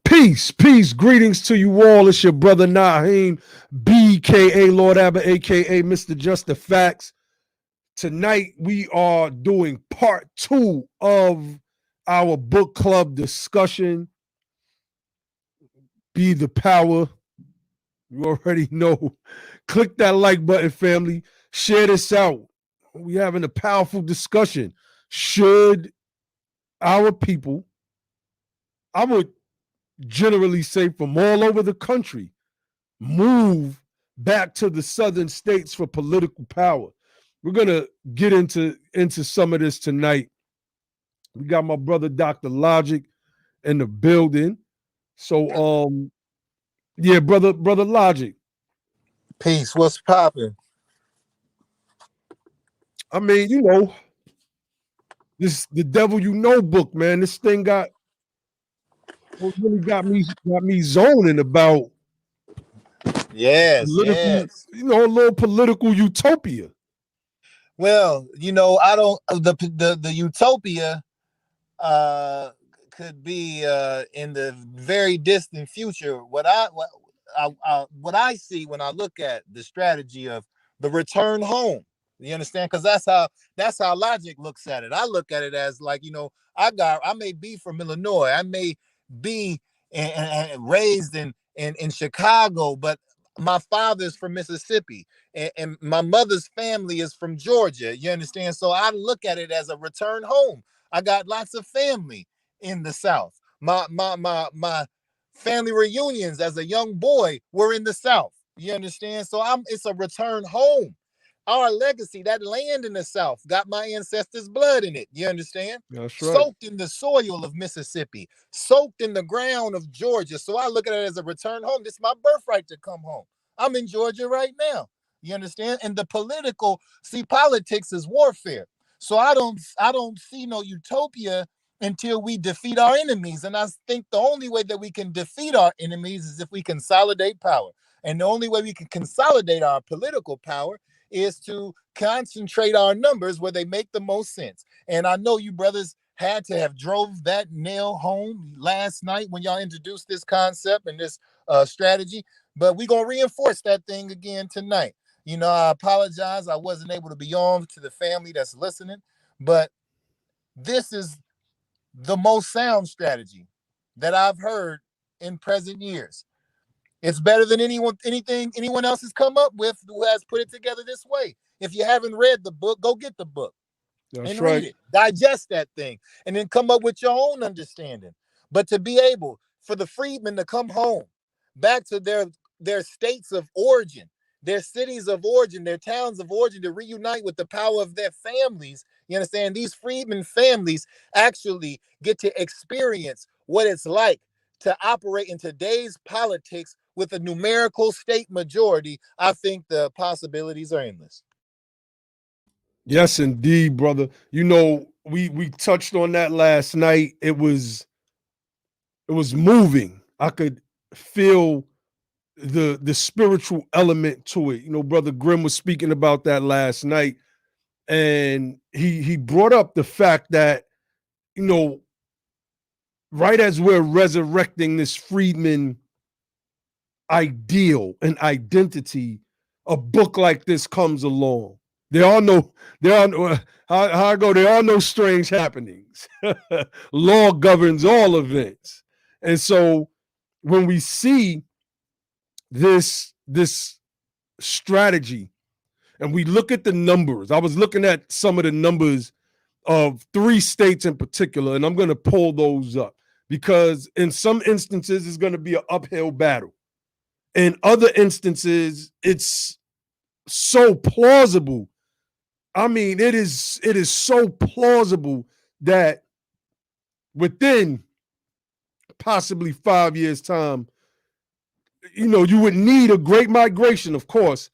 Peace, greetings to you all. It's your brother Naheem, BKA Lord Abbott, aka Mr. Just the Facts. Tonight we are doing part 2 of our book club discussion. Be the power. You already know. Click that like button, family. Share this out. We having a powerful discussion. Should our people, I would generally say from all over the country, move back to the southern states for political power? We're gonna get into some of this tonight. We got my brother Dr. Logic in the building. So yeah, brother Logic. Peace. What's popping? I mean, this the devil you know book, man. This thing really got me zoning about Yes, political, yes. a little political utopia. Well, I don't the utopia uh could be in the very distant future. What I see when I look at the strategy of the return home. You understand? Because that's how logic looks at it. I look at it as like, I may be from Illinois, I may be raised in Chicago, but my father's from Mississippi, and my mother's family is from Georgia. You understand? So I look at it as a return home. I got lots of family in the South. My family reunions as a young boy were in the South. You understand? So it's a return home. Our legacy, that land in the South, got my ancestors' blood in it. You understand? That's right. Soaked in the soil of Mississippi, soaked in the ground of Georgia. So I look at it as a return home. This is my birthright to come home. I'm in Georgia right now. You understand? And the politics is warfare. So I don't see no utopia until we defeat our enemies. And I think the only way that we can defeat our enemies is if we consolidate power. And the only way we can consolidate our political power is to concentrate our numbers where they make the most sense. And I know you brothers had to have drove that nail home last night when y'all introduced this concept and this strategy, but we're going to reinforce that thing again tonight. I apologize. I wasn't able to be on to the family that's listening, but this is the most sound strategy that I've heard in present years. It's better than anything anyone else has come up with who has put it together this way. If you haven't read the book, go get the book That's and read right. it, digest that thing, and then come up with your own understanding. But to be able for the freedmen to come home back to their states of origin, their cities of origin, their towns of origin, to reunite with the power of their families. You understand? These freedmen families actually get to experience what it's like to operate in today's politics with a numerical state majority. I think the possibilities are endless. Yes, indeed, brother. We touched on that last night. It was moving. I could feel the spiritual element to it. Brother Grimm was speaking about that last night, and he brought up the fact that, you know, right as we're resurrecting this freedman ideal and identity, a book like this comes along. How I go, there are no strange happenings. Law governs all events. And so when we see this strategy and we look at the numbers, I was looking at some of the numbers of 3 states in particular, and I'm going to pull those up because in some instances it's going to be an uphill battle. In other instances, it's so plausible. I mean, it is so plausible that within possibly 5 years' time, you would need a great migration. Of course,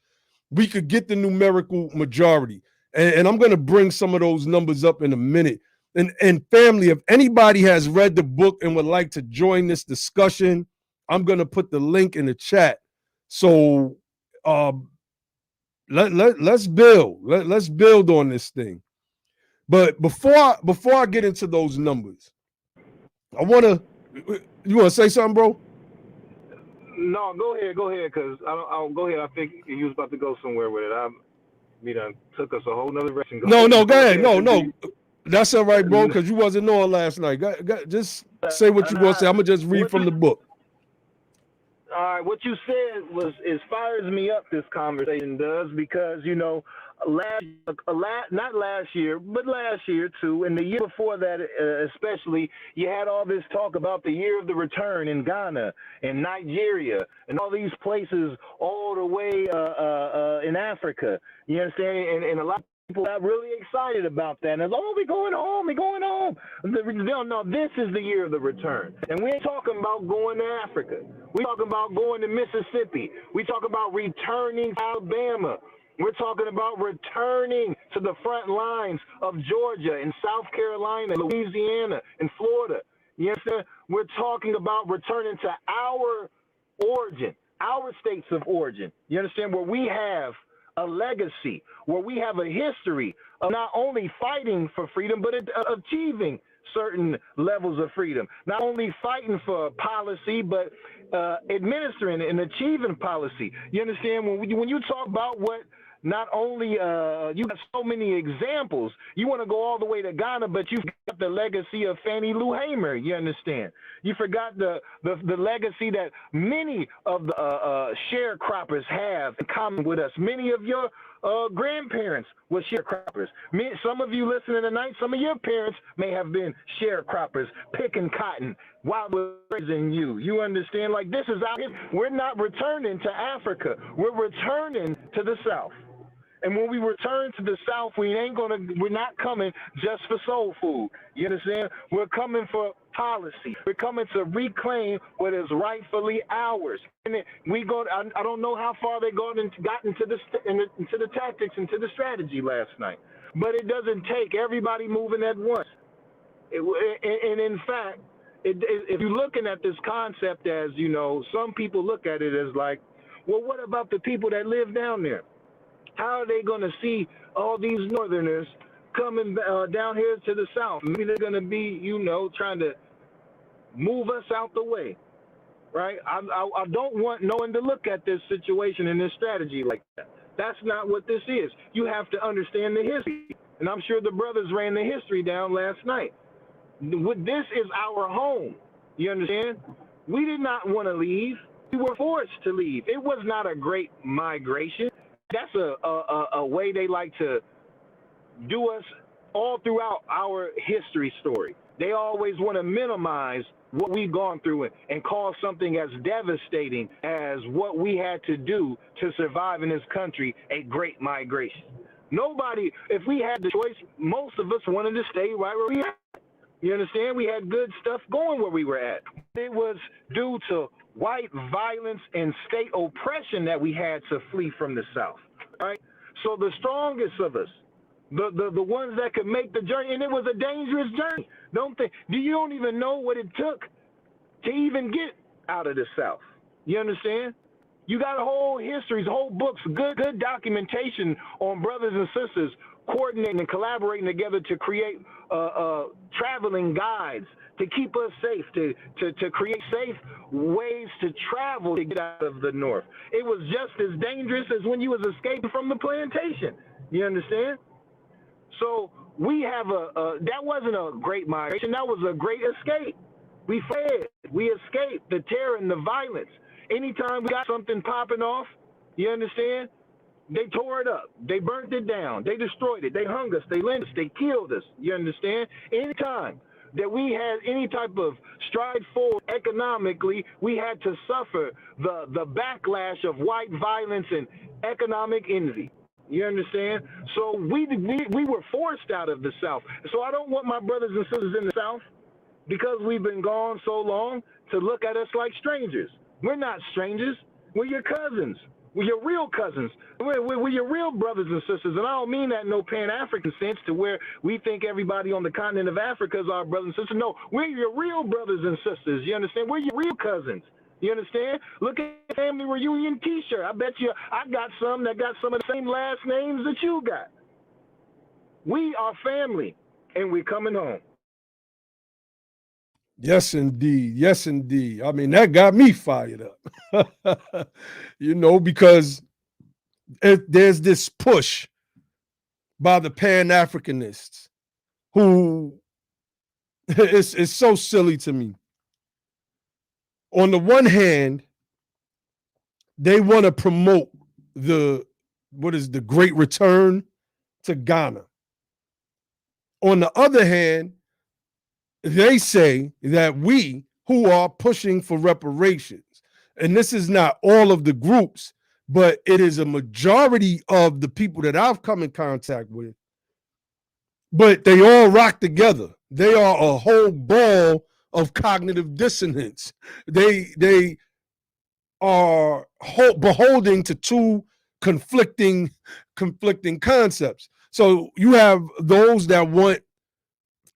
we could get the numerical majority. And I'm going to bring some of those numbers up in a minute. And family, if anybody has read the book and would like to join this discussion, I'm going to put the link in the chat. So let's build. Let's build on this thing. But before I get into those numbers, I want to You want to say something, bro? No, go ahead, cause I'll go ahead. I think you was about to go somewhere with it. We done took us a whole nother direction. No, no, go ahead. No, Continue. no. That's all right, bro, because you wasn't on last night. Just say what you want to say. I'm going to just read from the book. All right, what you said it fires me up. This conversation does, because not last year, but last year too, and the year before that, especially, you had all this talk about the year of the return in Ghana and Nigeria and all these places all the way in Africa. You understand? And a lot of people got really excited about that. And we're going home, we're going home. No, this is the year of the return. And we ain't talking about going to Africa. We talking about going to Mississippi. We talking about returning to Alabama. We're talking about returning to the front lines of Georgia and South Carolina, Louisiana, and Florida. You understand? We're talking about returning to our origin, our states of origin. You understand? Where we have a legacy, where we have a history of not only fighting for freedom, but achieving certain levels of freedom. Not only fighting for policy, but administering and achieving policy. You understand? When you talk about what not only you got so many examples, you want to go all the way to Ghana, but you've got the legacy of Fannie Lou Hamer. You understand? You forgot the legacy that many of the sharecroppers have in common with us. Many of your grandparents were sharecroppers. Some of you listening tonight, some of your parents may have been sharecroppers, picking cotton while we're raising you. You understand? Like, this is we're not returning to Africa. We're returning to the South. And when we return to the South, we're not coming just for soul food. You understand? We're coming for policy. We're coming to reclaim what is rightfully ours. And I don't know how far they got into the tactics, into the strategy last night. But it doesn't take everybody moving at once. And in fact, if you're looking at this concept as, some people look at it as like, well, what about the people that live down there? How are they going to see all these Northerners coming down here to the South? Maybe they're going to be, trying to move us out the way, right? I don't want no one to look at this situation and this strategy like that. That's not what this is. You have to understand the history. And I'm sure the brothers ran the history down last night. This is our home. You understand? We did not want to leave. We were forced to leave. It was not a great migration. That's a way they like to do us all throughout our history story. They always want to minimize what we've gone through and call something as devastating as what we had to do to survive in this country a great migration. Nobody, if we had the choice, most of us wanted to stay right where we at. You understand? We had good stuff going where we were at. It was due to white violence and state oppression that we had to flee from the South. Right? So the strongest of us, the ones that could make the journey, and it was a dangerous journey. You don't even know what it took to even get out of the South. You understand? You got whole histories, whole books, good documentation on brothers and sisters coordinating and collaborating together to create traveling guides to keep us safe, to create safe ways to travel to get out of the North. It was just as dangerous as when you was escaping from the plantation. You understand? So we have that wasn't a great migration. That was a great escape. We fled. We escaped the terror and the violence. Anytime we got something popping off, you understand? They tore it up. They burnt it down. They destroyed it. They hung us. They lynched us. They killed us. You understand? Anytime that we had any type of stride forward economically, we had to suffer the backlash of white violence and economic envy. You understand? So we were forced out of the South. So I don't want my brothers and sisters in the South, because we've been gone so long, to look at us like strangers. We're not strangers. We're your cousins. We're your real cousins. We're your real brothers and sisters. And I don't mean that in no Pan-African sense to where we think everybody on the continent of Africa is our brothers and sisters. No, we're your real brothers and sisters. You understand? We're your real cousins. You understand? Look at the family reunion T-shirt. I bet you I got some that got some of the same last names that you got. We are family, and we're coming home. Yes, indeed. Yes, indeed. I mean, that got me fired up. Because there's this push by the Pan-Africanists who it's so silly to me. On the one hand, they want to promote the great return to Ghana. On the other hand, they say that we who are pushing for reparations, and this is not all of the groups, but it is a majority of the people that I've come in contact with, but they all rock together. They are a whole ball of cognitive dissonance. They are beholding to two conflicting concepts. So you have those that want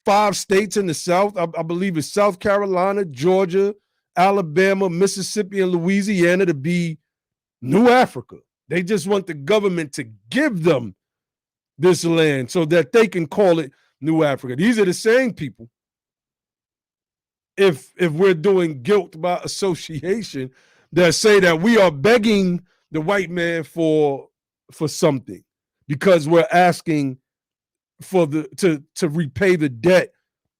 5 states in the South. I believe it's South Carolina, Georgia, Alabama, Mississippi, and Louisiana to be New Africa. They just want the government to give them this land so that they can call it New Africa. These are the same people, if we're doing guilt by association, that say that we are begging the white man for something because we're asking for to repay the debt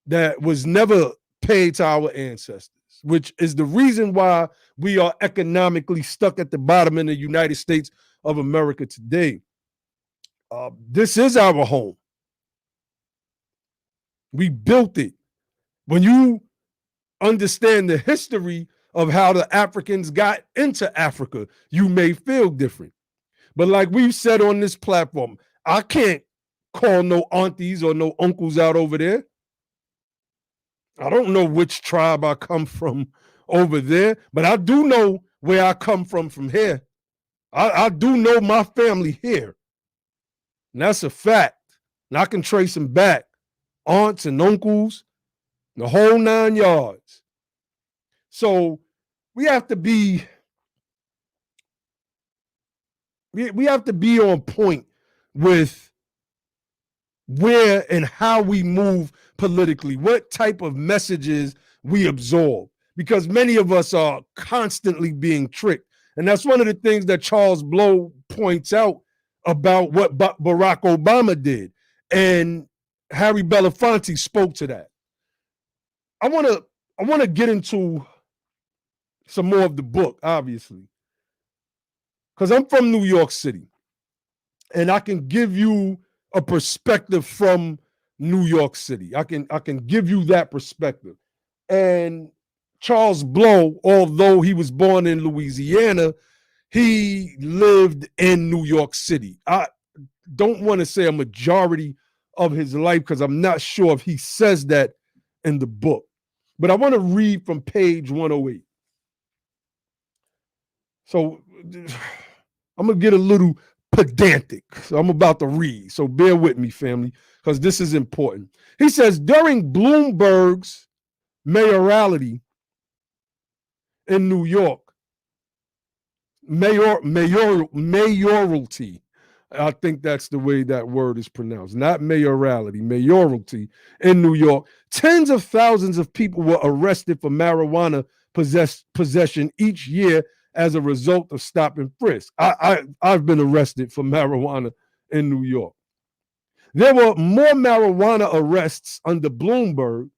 that was never paid to our ancestors, which is the reason why we are economically stuck at the bottom in the United States of America today. This is our home. We built it. When you understand the history of how the Africans got into Africa, you may feel different. But like we've said on this platform, I can't call no aunties or no uncles out over there. I don't know which tribe I come from over there, but I do know where I come from here. I do know my family here. And that's a fact. And I can trace them back. Aunts and uncles, the whole 9 yards. So we have to be on point with where and how we move politically, what type of messages we absorb, because many of us are constantly being tricked. And that's one of the things that Charles Blow points out about what Barack Obama did. And Harry Belafonte spoke to that. I want to get into some more of the book, obviously, because I'm from New York City, and I can give you a perspective from New York City. I can give you that perspective. And Charles Blow, although he was born in Louisiana, he lived in New York City. I don't want to say a majority of his life because I'm not sure if he says that in the book. But I want to read from page 108. So I'm going to get a little pedantic. So I'm about to read. So bear with me, family, because this is important. He says, during Bloomberg's mayoralty in New York, mayoralty, I think that's the way that word is pronounced, not mayoralty, mayoralty in New York, tens of thousands of people were arrested for marijuana possession each year as a result of stop and frisk. I've been arrested for marijuana in New York. There were more marijuana arrests under Bloomberg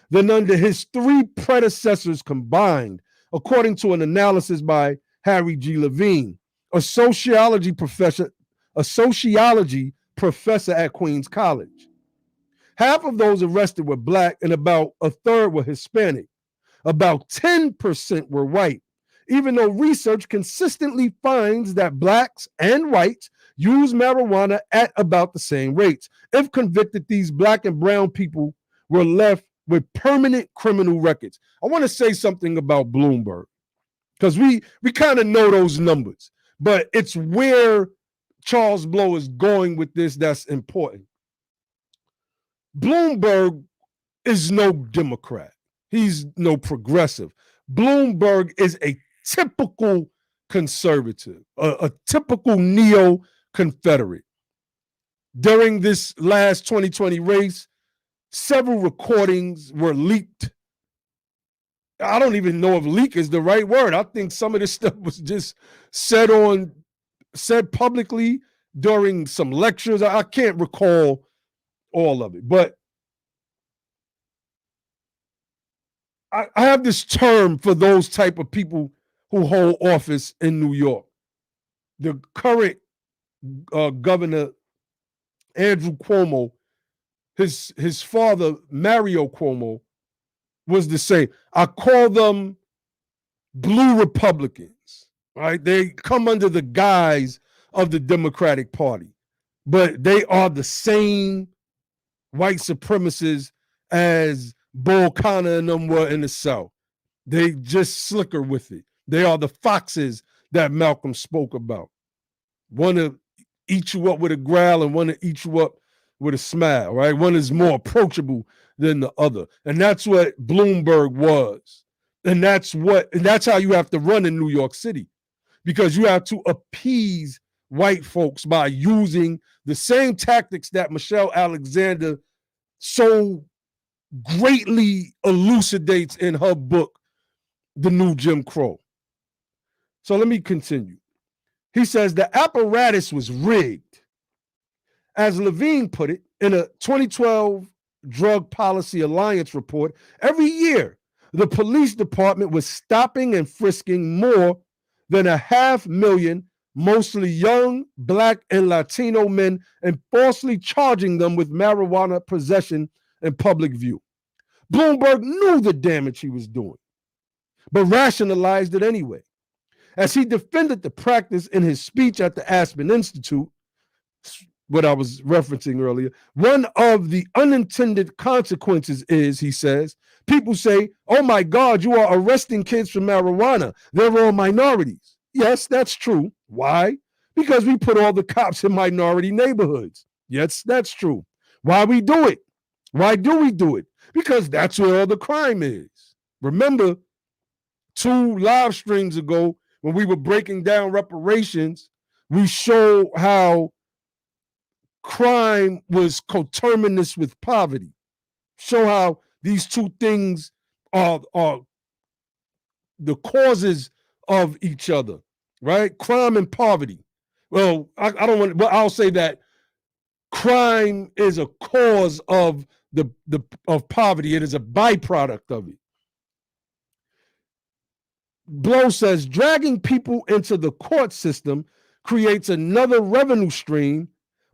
than under his 3 predecessors combined, according to an analysis by Harry G. Levine, a sociology professor at Queens College. Half of those arrested were Black and about a third were Hispanic. About 10% were white, even though research consistently finds that Blacks and whites use marijuana at about the same rates. If convicted, these Black and brown people were left with permanent criminal records. I want to say something about Bloomberg, because we kind of know those numbers, but it's where Charles Blow is going with this that's important. Bloomberg is no Democrat. He's no progressive. Bloomberg is a typical conservative, a typical neo-Confederate. During this last 2020 race, several recordings were leaked I don't even know if leak is the right word. I think some of this stuff was just said publicly during some lectures. I can't recall all of it, but I have this term for those type of people who hold office in New York. The current governor, Andrew Cuomo, his father, Mario Cuomo, was the same. I call them blue Republicans, right? They come under the guise of the Democratic Party, but they are the same white supremacists as Bull Connor and them were in the South. They just slicker with it. They are the foxes that Malcolm spoke about. One to eat you up with a growl and one to eat you up with a smile, right? One is more approachable than the other. And that's what Bloomberg was. And that's how you have to run in New York City, because you have to appease white folks by using the same tactics that Michelle Alexander so greatly elucidates in her book, The New Jim Crow. So let me continue. He says the apparatus was rigged. As Levine put it in a 2012 Drug Policy Alliance report, every year the police department was stopping and frisking more than 500,000 mostly young Black and Latino men and falsely charging them with marijuana possession in public view. Bloomberg knew the damage he was doing, but rationalized it anyway. As he defended the practice in his speech at the Aspen Institute, what I was referencing earlier, one of the unintended consequences is, he says, people say, oh my God, you are arresting kids for marijuana. They're all minorities. Yes, that's true. Why? Because we put all the cops in minority neighborhoods. Yes, that's true. Why we do it? Why do we do it? Because that's where all the crime is. Remember, 2 live streams ago, when we were breaking down reparations, we show how crime was coterminous with poverty. Show how these two things are the causes of each other, right? Crime and poverty. Well, I don't want, but I'll say that crime is a cause of of poverty. It is a byproduct of it. Blow says dragging people into the court system creates another revenue stream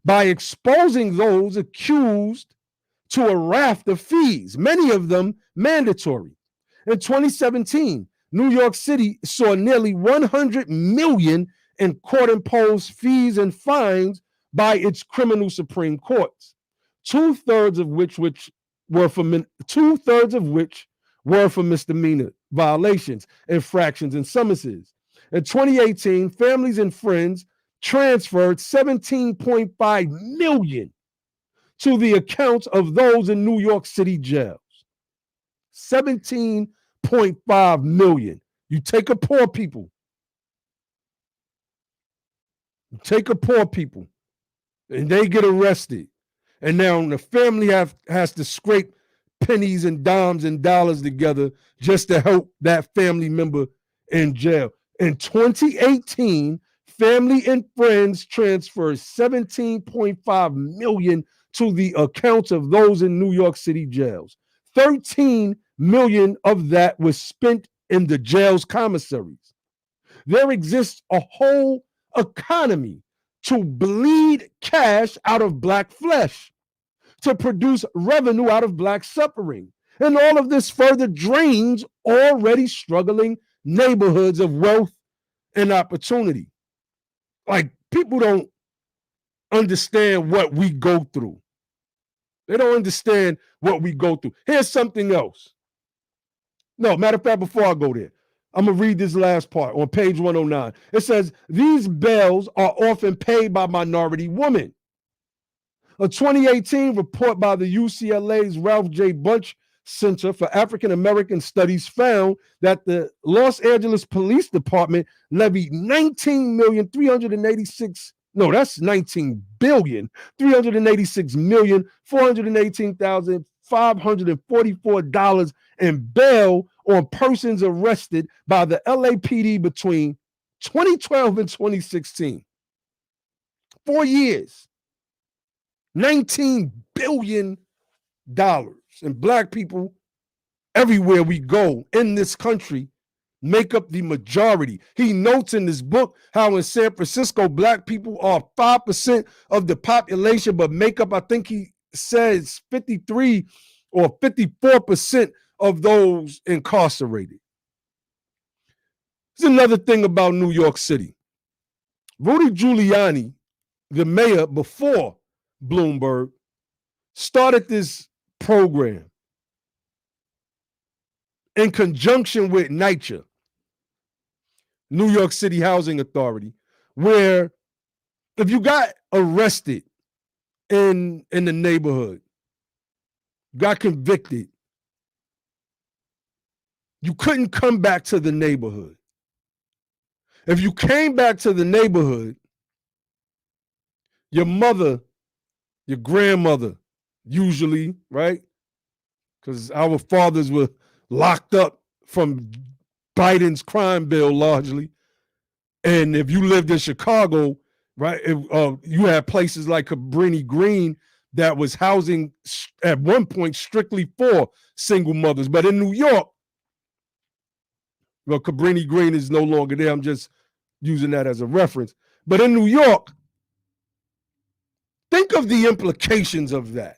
by exposing those accused to a raft of fees, many of them mandatory. In 2017, New York City saw nearly 100 million in court-imposed fees and fines by its criminal Supreme Courts, two-thirds of which were for misdemeanor violations, infractions, and summonses. In 2018, families and friends transferred $17.5 million to the accounts of those in New York City jails. $17.5 million. You take a poor people. And they get arrested. And now the family has to scrape pennies and dimes and dollars together just to help that family member in jail. In 2018, family and friends transferred $17.5 million to the accounts of those in New York City jails. $13 million of that was spent in the jail's commissaries. There exists a whole economy to bleed cash out of Black flesh, to produce revenue out of Black suffering. And all of this further drains already struggling neighborhoods of wealth and opportunity. Like, people don't understand what we go through. They don't understand what we go through. Here's something else. No, matter of fact, before I go there, I'm going to read this last part on page 109. It says, these bails are often paid by minority women. A 2018 report by the UCLA's Ralph J. Bunche Center for African American Studies found that the Los Angeles Police Department levied $19,386,518,544 and bail on persons arrested by the LAPD between 2012 and 2016. 4 years, $19 billion. And black people everywhere we go in this country make up the majority. He notes in this book how in San Francisco, black people are 5% of the population, but make up, I think he says 53 or 54% of those incarcerated. There's another thing about New York City. Rudy Giuliani, the mayor before Bloomberg, started this program in conjunction with NYCHA, New York City Housing Authority, where if you got arrested in the neighborhood, got convicted, you couldn't come back to the neighborhood. If you came back to the neighborhood, your mother, your grandmother, usually, right? Because our fathers were locked up from Biden's crime bill largely. And if you lived in Chicago, right, you had places like Cabrini Green that was housing at one point strictly for single mothers. But in New York, well, Cabrini Green is no longer there. I'm just using that as a reference. But in New York, think of the implications of that.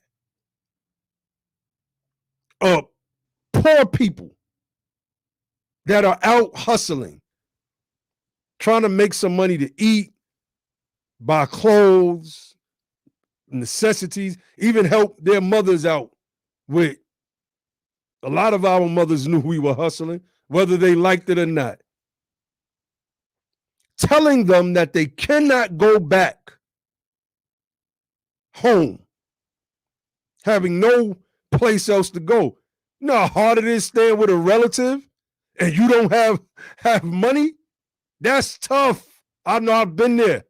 Poor people that are out hustling, trying to make some money to eat, buy clothes, necessities, even help their mothers out with. A lot of our mothers knew we were hustling, whether they liked it or not. Telling them that they cannot go back home, having no place else to go. You know how hard it is staying with a relative and you don't have money? That's tough. I know I've been there.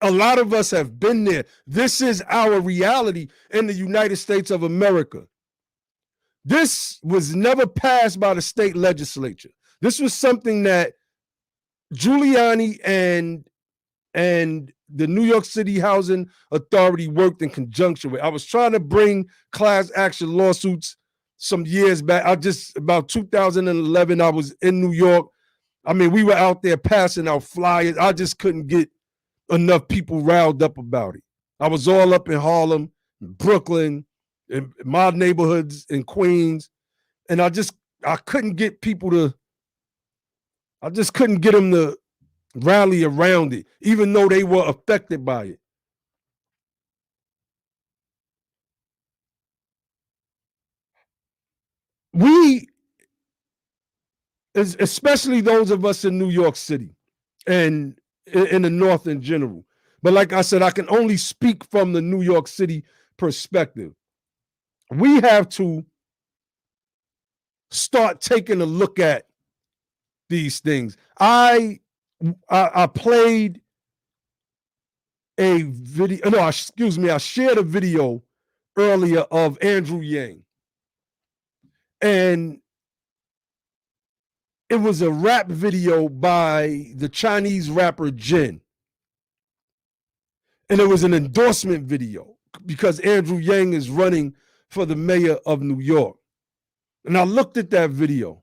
A lot of us have been there. This is our reality in the United States of America. This was never passed by the state legislature. This was something that Giuliani and the New York City Housing Authority worked in conjunction with. I was trying to bring class action lawsuits some years back. About 2011, I was in New York. I mean, we were out there passing out flyers. I just couldn't get enough people riled up about it. I was all up in Harlem, Brooklyn, in my neighborhoods in Queens, and I couldn't get people to, I just couldn't get them to rally around it, even though they were affected by it. We, especially those of us in New York City and in the North in general, but like I said, I can only speak from the New York City perspective. We have to start taking a look at these things. I played a video. No, excuse me. I shared a video earlier of Andrew Yang, and it was a rap video by the Chinese rapper Jin, and it was an endorsement video because Andrew Yang is running for the mayor of New York. And I looked at that video.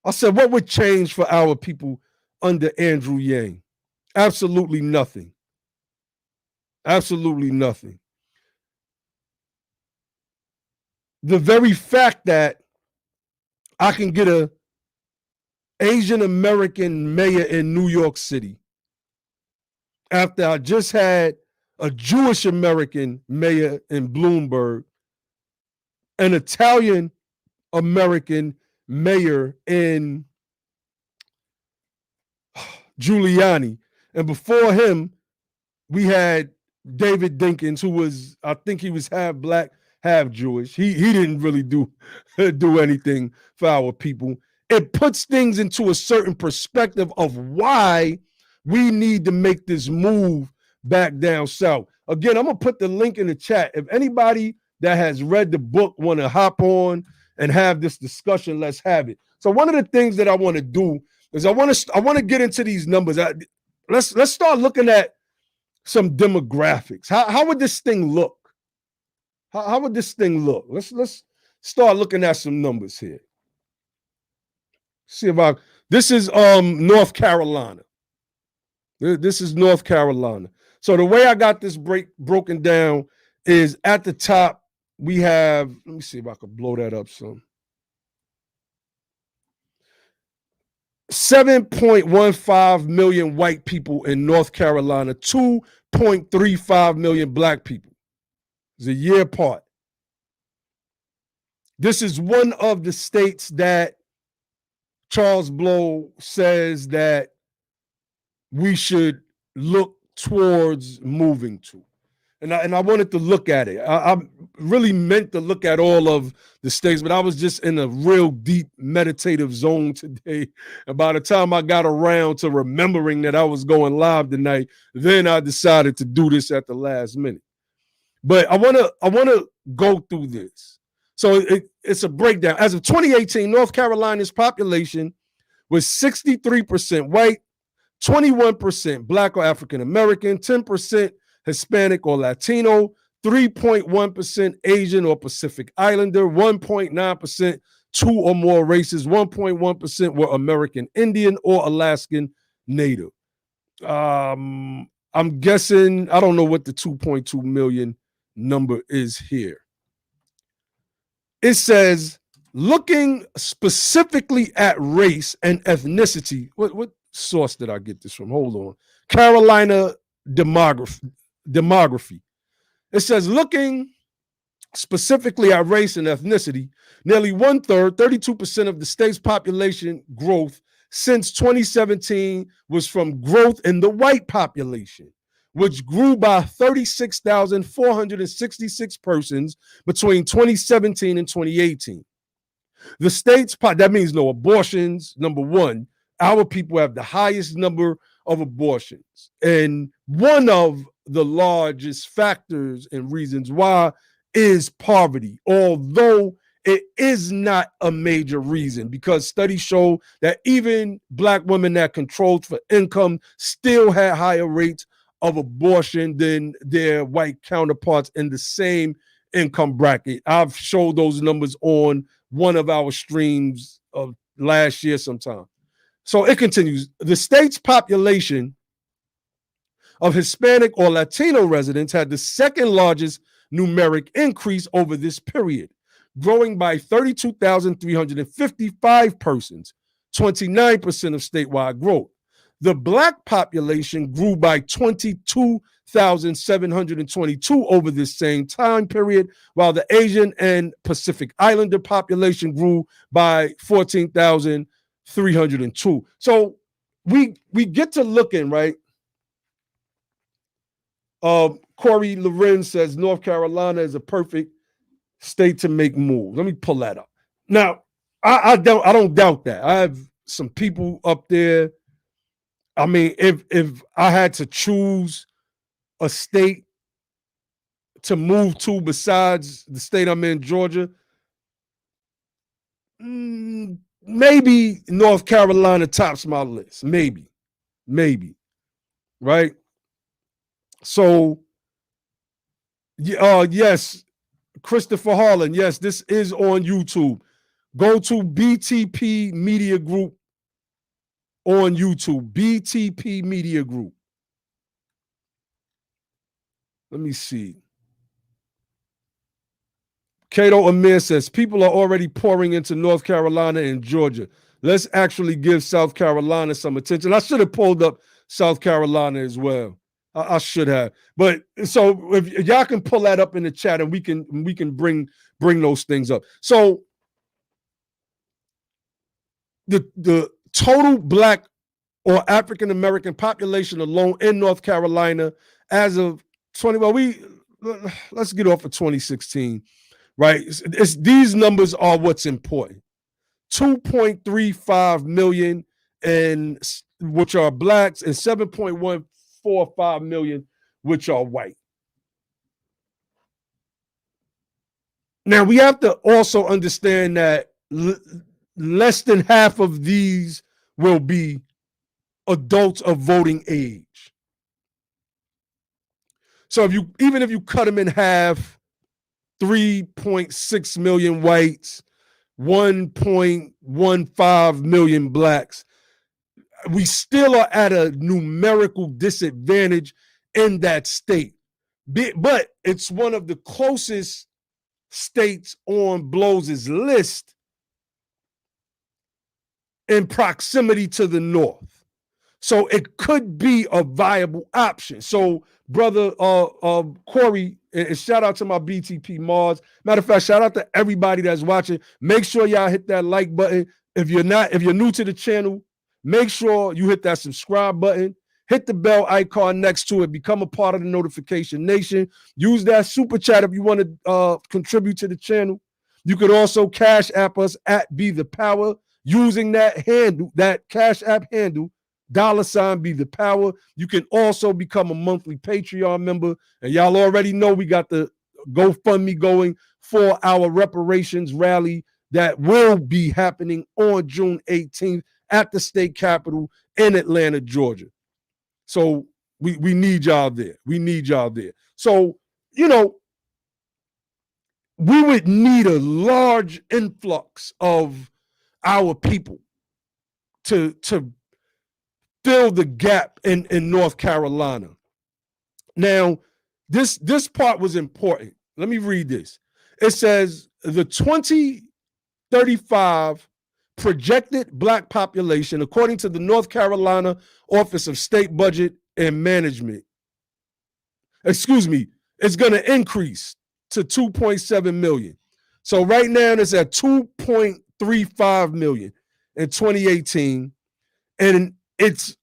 I said, what would change for our people under Andrew Yang? Absolutely nothing. Absolutely nothing. The very fact that I can get a Asian American mayor in New York City after I just had a Jewish American mayor in Bloomberg, an Italian American mayor in Giuliani, and before him, we had David Dinkins, who was, I think he was half black, half Jewish. He didn't really do anything for our people. It puts things into a certain perspective of why we need to make this move back down south. Again, I'm gonna put the link in the chat. If anybody that has read the book want to hop on and have this discussion. Let's have it. So one of the things that I want to do is I want to get into these numbers. Let's start looking at some demographics. How would this thing look? How would this thing look? Let's start looking at some numbers here. See about this is North Carolina. This is North Carolina. So the way I got this broken down is at the top we have, let me see if I can blow that up some. 7.15 million white people in North Carolina, 2.35 million black people. It's a year apart. This is one of the states that Charles Blow says that we should look towards moving to. And I wanted to look at it. I really meant to look at all of the states, but I was just in a real deep meditative zone today. And by the time I got around to remembering that I was going live tonight, then I decided to do this at the last minute. But I want to go through this. So it's a breakdown. As of 2018, North Carolina's population was 63% white, 21% black or African American, 10% Hispanic or Latino, 3.1% Asian or Pacific Islander, 1.9% two or more races, 1.1% were American Indian or Alaskan Native. I'm guessing, I don't know what the 2.2 million number is here. It says, looking specifically at race and ethnicity. What source did I get this from? Hold on. Carolina demography. It says, looking specifically at race and ethnicity, nearly 1/3, 32% of the state's population growth since 2017 was from growth in the white population, which grew by 36,466 persons between 2017 and 2018. The state's that means no abortions. Number one, our people have the highest number of abortions. And one of the largest factors and reasons why is poverty, although it is not a major reason, because studies show that even black women that controlled for income still had higher rates of abortion than their white counterparts in the same income bracket. I've showed those numbers on one of our streams of last year sometime. So it continues. The state's population of Hispanic or Latino residents had the second largest numeric increase over this period, growing by 32,355 persons, 29% of statewide growth. The black population grew by 22,722 over this same time period, while the Asian and Pacific Islander population grew by 14,302. So we get to looking, right? Corey Lorenz says North Carolina is a perfect state to make moves. Let me pull that up. Now, I don't doubt that. I have some people up there. I mean, if I had to choose a state to move to besides the state I'm in, Georgia, maybe North Carolina tops my list. Maybe, right? So, yes, Christopher Harlan, yes, this is on YouTube. Go to BTP Media Group on YouTube. BTP Media Group. Let me see. Cato Amir says, people are already pouring into North Carolina and Georgia. Let's actually give South Carolina some attention. I should have pulled up South Carolina as well. I should have. But so if y'all can pull that up in the chat and we can bring those things up. So the total black or African American population alone in North Carolina as of let's get off of 2016, right? It's these numbers are what's important. 2.35 million and which are blacks and 7.145 million which are white. Now, we have to also understand that less than half of these will be adults of voting age. So even if you cut them in half, 3.6 million whites, 1.15 million blacks, we still are at a numerical disadvantage in that state. But it's one of the closest states on Blow's list in proximity to the North. So it could be a viable option. So, brother Corey, and shout out to my BTP Mars. Matter of fact, shout out to everybody that's watching. Make sure y'all hit that like button. If you're new to the channel, make sure you hit that subscribe button. Hit the bell icon next to it. Become a part of the notification nation. Use that super chat if you want to contribute to the channel. You could also cash app us at BETHEPOWER using that handle, that cash app handle, $ BETHEPOWER. You can also become a monthly Patreon member. And y'all already know we got the GoFundMe going for our reparations rally that will be happening on June 18th at the state capitol in Atlanta, Georgia. So we need y'all there. We need y'all there. So, we would need a large influx of our people to fill the gap in North Carolina. Now, this part was important. Let me read this. It says the 2035 projected black population, according to the North Carolina Office of State Budget and Management, it's going to increase to 2.7 million. So right now it's at 2.35 million in 2018, and it's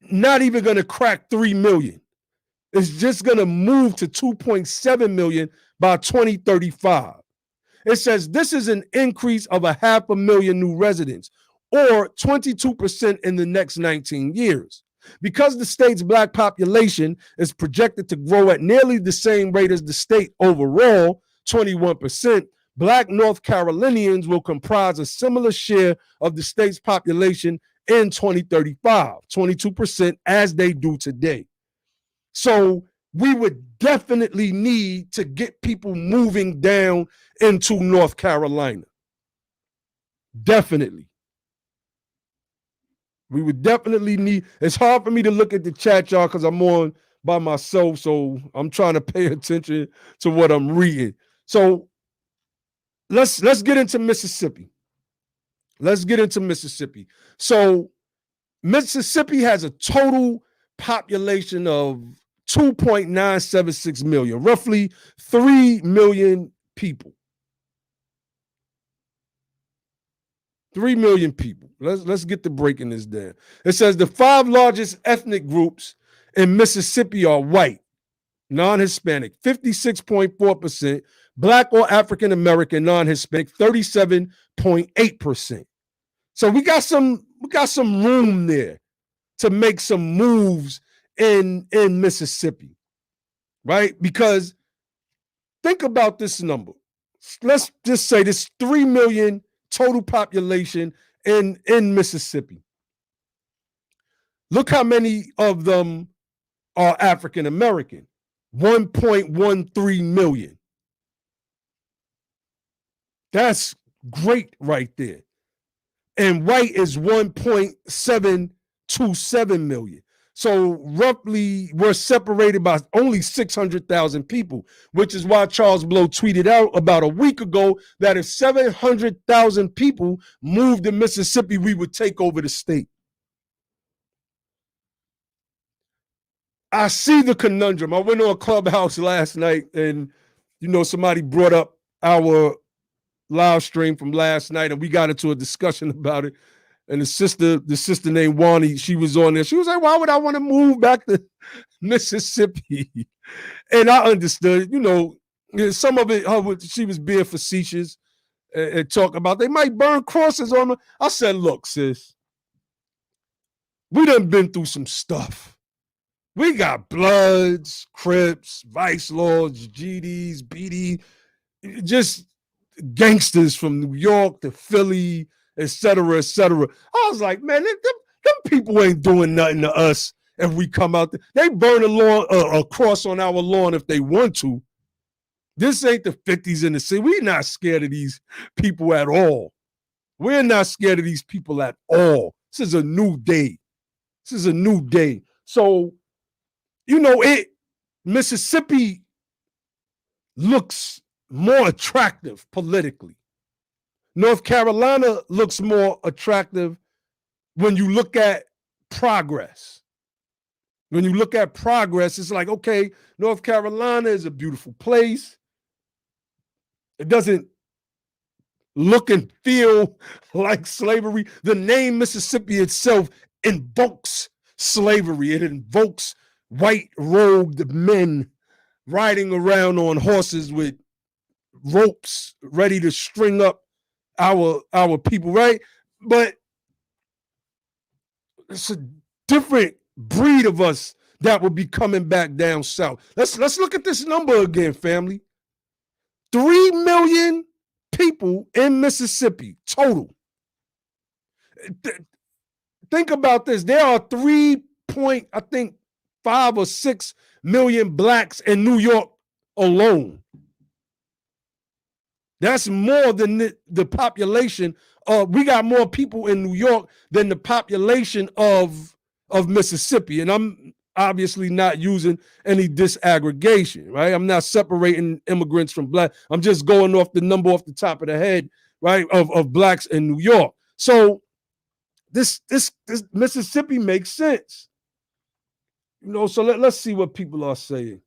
not even going to crack 3 million. It's just going to move to 2.7 million by 2035. It says this is an increase of 500,000 new residents, or 22% in the next 19 years. Because the state's black population is projected to grow at nearly the same rate as the state overall, 21%, black North Carolinians will comprise a similar share of the state's population in 2035, 22%, as they do today. So we would definitely need to get people moving down into North Carolina. Definitely. We would definitely need, it's hard for me to look at the chat, y'all, because I'm on by myself. So I'm trying to pay attention to what I'm reading. So let's get into Mississippi. Let's get into Mississippi. So Mississippi has a total population of 2.976 million, roughly 3 million people. 3 million people. Let's get to breaking this down. It says the 5 largest ethnic groups in Mississippi are white, non-Hispanic, 56.4%, black or African American, non-Hispanic, 37.8%. So we got some room there to make some moves in Mississippi, right? Because think about this number. Let's just say this 3 million total population in Mississippi. Look how many of them are African American, 1.13 million. That's great right there. And white is 1.727 million. So roughly we're separated by only 600,000 people, which is why Charles Blow tweeted out about a week ago that if 700,000 people moved to Mississippi, we would take over the state. I see the conundrum. I went on Clubhouse last night and, somebody brought up our live stream from last night and we got into a discussion about it. And the sister named Wani, she was on there. She was like, why would I want to move back to Mississippi? And I understood, some of it, she was being facetious and talk about they might burn crosses on me. I said, look, sis, we done been through some stuff. We got Bloods, Crips, Vice Lords, GDs, BD. Just gangsters from New York to Philly, et cetera, et cetera. I was like, man, them people ain't doing nothing to us if we come out there. They burn a cross on our lawn if they want to. This ain't the 50s in the city. We're not scared of these people at all. We're not scared of these people at all. This is a new day. This is a new day. So, Mississippi looks more attractive politically. North Carolina looks more attractive when you look at progress. When you look at progress, it's like, okay, North Carolina is a beautiful place. It doesn't look and feel like slavery. The name Mississippi itself invokes slavery. It invokes white-robed men riding around on horses with ropes ready to string up our people, right? But it's a different breed of us that will be coming back down south. Let's look at this number again, family. 3 million people in Mississippi total. Think about this. There are 5 or 6 million blacks in New York alone. That's more than the population. We got more people in New York than the population of Mississippi. And I'm obviously not using any disaggregation, right? I'm not separating immigrants from black. I'm just going off the number off the top of the head, right, of blacks in New York. So this Mississippi makes sense. So let's see what people are saying.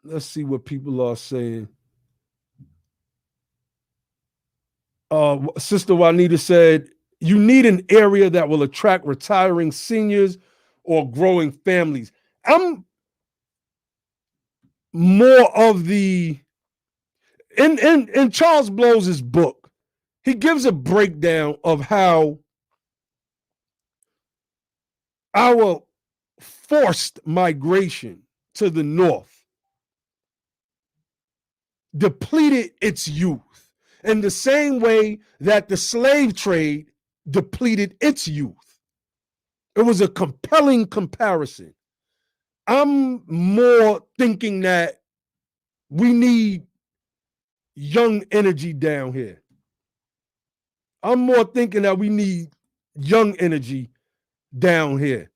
Let's see what people are saying. Sister Juanita said, you need an area that will attract retiring seniors or growing families. I'm more of in Charles Blow's book, he gives a breakdown of how our forced migration to the north depleted its youth in the same way that the slave trade depleted its youth. It was a compelling comparison. I'm more thinking that we need young energy down here. I'm more thinking that we need young energy down here.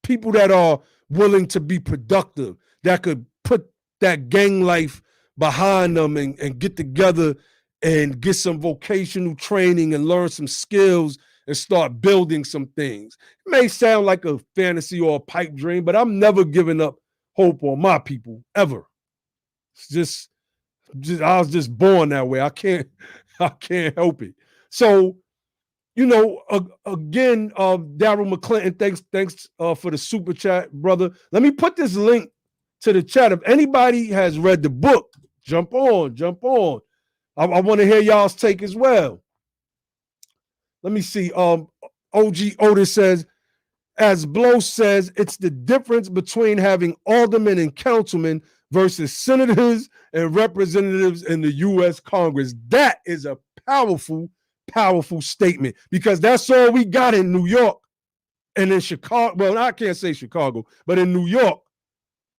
People that are willing to be productive, that could put that gang life behind them and get together and get some vocational training and learn some skills and start building some things. It may sound like a fantasy or a pipe dream, but I'm never giving up hope on my people, ever. It's just I was just born that way. I can't help it. So, again, Daryl McClinton, thanks for the super chat, brother. Let me put this link to the chat. If anybody has read the book, jump on. I want to hear y'all's take as well. Let me see. OG Otis says, as Blow says, it's the difference between having aldermen and councilmen versus senators and representatives in the U.S. Congress. That is a powerful, powerful statement, because that's all we got in New York and in Chicago. Well, I can't say Chicago, but in New York,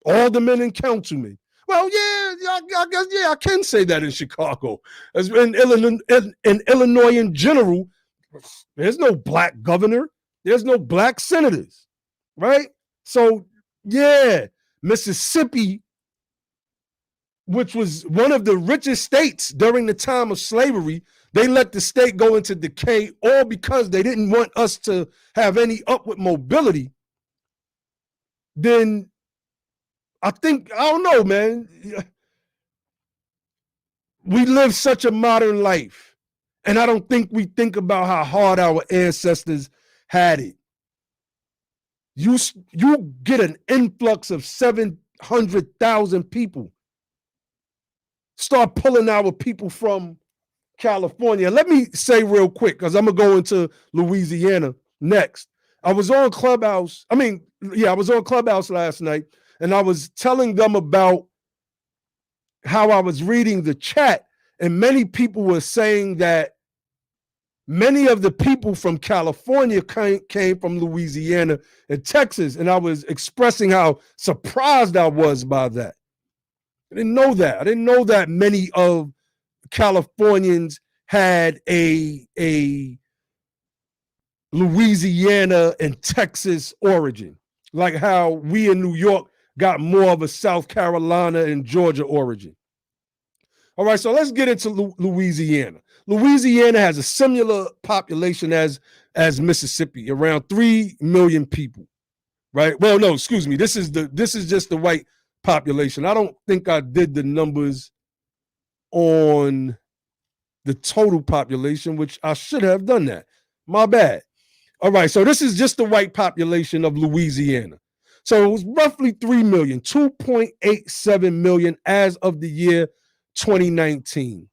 aldermen and councilmen. Well, yeah, I guess, I can say that in Chicago. As in Illinois in general, there's no black governor. There's no black senators, right? So, yeah, Mississippi, which was one of the richest states during the time of slavery, they let the state go into decay, all because they didn't want us to have any upward mobility. Then I don't know, man. We live such a modern life, and I don't think we think about how hard our ancestors had it. You get an influx of 700,000 people. Start pulling our people from California. Let me say real quick, because I'm going to go into Louisiana next. I was on Clubhouse. I was on Clubhouse last night, and I was telling them about how I was reading the chat, and many people were saying that many of the people from California came from Louisiana and Texas, and I was expressing how surprised I was by that. I didn't know that. I didn't know that many of Californians had a Louisiana and Texas origin, like how we in New York got more of a South Carolina and Georgia origin. All right, so let's get into Louisiana. Louisiana has a similar population as Mississippi, around 3 million people, right? Well, no, excuse me. This is just the white population. I don't think I did the numbers on the total population, which I should have done that. My bad. All right, so this is just the white population of Louisiana. So it was roughly 3 million, 2.87 million as of the year 2019.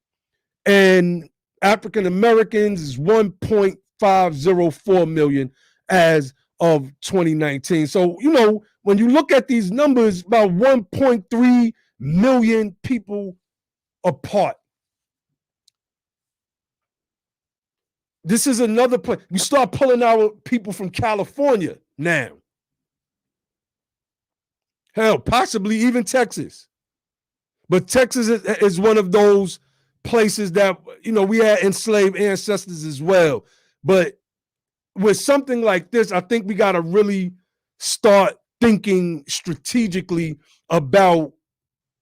And African Americans is 1.504 million as of 2019. So, you know, when you look at these numbers, about 1.3 million people apart. This is another place. We start pulling out people from California now. Hell, possibly even Texas. But Texas is one of those places that, you know, we had enslaved ancestors as well. But with something like this, I think we got to really start thinking strategically about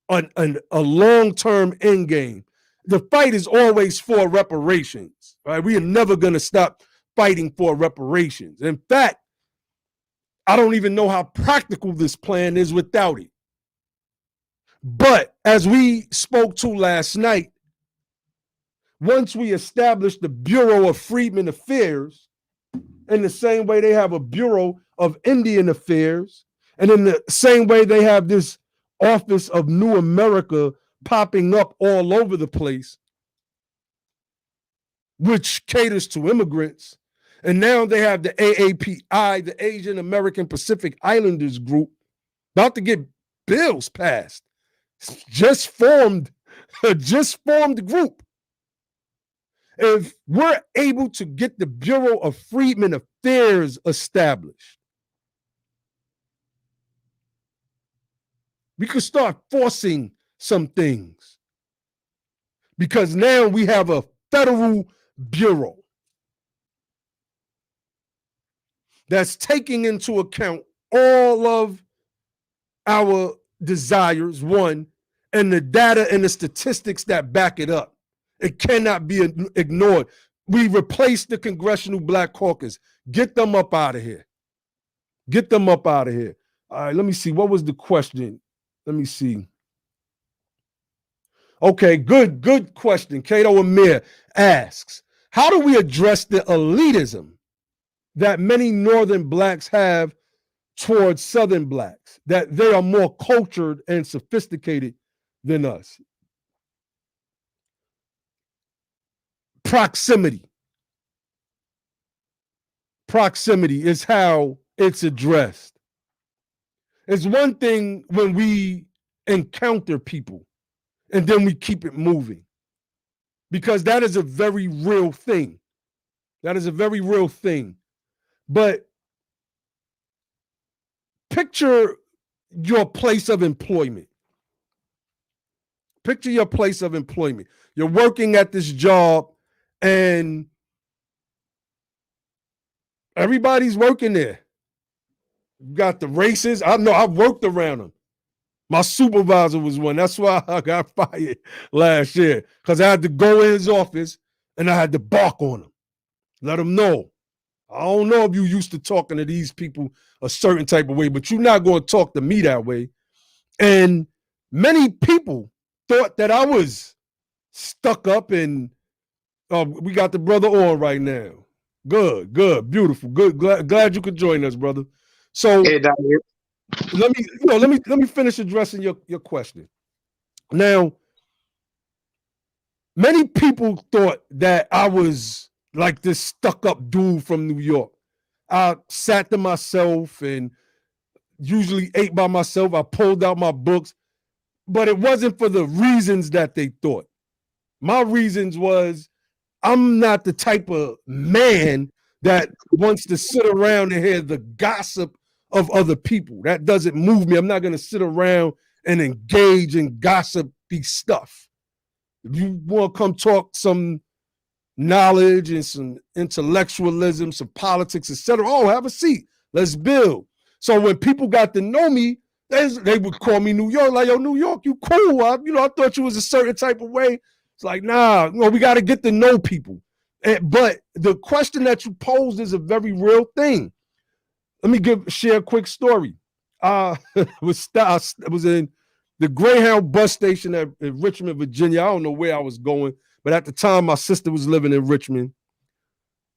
a long-term end game. The fight is always for reparations, right? We are never going to stop fighting for reparations. In fact, I don't even know how practical this plan is without it. But as we spoke to last night, once we establish the Bureau of Freedmen Affairs, in the same way they have a Bureau of Indian Affairs, and in the same way they have this Office of New America popping up all over the place, which caters to immigrants. And now they have the AAPI, the Asian American Pacific Islanders Group, about to get bills passed. Just formed group. If we're able to get the Bureau of Freedmen Affairs established, we could start forcing some things, because now we have a federal bureau that's taking into account all of our desires, one, and the data and the statistics that back it up. It cannot be ignored. We replaced the Congressional Black Caucus. Get them up out of here. Get them up out of here. All right, let me see. What was the question? Let me see. Okay, good question. Cato Amir asks, how do we address the elitism that many Northern Blacks have towards Southern Blacks, that they are more cultured and sophisticated than us? Proximity. Proximity is how it's addressed. It's one thing when we encounter people and then we keep it moving, because that is a very real thing. That is a very real thing. But picture your place of employment. Picture your place of employment. You're working at this job and everybody's working there. You got the races. I know I've worked around them. My supervisor was one. That's why I got fired last year, because I had to go in his office and I had to bark on him. Let him know. I don't know if you used to talking to these people a certain type of way, but you're not going to talk to me that way. And many people thought that I was stuck up, and we got the brother on right now. Good, beautiful, good. Glad you could join us, brother. So Hey, let me finish addressing your question. Now, many people thought that I was like this stuck-up dude from New York. I sat to myself and usually ate by myself. I pulled out my books. but it wasn't for the reasons that they thought. My reasons was I'm not the type of man that wants to sit around and hear the gossip of other people. That doesn't move me. I'm not going to sit around and engage in gossipy stuff. If you want to come talk some knowledge and some intellectualism, some politics, etc., oh, have a seat. Let's build. So when people got to know me, they would call me New York, like, yo, New York, you cool. I thought you was a certain type of way. It's like, nah, we got to get to know people. But the question that you posed is a very real thing. Let me share a quick story. I was in the Greyhound bus station at Richmond, Virginia. I don't know where I was going, but at the time, my sister was living in Richmond.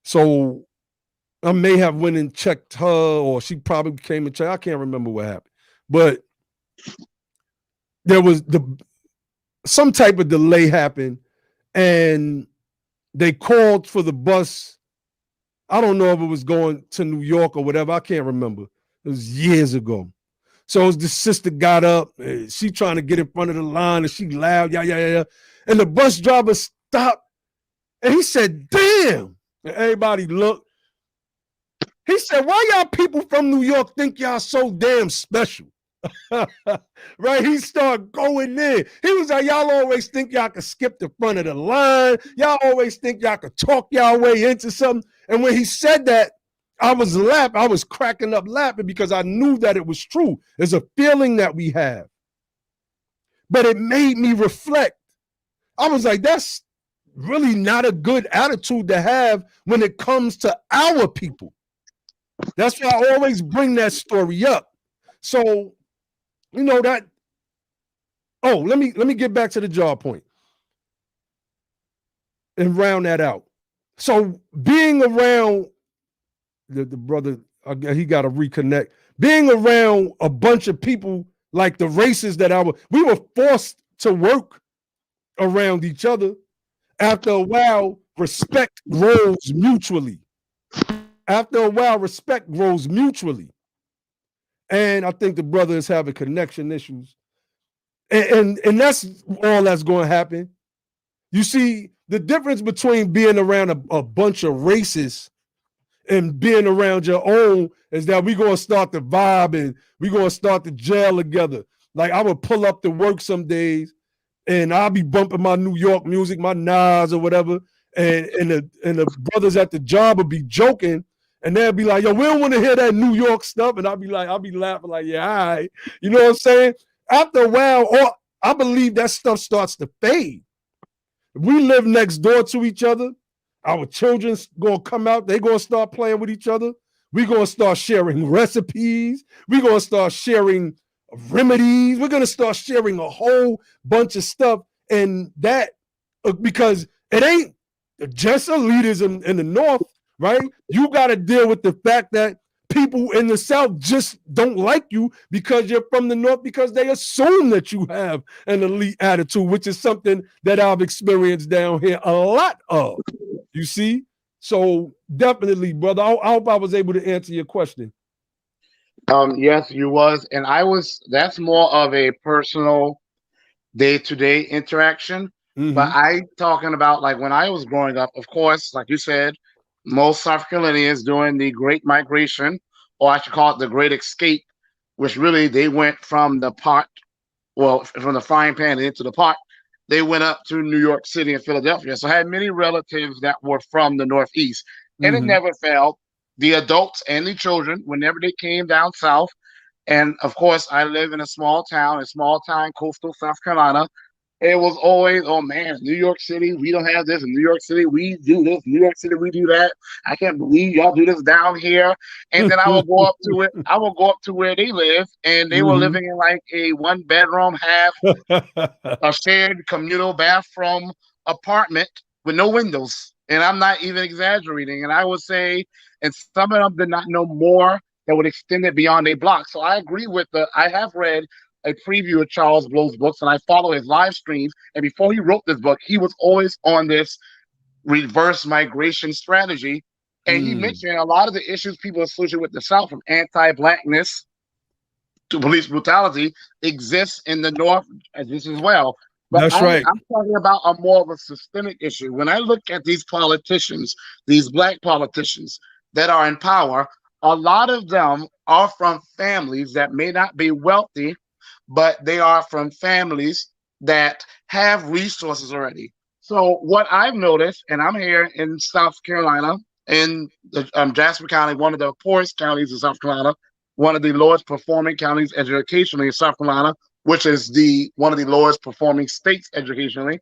So I may have went and checked her, or she probably came and checked. I can't remember what happened. But there was some type of delay happened, and they called for the bus. I don't know if it was going to New York or whatever. I can't remember. It was years ago. So the sister got up, and she trying to get in front of the line, and she loud, yeah. And the bus driver stopped, and he said, damn. And everybody looked. He said, why y'all people from New York think y'all so damn special? Right? He started going in. He was like, y'all always think y'all can skip the front of the line. Y'all always think y'all can talk y'all way into something. And when he said that, I was laughing. I was cracking up laughing because I knew that it was true. There's a feeling that we have. But it made me reflect. I was like, that's really not a good attitude to have when it comes to our people. That's why I always bring that story up. So, that. Oh, let me get back to the jaw point and round that out. So being around the brother, he got to reconnect. Being around a bunch of people like the races that we were forced to work around each other. After a while, respect grows mutually. And I think the brother is having connection issues. And that's all that's going to happen. You see, the difference between being around a bunch of racists and being around your own is that we're going to start the vibe and we're going to start the gel together. Like I would pull up to work some days and I'll be bumping my New York music, my Nas or whatever. And the brothers at the job would be joking. And they'll be like, yo, we don't want to hear that New York stuff. And I'll be laughing like, yeah, all right. You know what I'm saying? After a while, I believe that stuff starts to fade. If we live next door to each other, our children's going to come out. They're going to start playing with each other. We're going to start sharing recipes. We're going to start sharing remedies. We're going to start sharing a whole bunch of stuff. And that, because it ain't just elitism in the North, right? You got to deal with the fact that people in the South just don't like you because you're from the North, because they assume that you have an elite attitude, which is something that I've experienced down here a lot of. You see? So definitely, brother, I hope I was able to answer your question. Yes, you was. And that's more of a personal day-to-day interaction. Mm-hmm. But I talking about like when I was growing up, of course, like you said, most South Carolinians during the Great Migration, or I should call it the Great Escape, which really they went from the pot, from the frying pan into the pot. They went up to New York City and Philadelphia. So I had many relatives that were from the Northeast. And Mm-hmm. it never failed. The adults and the children, whenever they came down south, and of course, I live in a small town coastal South Carolina. It was always, oh man, New York City, we don't have this. In New York City, we do this. New York City, we do that. I can't believe y'all do this down here. And then I will go up to it. I will go up to where they live, and they were living in like a 1-bedroom, half a shared communal bathroom apartment with no windows. And I'm not even exaggerating. And I would say, and some of them did not know more that would extend it beyond a block. So I agree with I have read a preview of Charles Blow's books, and I follow his live streams. And before he wrote this book, he was always on this reverse migration strategy. And he mentioned a lot of the issues people associate with the South, from anti-Blackness police brutality exists in the North just as well. But That's right. I'm talking about a more of a systemic issue. When I look at these politicians, these black politicians that are in power, a lot of them are from families that may not be wealthy, but they are from families that have resources already. So what I've noticed, and I'm here in South Carolina, in the, Jasper County, one of the poorest counties in South Carolina, one of the lowest performing counties educationally in South Carolina, which is the one of the lowest performing states educationally.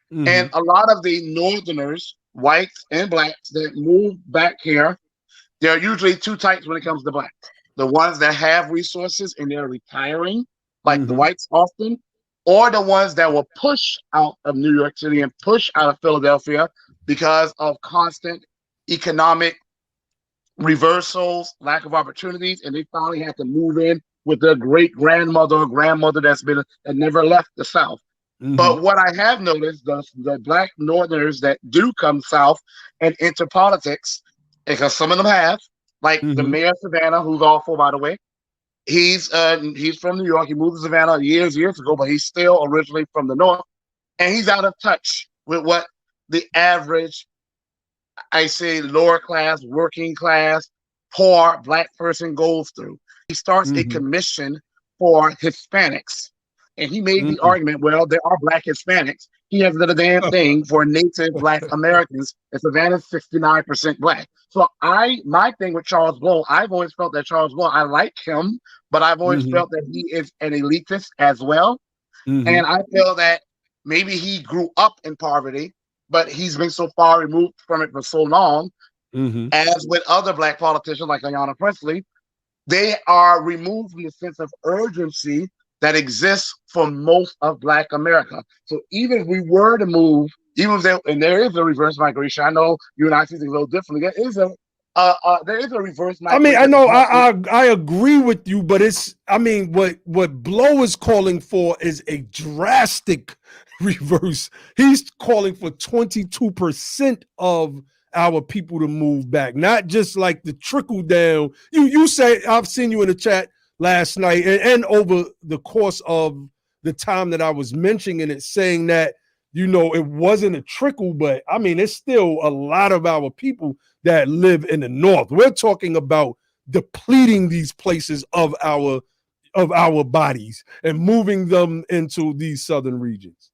And a lot of the Northerners, whites and blacks that move back here, there are usually two types when it comes to black. The ones that have resources and they're retiring, like the whites often, or the ones that were pushed out of New York City and pushed out of Philadelphia because of constant economic reversals, lack of opportunities, and they finally had to move in with their great grandmother or grandmother that never left the South. But what I have noticed, the black Northerners that do come South and enter politics, because some of them have, like the mayor of Savannah, who's awful, by the way. He's from New York. He moved to Savannah years ago, but he's still originally from the North, and he's out of touch with what the average, I say, lower class, working class, poor black person goes through. He starts a commission for Hispanics, and he made the argument, well, there are black Hispanics. He has done a damn thing for native black Americans, and Savannah's 69% black. So my thing with Charles Blow, I've always felt that Charles Blow, I like him, but I've always felt that he is an elitist as well. And I feel that maybe he grew up in poverty, but he's been so far removed from it for so long. As with other black politicians like Ayanna Pressley, they are removed from the sense of urgency that exists for most of Black America. So even if we were to move, even if there is a reverse migration, I know you and I see things a little differently. There is a reverse migration. I mean, I know I agree with you, but what Blow is calling for is a drastic reverse. He's calling for 22% of our people to move back, not just like the trickle down. You say, I've seen you in the chat last night and over the course of the time that I was mentioning it, saying that, it wasn't a trickle, but I mean, it's still a lot of our people that live in the North. We're talking about depleting these places of our bodies and moving them into these southern regions.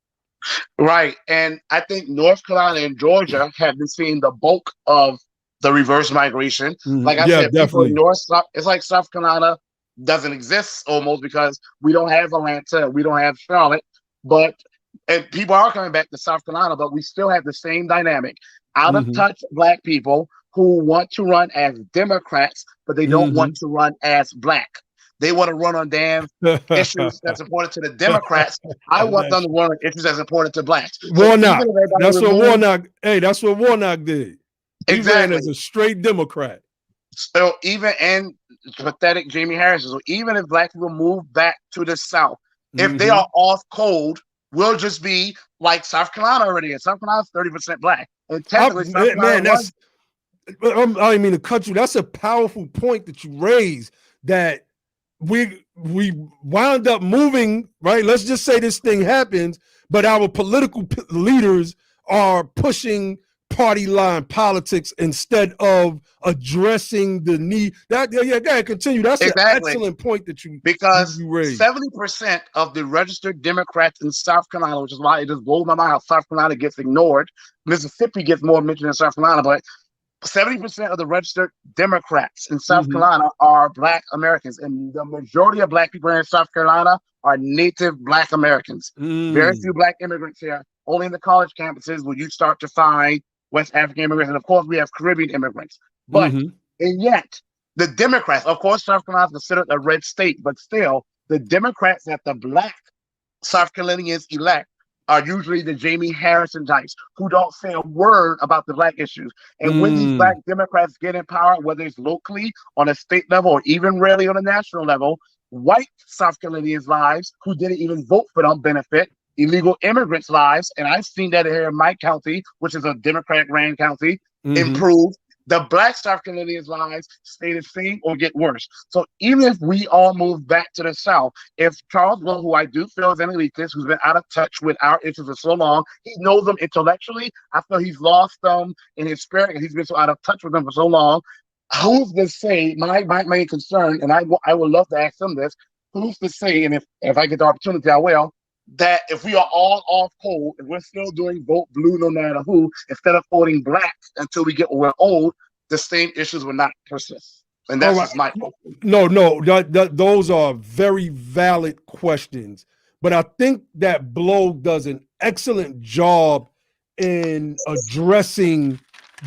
Right. And I think North Carolina and Georgia have been seeing the bulk of the reverse migration. Like I said, definitely. It's like South Carolina doesn't exist almost because we don't have Atlanta, we don't have Charlotte, and people are coming back to South Carolina, but we still have the same dynamic. Out of touch black people who want to run as Democrats, but they don't want to run as black. They want to run on damn issues that's important to the Democrats. I want them to run on issues that's important to blacks. Warnock. That's what Warnock. Hey, that's what Warnock did. He ran as a straight Democrat. So and pathetic Jamie Harris. So even if black people move back to the South, if they are off cold, we'll just be like South Carolina already. And South Carolina's 30% black. And technically, I didn't mean to cut you. That's a powerful point that you raised, that we wound up moving, right? Let's just say this thing happens, but our political leaders are pushing party line politics instead of addressing the need. Go ahead, continue. That's an excellent point that you raised. 70% of the registered Democrats in South Carolina, which is why it just blows my mind how South Carolina gets ignored. Mississippi gets more mentioned than South Carolina, but 70% of the registered Democrats in South Carolina are Black Americans, and the majority of Black people in South Carolina are native Black Americans. Very few Black immigrants here. Only in the college campuses will you start to find West African immigrants, and of course we have Caribbean immigrants. But and yet the Democrats, of course, South Carolina is considered a red state, but still the Democrats that the Black South Carolinians elect are usually the Jamie Harrison types who don't say a word about the Black issues. And when these Black Democrats get in power, whether it's locally, on a state level, or even rarely on a national level, white South Carolinians' lives who didn't even vote for them benefit. Illegal immigrants' lives, and I've seen that here in my county, which is a Democratic ran county, improve. the Black South Carolinians' lives stay the same or get worse. So even if we all move back to the South, if Charles Blow, who I do feel is an elitist, who's been out of touch with our issues for so long, he knows them intellectually. I feel he's lost them in his spirit, and he's been so out of touch with them for so long. Who's to say, my main concern, and I would love to ask them this, who's to say, and if I get the opportunity, I will, that if we are all off cold and we're still doing vote blue no matter who, instead of voting black until we get we're old, the same issues will not persist. And that's just my no, those are very valid questions. But I think that Blow does an excellent job in addressing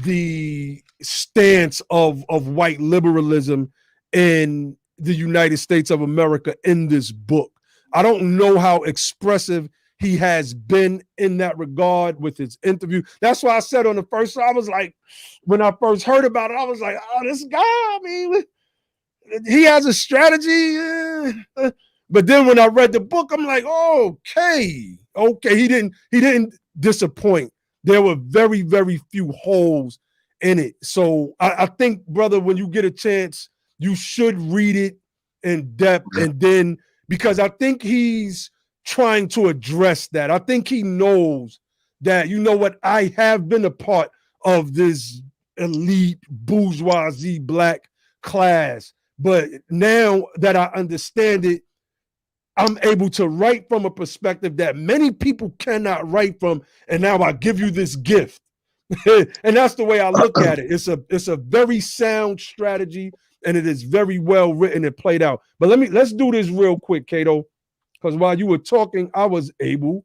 the stance of white liberalism in the United States of America in this book. I don't know how expressive he has been in that regard with his interview. That's why I said on the first, I was like, when I first heard about it, I was like, oh, this guy, I mean, he has a strategy. But then when I read the book, I'm like, oh, okay. He didn't disappoint. There were very, very few holes in it. So I think, brother, when you get a chance, you should read it in depth, and then, because I think he's trying to address that. I think he knows that, you know what, I have been a part of this elite bourgeoisie black class, but now that I understand it, I'm able to write from a perspective that many people cannot write from, and now I give you this gift. And that's the way I look at it. It's a very sound strategy, and it is very well written and played out. But let's do this real quick, Cato, because while you were talking, I was able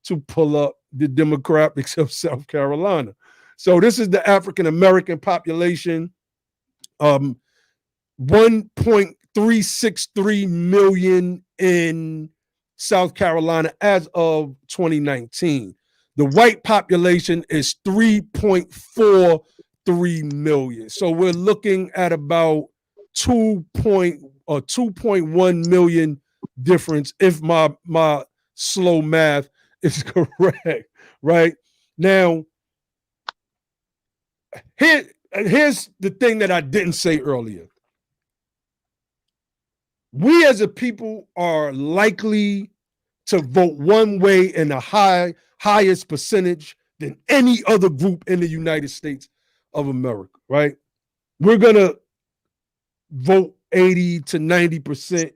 to pull up the demographics of South Carolina. So this is the African American population, 1.363 million in South Carolina as of 2019. The white population is 3.43 million. So we're looking at about 2.1 million difference, if my slow math is correct, right? Now, here's the thing that I didn't say earlier. We as a people are likely to vote one way in a highest percentage than any other group in the United States of America, right? We're going to vote 80 to 90%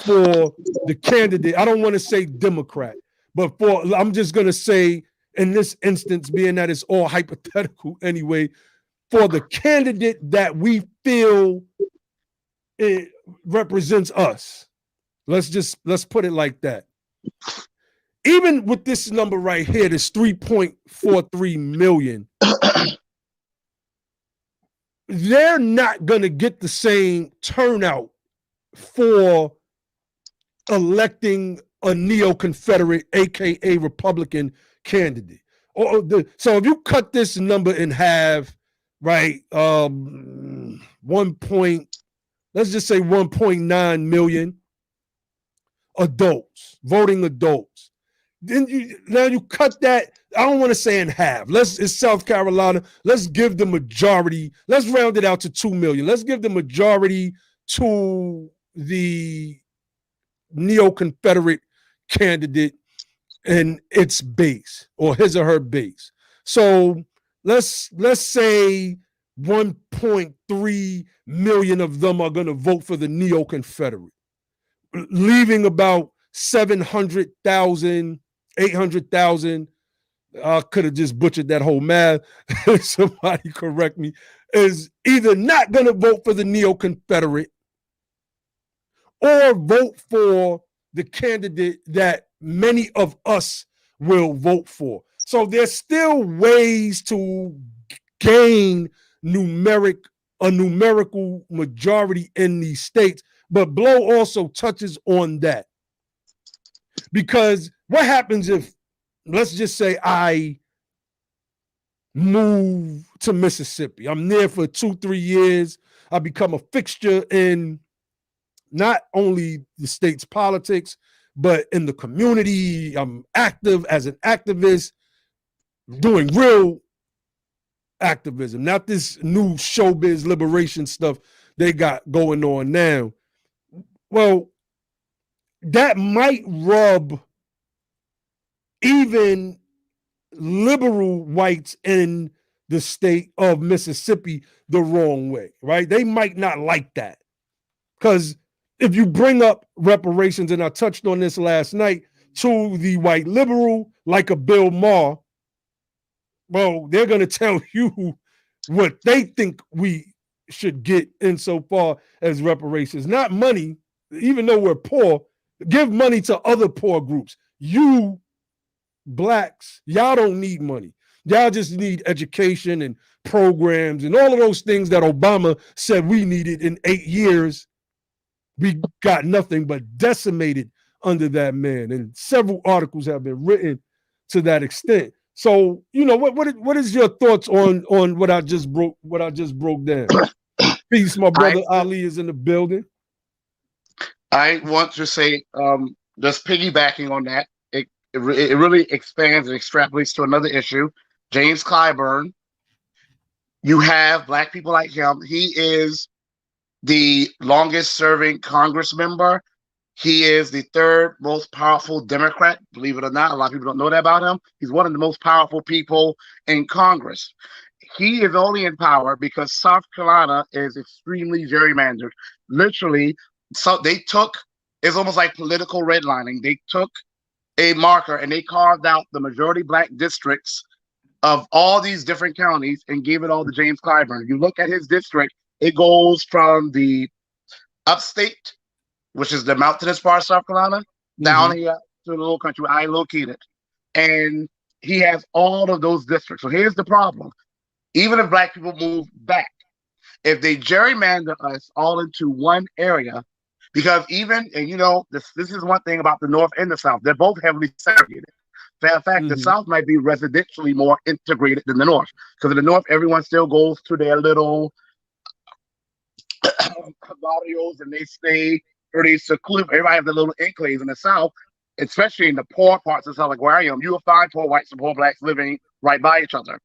for the candidate. I don't want to say Democrat, but I'm just going to say, in this instance, being that it's all hypothetical anyway, for the candidate that we feel it represents us. Let's put it like that. Even with this number right here, this 3.43 million, they're not going to get the same turnout for electing a neo-Confederate, aka Republican candidate. So if you cut this number in half, right, let's just say 1.9 million adults, voting adults. Then you cut that. I don't want to say in half. It's South Carolina. Let's give the majority. Let's round it out to 2 million. Let's give the majority to the neo-Confederate candidate and its base, or his or her base. So let's say 1.3 million of them are going to vote for the neo-Confederate, leaving about 700,000, 800,000. I could have just butchered that whole math. Somebody correct me. Is either not going to vote for the neo-Confederate or vote for the candidate that many of us will vote for. So there's still ways to gain a numerical majority in these states, but Blow also touches on that. Because what happens if, let's just say, I move to Mississippi? I'm there for 2-3 years. I become a fixture in not only the state's politics, but in the community. I'm active as an activist, doing real activism, not this new showbiz liberation stuff they got going on now. Well, that might rub even liberal whites in the state of Mississippi the wrong way, right? They might not like that. Because if you bring up reparations, and I touched on this last night, to the white liberal, like a Bill Maher, well, they're going to tell you what they think we should get insofar as reparations. Not money, even though we're poor, give money to other poor groups. You blacks, y'all don't need money. Y'all just need education and programs and all of those things that Obama said we needed in 8 years. We got nothing but decimated under that man. And several articles have been written to that extent. So, you know, what is your thoughts on what I just broke down? Peace, my brother Ali is in the building. I want to say, just piggybacking on that, it really expands and extrapolates to another issue. James Clyburn, you have black people like him. He is the longest serving Congress member. He is the third most powerful Democrat, believe it or not. A lot of people don't know that about him. He's one of the most powerful people in Congress. He is only in power because South Carolina is extremely gerrymandered. Literally, so it's almost like political redlining. They took a marker and they carved out the majority black districts of all these different counties and gave it all to James Clyburn. You look at his district, it goes from the upstate, which is the mountainous part of South Carolina, down here to the little country where I located. And he has all of those districts. So here's the problem. Even if black people move back, if they gerrymander us all into one area, because even, and you know, this is one thing about the North and the South, they're both heavily segregated. In fact, the South might be residentially more integrated than the North. Because in the North, everyone still goes to their little barrios and they stay pretty secluded. Everybody has their little enclaves. In the South, especially in the poor parts of South, like where I am, you will find poor whites and poor blacks living right by each other.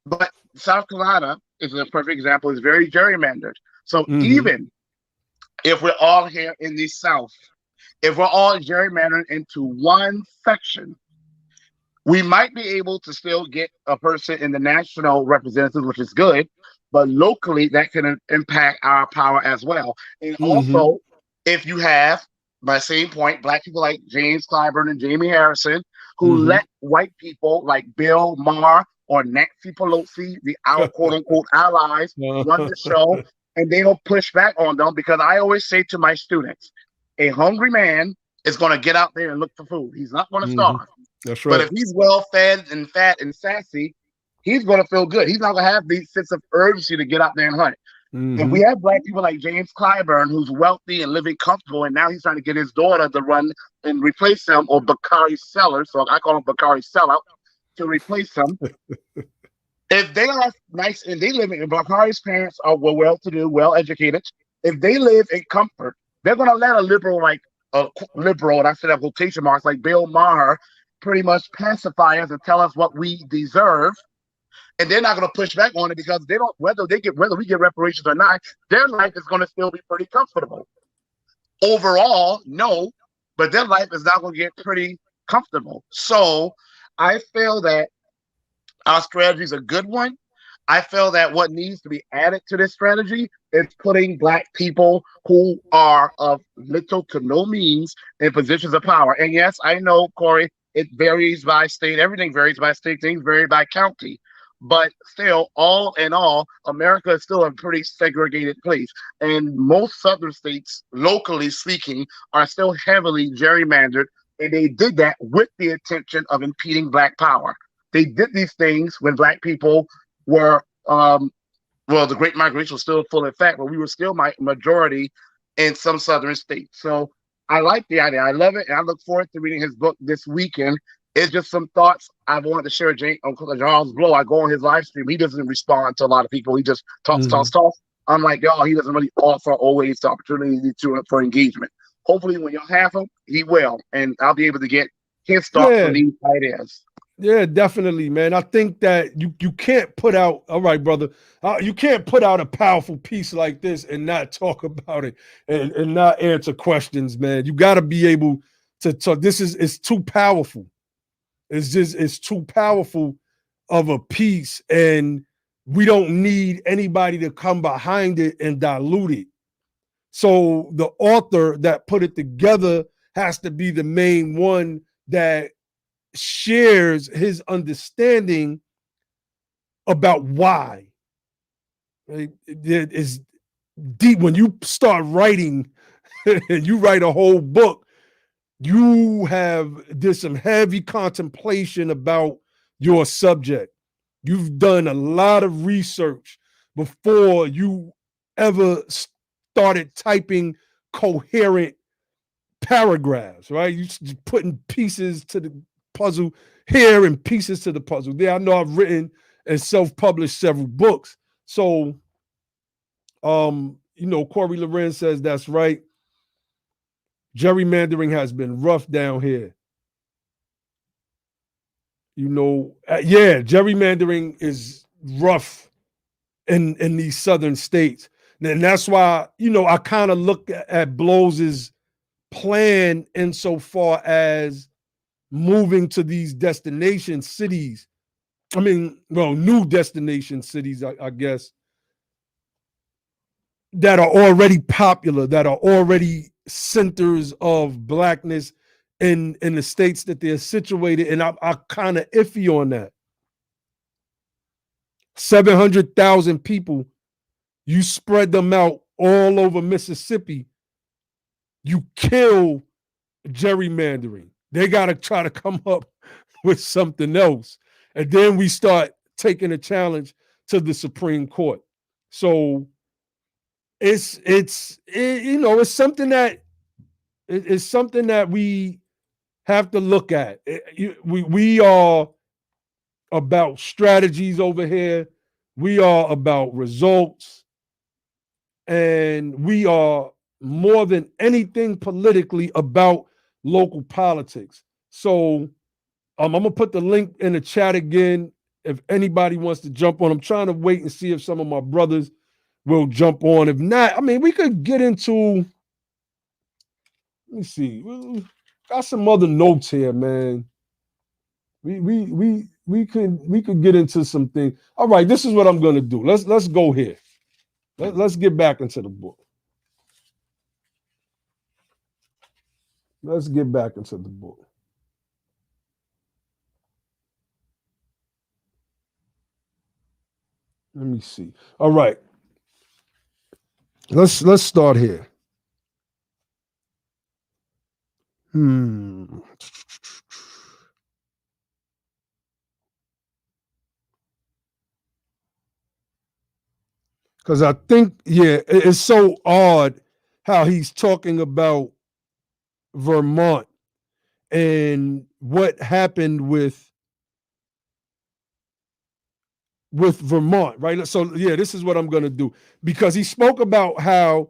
But South Carolina is a perfect example. It's very gerrymandered. So even if we're all here in the South, if we're all gerrymandered into one section, we might be able to still get a person in the national representatives, which is good, but locally that can impact our power as well. And also, if you have, by same point, black people like James Clyburn and Jamie Harrison, who let white people like Bill Maher or Nancy Pelosi, our quote-unquote allies, run the show, and they don't push back on them, because I always say to my students, a hungry man is going to get out there and look for food. He's not going to starve. That's right. But if he's well-fed and fat and sassy, he's going to feel good. He's not going to have these sense of urgency to get out there and hunt. If we have black people like James Clyburn, who's wealthy and living comfortable, and now he's trying to get his daughter to run and replace him, or Bakari Seller, so I call him Bakari Sellout, to replace him. If they are nice and they live in, Bakari's parents are well-to-do, well-educated, if they live in comfort, they're going to let a liberal, and I said that quotation marks, like Bill Maher, pretty much pacify us and tell us what we deserve. And they're not going to push back on it, because they don't, whether we get reparations or not, their life is going to still be pretty comfortable. Overall, no, but their life is not going to get pretty comfortable. So I feel that our strategy is a good one. I feel that what needs to be added to this strategy is putting black people who are of little to no means in positions of power. And yes, I know, Corey, it varies by state. Everything varies by state. Things vary by county. But still, all in all, America is still a pretty segregated place. And most southern states, locally speaking, are still heavily gerrymandered. And they did that with the intention of impeding black power. They did these things when black people were, the Great Migration was still full effect, but we were still majority in some southern states. So I like the idea. I love it. And I look forward to reading his book this weekend. It's just some thoughts I wanted to share. Uncle Charles Blow, I go on his live stream. He doesn't respond to a lot of people. He just talks. I'm like, y'all, he doesn't really offer always the opportunity for engagement. Hopefully when y'all have him, he will. And I'll be able to get his thoughts on these ideas. Yeah, definitely, man. I think that you can't put out, all right, brother, you can't put out a powerful piece like this and not talk about it and not answer questions, man. You got to be able to talk. It's too powerful. It's too powerful of a piece, and we don't need anybody to come behind it and dilute it. So the author that put it together has to be the main one that shares his understanding about why. Right? It is deep when you start writing and you write a whole book. Did some heavy contemplation about your subject. You've done a lot of research before you ever started typing coherent paragraphs, right? You just putting pieces to the puzzle here and pieces to the puzzle there. I know I've written and self-published several books. So, Corey Loren says that's right. Gerrymandering has been rough down here. Yeah, gerrymandering is rough in these southern states. And that's why, I kind of look at Blows's plan insofar as moving to these destination cities. New destination cities, I guess, that are already popular, that are already centers of blackness in the states that they're situated. And I kind of iffy on that. 700,000 people, you spread them out all over Mississippi, you kill gerrymandering. They got to try to come up with something else. And then we start taking a challenge to the Supreme Court. So it's something that we have to look at. We are about strategies over here. We are about results. And we are more than anything politically about local politics. So I'm going to put the link in the chat again if anybody wants to jump on. I'm trying to wait and see if some of my brothers will jump on. If not, we could get into, let me see. Got some other notes here, man. We could get into some things. All right, this is what I'm going to do. Let's go here. Let's get back into the book. Let's get back into the book. Let me see. All right. Let's start here. Because I think, it's so odd how he's talking about Vermont and what happened with Vermont, right? So, this is what I'm going to do. Because he spoke about how,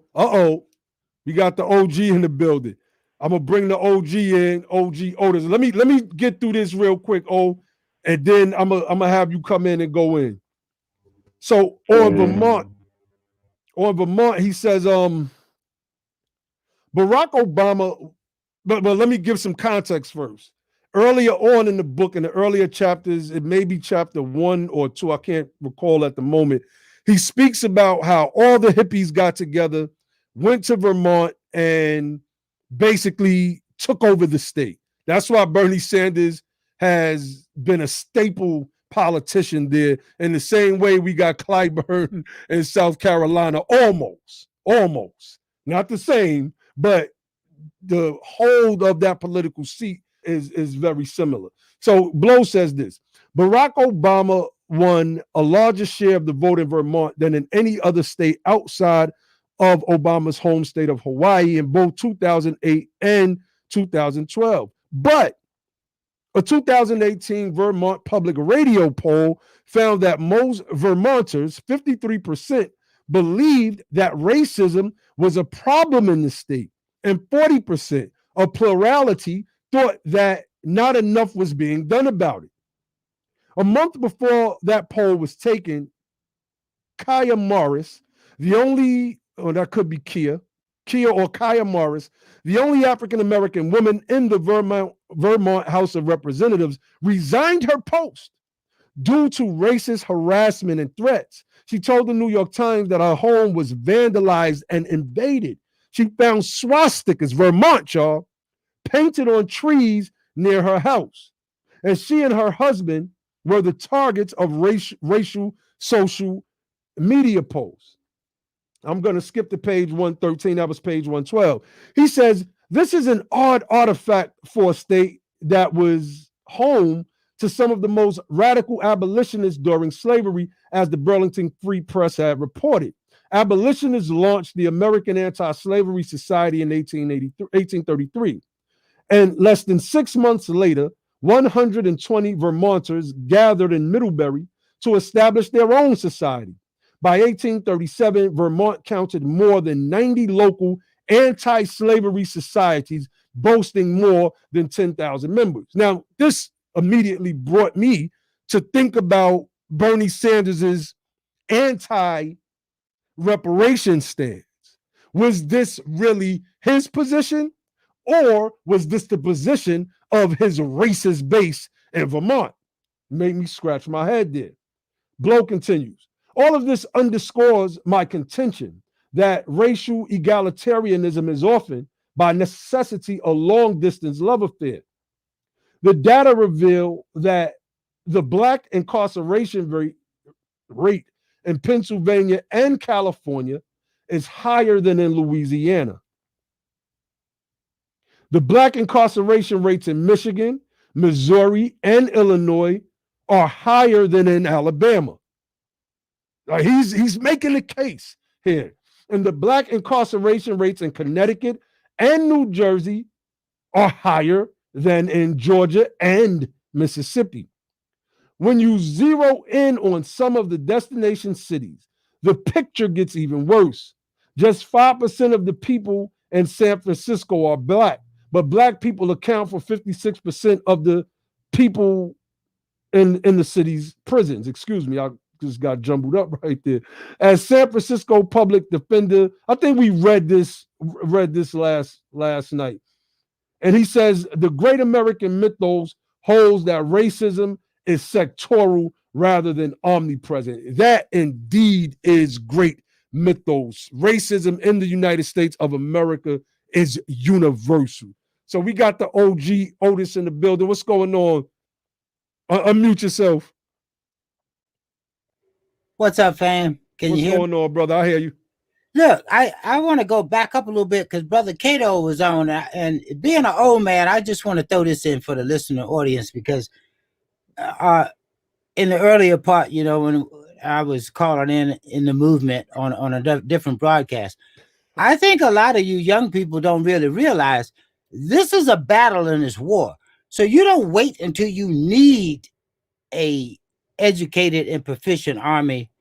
we got the OG in the building. I'm going to bring the OG in, OG Otis. Let me get through this real quick, and then I'm gonna have you come in and go in. So on Vermont, he says, Barack Obama, but let me give some context first. Earlier on in the book, in the earlier chapters, it may be chapter 1 or 2, I can't recall at the moment, he speaks about how all the hippies got together, went to Vermont, and basically took over the state. That's why Bernie Sanders has been a staple politician there, in the same way we got Clyburn in South Carolina, almost, not the same, but the hold of that political seat is very similar. So Blow says this: Barack Obama won a larger share of the vote in Vermont than in any other state outside of Obama's home state of Hawaii in both 2008 and 2012. But a 2018 Vermont public radio poll found that most Vermonters, 53%, believed that racism was a problem in the state, and 40%, a plurality, thought that not enough was being done about it. A month before that poll was taken, Kaya Morris, the only, or that could be Kia or Kaya Morris, the only African-American woman in the Vermont House of Representatives, resigned her post due to racist harassment and threats. She told the New York Times that her home was vandalized and invaded. She found swastikas, Vermont, y'all, painted on trees near her house. And she and her husband were the targets of racial social media posts. I'm going to skip to page 113. That was page 112. He says, this is an odd artifact for a state that was home to some of the most radical abolitionists during slavery, as the Burlington Free Press had reported. Abolitionists launched the American Anti-Slavery Society in 1833. And less than 6 months later, 120 Vermonters gathered in Middlebury to establish their own society. By 1837, Vermont counted more than 90 local anti-slavery societies, boasting more than 10,000 members. Now, this immediately brought me to think about Bernie Sanders's anti-reparation stance. Was this really his position, or was this the position of his racist base in Vermont? Made me scratch my head there. Blow continues. All of this underscores my contention that racial egalitarianism is often, by necessity, a long-distance love affair. The data reveal that the Black incarceration rate in Pennsylvania and California is higher than in Louisiana. The Black incarceration rates in Michigan, Missouri, and Illinois are higher than in Alabama. He's making a case here. And the Black incarceration rates in Connecticut and New Jersey are higher than in Georgia and Mississippi. When you zero in on some of the destination cities, the picture gets even worse. Just 5% of the people in San Francisco are Black, but Black people account for 56% of the people in the city's prisons. Excuse me, I just got jumbled up right there. As San Francisco public defender, I think we read this last night. And he says the great American mythos holds that racism is sectoral rather than omnipresent. That indeed is great mythos. Racism in the United States of America is universal. So we got the OG Otis in the building. What's going on? Unmute yourself. What's up, fam? Can you hear me? What's going on, brother? I hear you. Look, I want to go back up a little bit because Brother Cato was on, and being an old man, I just want to throw this in for the listener audience because in the earlier part, you know, when I was calling in the movement on a different broadcast, I think a lot of you young people don't really realize this is a battle and it's war. So you don't wait until you need a educated and proficient army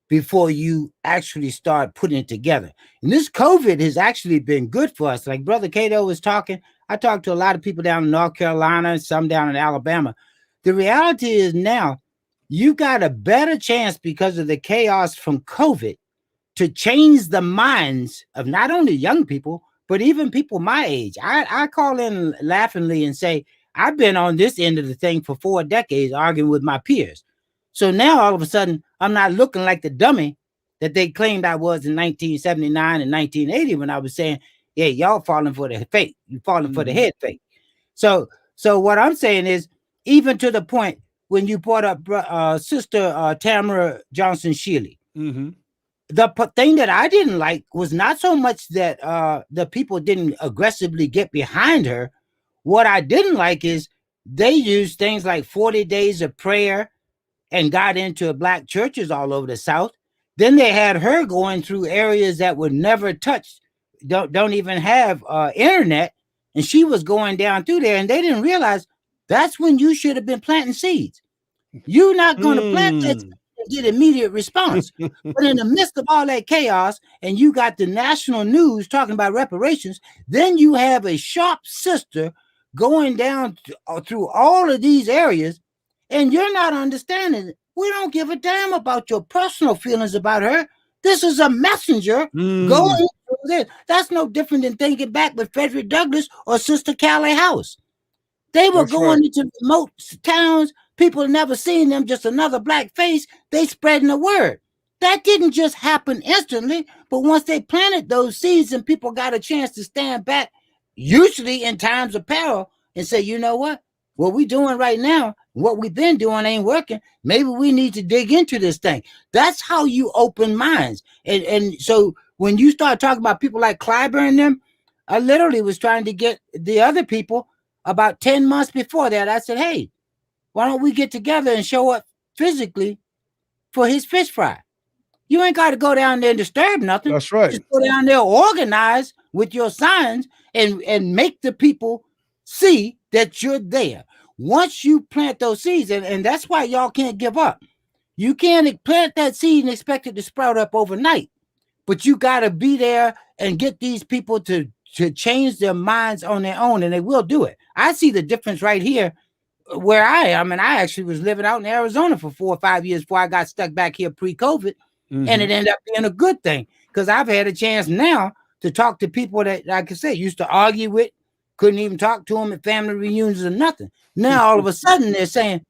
before you actually start putting it together. And this COVID has actually been good for us. Like Brother Cato was talking, I talked to a lot of people down in North Carolina and some down in Alabama. The reality is now you got a better chance because of the chaos from COVID to change the minds of not only young people, but even people my age. I call in laughingly and say, I've been on this end of the thing for 4 decades arguing with my peers. So now all of a sudden, I'm not looking like the dummy that they claimed I was in 1979 and 1980 when I was saying, yeah, y'all falling for the fake. You falling for the head fake. So what I'm saying is, even to the point when you brought up Sister Tamara Johnson Shealy, the thing that I didn't like was not so much that the people didn't aggressively get behind her. What I didn't like is they used things like 40 days of prayer and got into Black churches all over the South. Then they had her going through areas that were never touched, don't even have internet, and she was going down through there, and they didn't realize that's when you should have been planting seeds. You're not going to plant that and get immediate response. But in the midst of all that chaos, and you got the national news talking about reparations, then you have a sharp sister going down through all of these areas And you're not understanding it. We don't give a damn about your personal feelings about her. This is a messenger going through this. That's no different than thinking back with Frederick Douglass or Sister Callie House. They were going into remote towns. People never seen them, just another black face. They spreading the word. That didn't just happen instantly, but once they planted those seeds and people got a chance to stand back, usually in times of peril, and say, you know what we doing right now, what we've been doing ain't working. Maybe we need to dig into this thing. That's how you open minds. And so when you start talking about people like Clyburn and them, I literally was trying to get the other people about 10 months before that. I said, hey, why don't we get together and show up physically for his fish fry? You ain't got to go down there and disturb nothing. That's right. Just go down there, organize with your signs, and make the people see that you're there. Once you plant those seeds, and that's why y'all can't give up. You can't plant that seed and expect it to sprout up overnight. But you got to be there and get these people to change their minds on their own, and they will do it. I see the difference right here where I am, and I actually was living out in Arizona for 4 or 5 years before I got stuck back here pre-COVID, and it ended up being a good thing because I've had a chance now to talk to people that, like I said, used to argue with, couldn't even talk to them at family reunions or nothing. Now all of a sudden they're saying,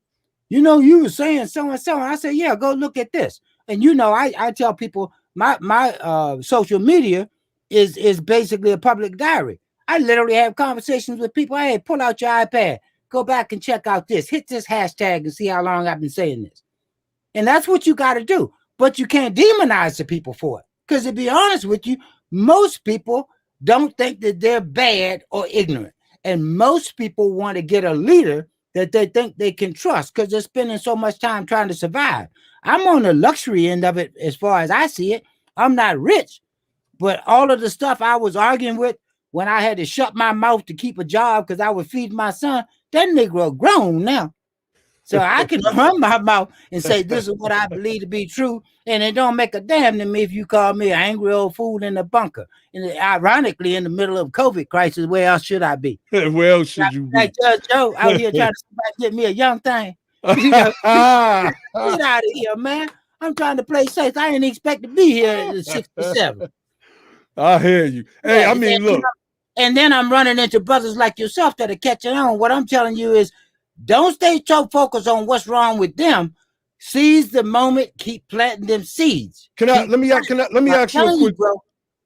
you know, you were saying so and so. And I said, yeah, go look at this. And you know, I tell people my social media is basically a public diary. I literally have conversations with people. Hey, pull out your iPad, go back and check out this, hit this hashtag and see how long I've been saying this. And that's what you got to do. But you can't demonize the people for it. Because to be honest with you, most people don't think that they're bad or ignorant. And most people want to get a leader that they think they can trust because they're spending so much time trying to survive. I'm on the luxury end of it as far as I see it. I'm not rich, but all of the stuff I was arguing with when I had to shut my mouth to keep a job because I was feeding my son, that Negro grown now. So I can run my mouth and say, this is what I believe to be true. And it don't make a damn to me if you call me an angry old fool in the bunker. And ironically, in the middle of COVID crisis, where else should I be? Where else should you be? Like Judge Joe out here trying to get me a young thing. You know, get out of here, man. I'm trying to play safe. I didn't expect to be here at 67. I hear you. Hey, yeah, I mean, look. And then I'm running into brothers like yourself that are catching on. What I'm telling you is, don't stay so focused on what's wrong with them. Seize the moment. Keep planting them seeds. Let me ask you a quick.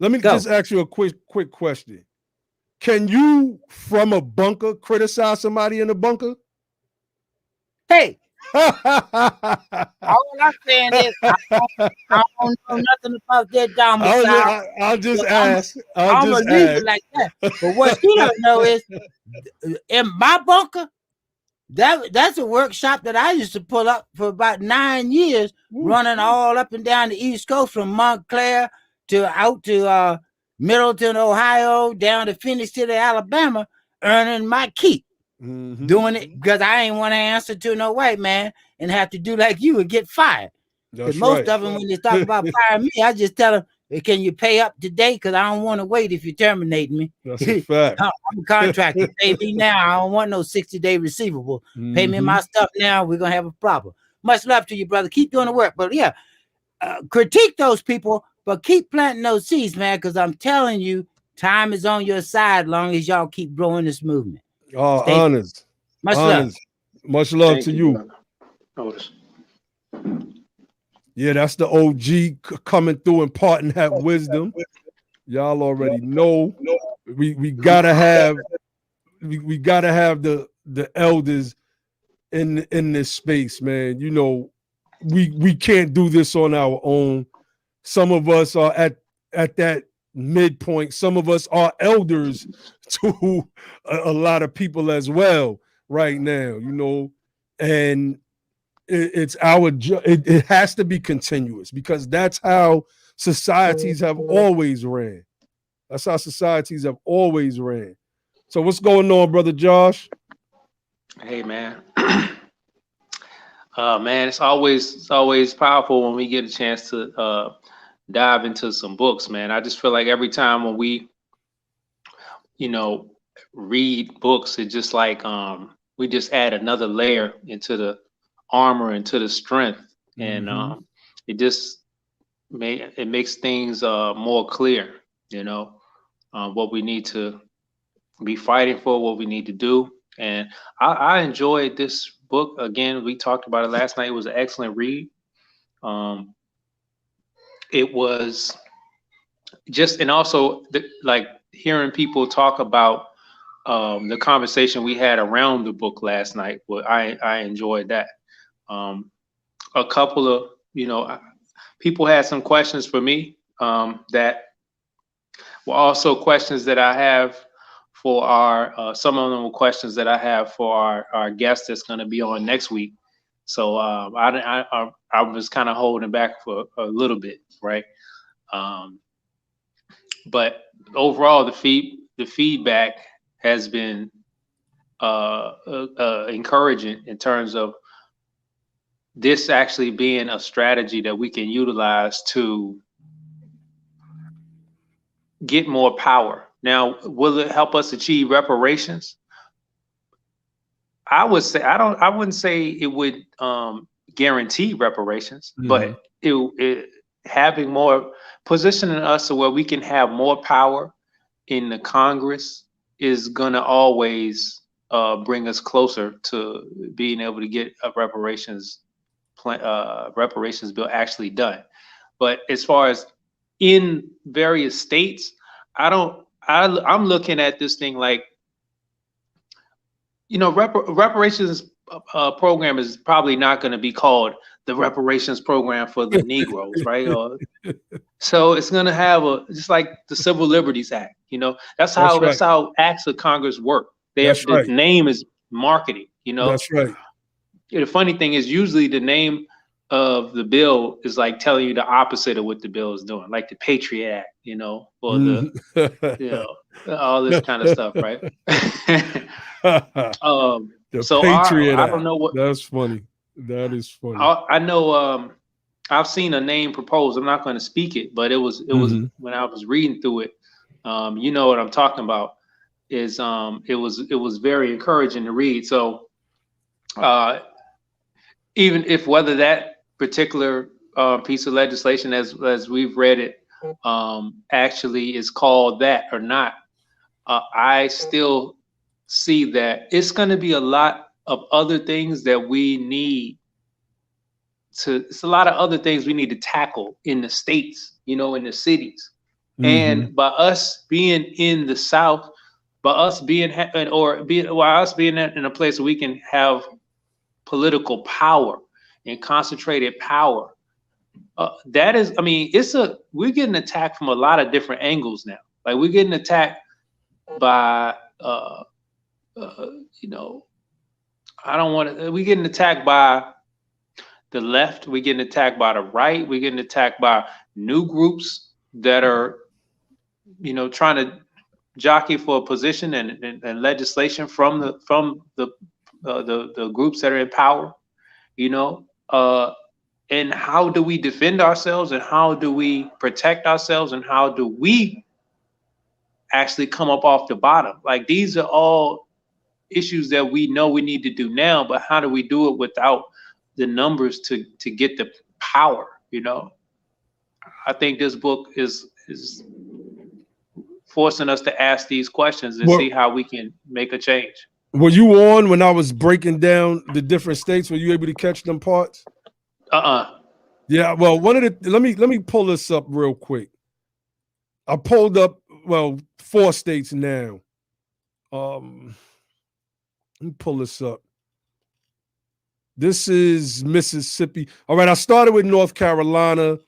Let me just ask you a quick question. Can you, from a bunker, criticize somebody in a bunker? Hey, all I'm saying is I don't know nothing about that domicile. I'll just ask. I'm gonna leave it like that. But what you don't know is, in my bunker, that's a workshop that I used to pull up for about 9 years, running all up and down the East Coast from Montclair to out to Middleton, Ohio, down to Phoenix City, Alabama, earning my keep. Doing it because I ain't want to answer to no white man and have to do like you and get fired. Because most of them, when they talk about firing me, I just tell them, hey, can you pay up today? Because I don't want to wait if you terminate me. That's a fact. I'm a contractor. Pay me now. I don't want no 60-day receivable. Pay me my stuff now. We're going to have a problem. Much love to you, brother. Keep doing the work. But yeah, critique those people, but keep planting those seeds, man, because I'm telling you, time is on your side long as y'all keep growing this movement. Oh, honest. Much love. Much love to you. Yeah, that's the OG coming through and imparting that wisdom. Y'all already know. We gotta have the elders in this space, man. You know, we can't do this on our own. Some of us are at that midpoint. Some of us are elders to a lot of people as well right now, you know, and it's our job. It has to be continuous because that's how societies have always ran. That's how societies have always ran. So what's going on, brother Josh? Hey, man. Man, it's always powerful when we get a chance to dive into some books, man. I just feel like every time when we, you know, read books, it's just like we just add another layer into the armor and to the strength, and it just makes things more clear, you know, what we need to be fighting for, what we need to do. And I enjoyed this book. Again, we talked about it last night. It was an excellent read. It was just, and also like hearing people talk about the conversation we had around the book last night. Well, I enjoyed that. A couple of, you know, people had some questions for me that were also questions that I have for our, some of them were questions that I have for our guest that's going to be on next week. So I was kind of holding back for a little bit, right? But overall, the feedback has been encouraging in terms of this actually being a strategy that we can utilize to get more power. Now, will it help us achieve reparations? I would say I wouldn't say it would guarantee reparations, but it having more, positioning us so where we can have more power in the Congress is gonna always bring us closer to being able to get a reparations bill actually done. But as far as in various states, I'm looking at this thing like, you know, reparations program is probably not going to be called the reparations program for the Negroes, right? So it's going to have just like the Civil Liberties Act, you know, that's how acts of Congress work. The name is marketing, you know. That's right. The funny thing is usually the name of the bill is like telling you the opposite of what the bill is doing, like the Patriot Act, you know, or the, you know, all this kind of stuff, right? So Patriot I don't know what. That's funny. That is funny. I know. I've seen a name proposed. I'm not going to speak it, but it was when I was reading through it. You know what I'm talking about? Is it was very encouraging to read. So even if whether that particular piece of legislation, as we've read it, actually is called that or not, I still see that it's going to be a lot of other things that we need to. It's a lot of other things we need to tackle in the states, you know, in the cities, and by us being in the South, by us being in a place where we can have political power and concentrated power. That is, I mean, we're getting attacked from a lot of different angles now. Like we're getting attacked by, you know, we're getting attacked by the left. We're getting attacked by the right. We're getting attacked by new groups that are, you know, trying to jockey for a position and legislation from the groups that are in power, you know. And how do we defend ourselves, and how do we protect ourselves, and how do we actually come up off the bottom? Like these are all issues that we know we need to do now, but how do we do it without the numbers to get the power, you know? I think this book is forcing us to ask these questions and see how we can make a change. Were you on when I was breaking down the different states? Were you able to catch them parts? Yeah, well, one of the let me pull this up real quick. I pulled up 4 states now. Let me pull this up. This is Mississippi. All right, I started with North Carolina,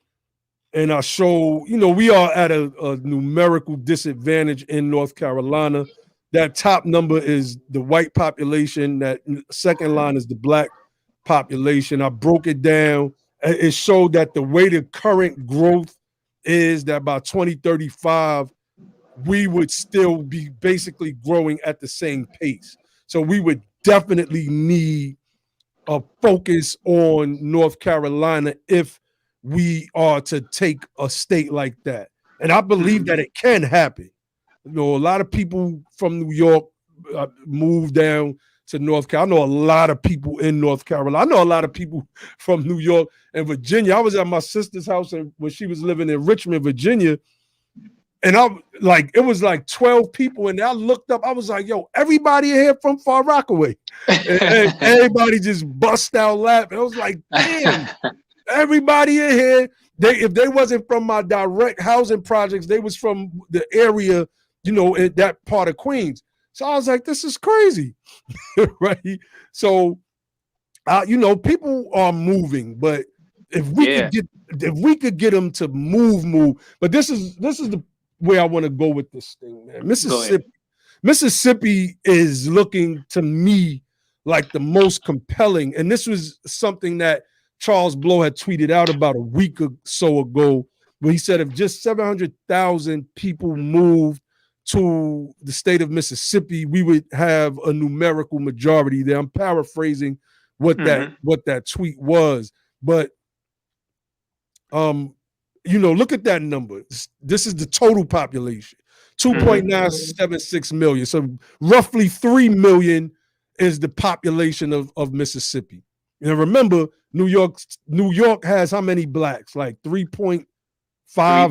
and I show, you know, we are at a numerical disadvantage in North Carolina. That top number is the white population. That second line is the black population. I broke it down. It showed that the way the current growth is that by 2035, we would still be basically growing at the same pace. So we would definitely need a focus on North Carolina if we are to take a state like that. And I believe that it can happen. You know, a lot of people from New York moved down to North Carolina. I know a lot of people in North Carolina. I know a lot of people from New York and Virginia. I was at my sister's house when she was living in Richmond, Virginia. And it was like 12 people. And I looked up, I was like, yo, everybody in here from Far Rockaway. And everybody just bust out laughing. I was like, damn, everybody in here, if they wasn't from my direct housing projects, they was from the area, in that part of Queens. So I was like, this is crazy, right? So, people are moving, but if we could get them to move, but this is the way I want to go with this thing, man. Mississippi is looking to me like the most compelling, and this was something that Charles Blow had tweeted out about a week or so ago, where he said if just 700,000 people moved to the state of Mississippi, we would have a numerical majority there. I'm paraphrasing what that tweet was, but look at that number. This is the total population, 2.976 million. So roughly 3 million is the population of Mississippi. And remember, New York has how many blacks? Like 3.5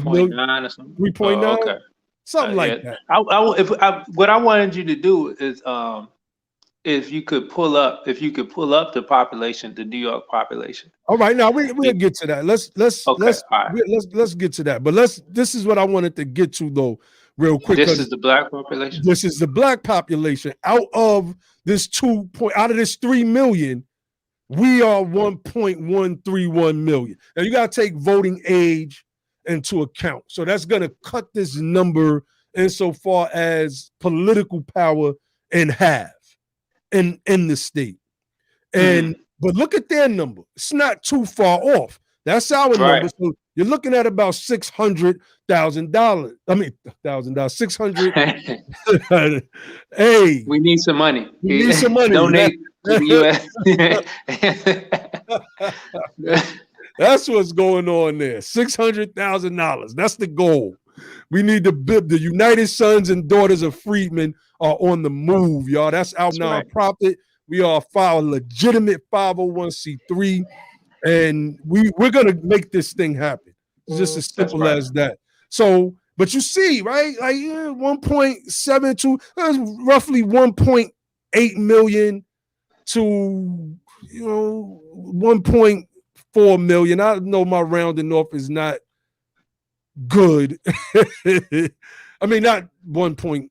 million, 3.9 or something. 3.9, okay. Something like that. What I wanted you to do is, if you could pull up the population, the New York population. All right, now we'll get to that. Let's get to that. But this is what I wanted to get to though, real quick. This is the black population. This is the black population. Out of this 3 million, we are 1.131 million. Now you gotta take voting age into account. So that's gonna cut this number insofar as political power in half in the state. And but look at their number. It's not too far off. That's our number. So you're looking at about $600,000. I mean, $600. Hey, we need some money. We need some money. Donate to the U.S. That's what's going on there. $600,000. That's the goal. We need the United Sons and Daughters of Freedmen are on the move, y'all. That's our nonprofit. We are a legitimate 501c3, and we're gonna make this thing happen. It's just as simple as that. So, but you see, right? Like 1.72, that's roughly 1.8 million to 1.4 million. I know my rounding off is not good. I mean, not 1.1.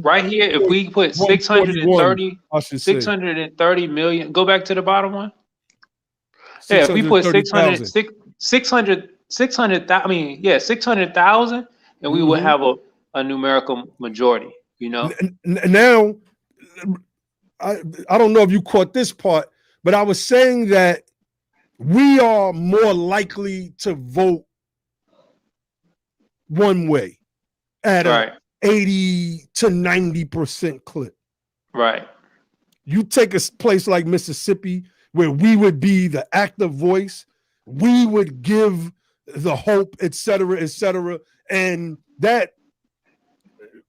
Right here, if we put 630 million, go back to the bottom one. Yeah, if we put 600,000, and we would have a numerical majority, Now, I don't know if you caught this part, but I was saying that we are more likely to vote one way at a 80 to 90% clip. Right. You take a place like Mississippi, where we would be the active voice, we would give the hope, et cetera, and that,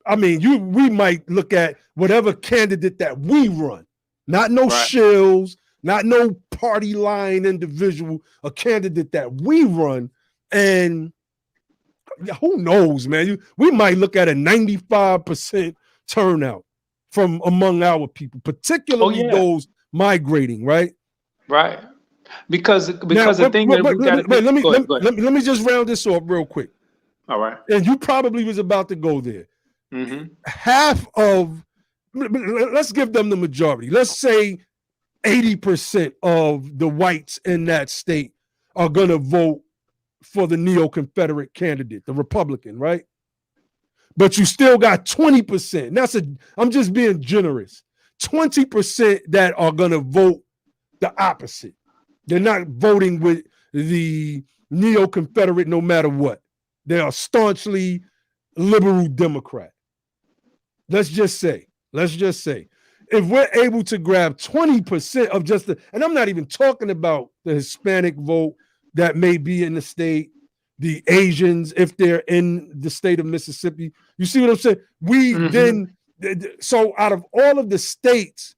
I mean, we might look at whatever candidate that we run, not no shills, not no party line individual, a candidate that we run, and who knows, man? We might look at a 95% turnout from among our people, particularly those migrating, right? Right. Because the thing that we got to let me just round this off real quick. All right. And you probably was about to go there. Half of, let's give them the majority. Let's say 80% of the whites in that state are going to vote for the neo-Confederate candidate, the Republican, right? But you still got 20%. I'm just being generous. 20% that are going to vote the opposite. They're not voting with the neo-Confederate no matter what. They are staunchly liberal Democrat. Let's just say, if we're able to grab 20% of just and I'm not even talking about the Hispanic vote that may be in the state, the Asians, if they're in the state of Mississippi. You see what I'm saying? So out of all of the states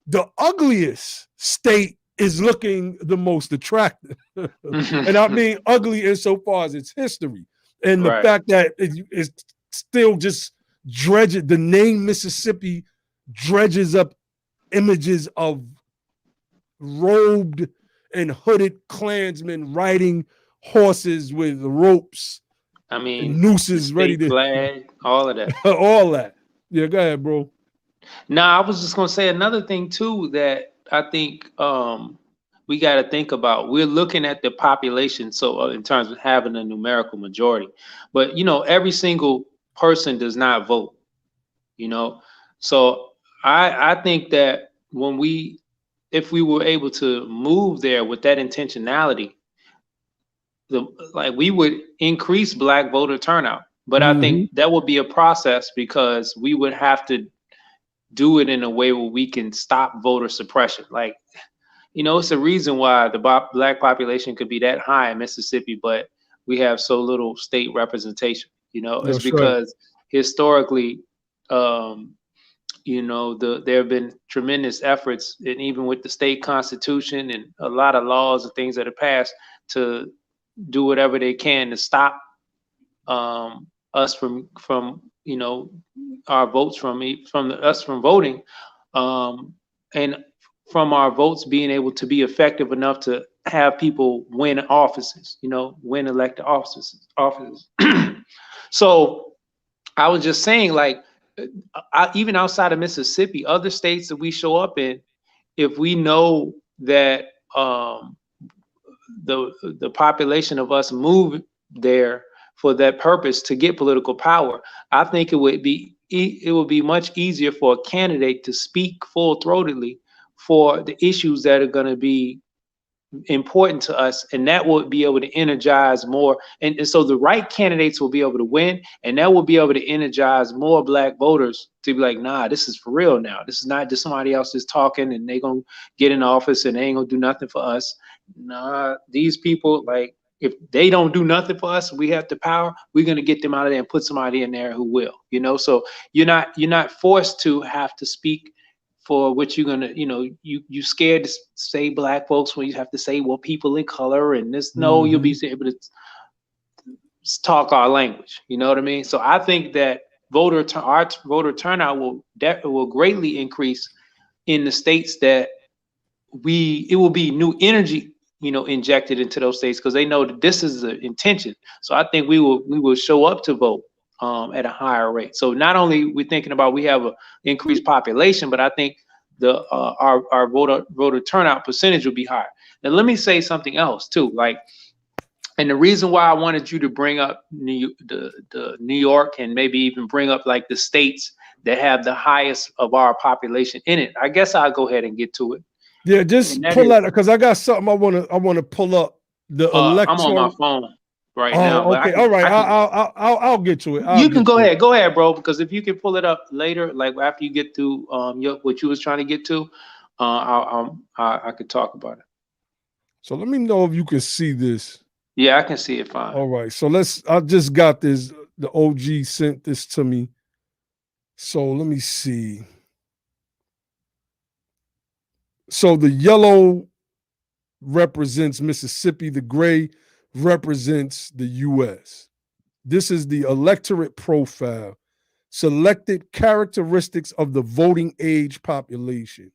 the ugliest state is looking the most attractive. And I mean ugly insofar as its history and the Right. fact that it's still just dredged. The name Mississippi dredges up images of robed and hooded Klansmen riding horses with ropes I mean, and the nooses ready state to flag, all of that. all that. Yeah, go ahead, bro. Now, I was just gonna say another thing too that I think we got to think about. We're looking at the population, so in terms of having a numerical majority, but every single person does not vote. So I think that if we were able to move there with that intentionality, we would increase Black voter turnout. But I think that would be a process because we would have to do it in a way where we can stop voter suppression. It's a reason why the Black population could be that high in Mississippi, but we have so little state representation. It's That's because historically, there have been tremendous efforts, and even with the state constitution and a lot of laws and things that are passed to do whatever they can to stop us from our votes from us from voting, and from our votes being able to be effective enough to have people win offices, win elected offices. So I was just saying, even outside of Mississippi, other states that we show up in, if we know that the population of us move there for that purpose to get political power, I think it would be much easier for a candidate to speak full-throatedly for the issues that are going to be important to us, and that would be able to energize more, and so the right candidates will be able to win, and that will be able to energize more Black voters to be like, nah, this is for real now. This is not just somebody else just talking and they gonna get in office and they ain't gonna do nothing for us. Nah, these people, if they don't do nothing for us, we have the power, we're gonna get them out of there and put somebody in there who will. So you're not forced to have to speak for what you're gonna, you scared to say Black folks when you have to say, well, people in color and this. No, you'll be able to talk our language. You know what I mean? So I think that our voter turnout will greatly increase in the states that it will be new energy, injected into those states because they know that this is the intention. So I think we will show up to vote at a higher rate. So not only we thinking about we have an increased population, but I think our voter turnout percentage will be higher. Now let me say something else too, and the reason why I wanted you to bring up the New York and maybe even bring up the states that have the highest of our population in it. I guess I'll go ahead and get to it. Yeah, just pull that because I got something I want to pull up the electoral. I'm on my phone right now. But okay, all right. I'll get to it. You can go ahead. Go ahead, bro. Because if you can pull it up later, after you get through what you was trying to get to, I could talk about it. So let me know if you can see this. Yeah, I can see it fine. All right. So I just got this. The OG sent this to me. So let me see. So the yellow represents Mississippi. The gray represents the U.S. This is the electorate profile. Selected characteristics of the voting age population.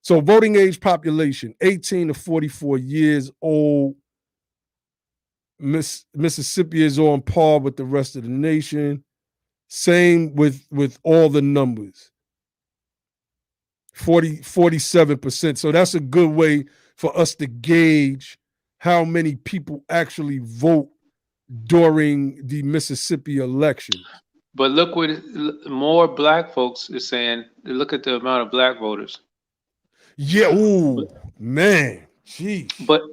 So voting age population, 18 to 44 years old. Mississippi is on par with the rest of the nation. Same with all the numbers. 47%. So that's a good way for us to gauge how many people actually vote during the Mississippi election. But look what more Black folks is saying. Look at the amount of Black voters. Yeah. Ooh, man. Jeez. But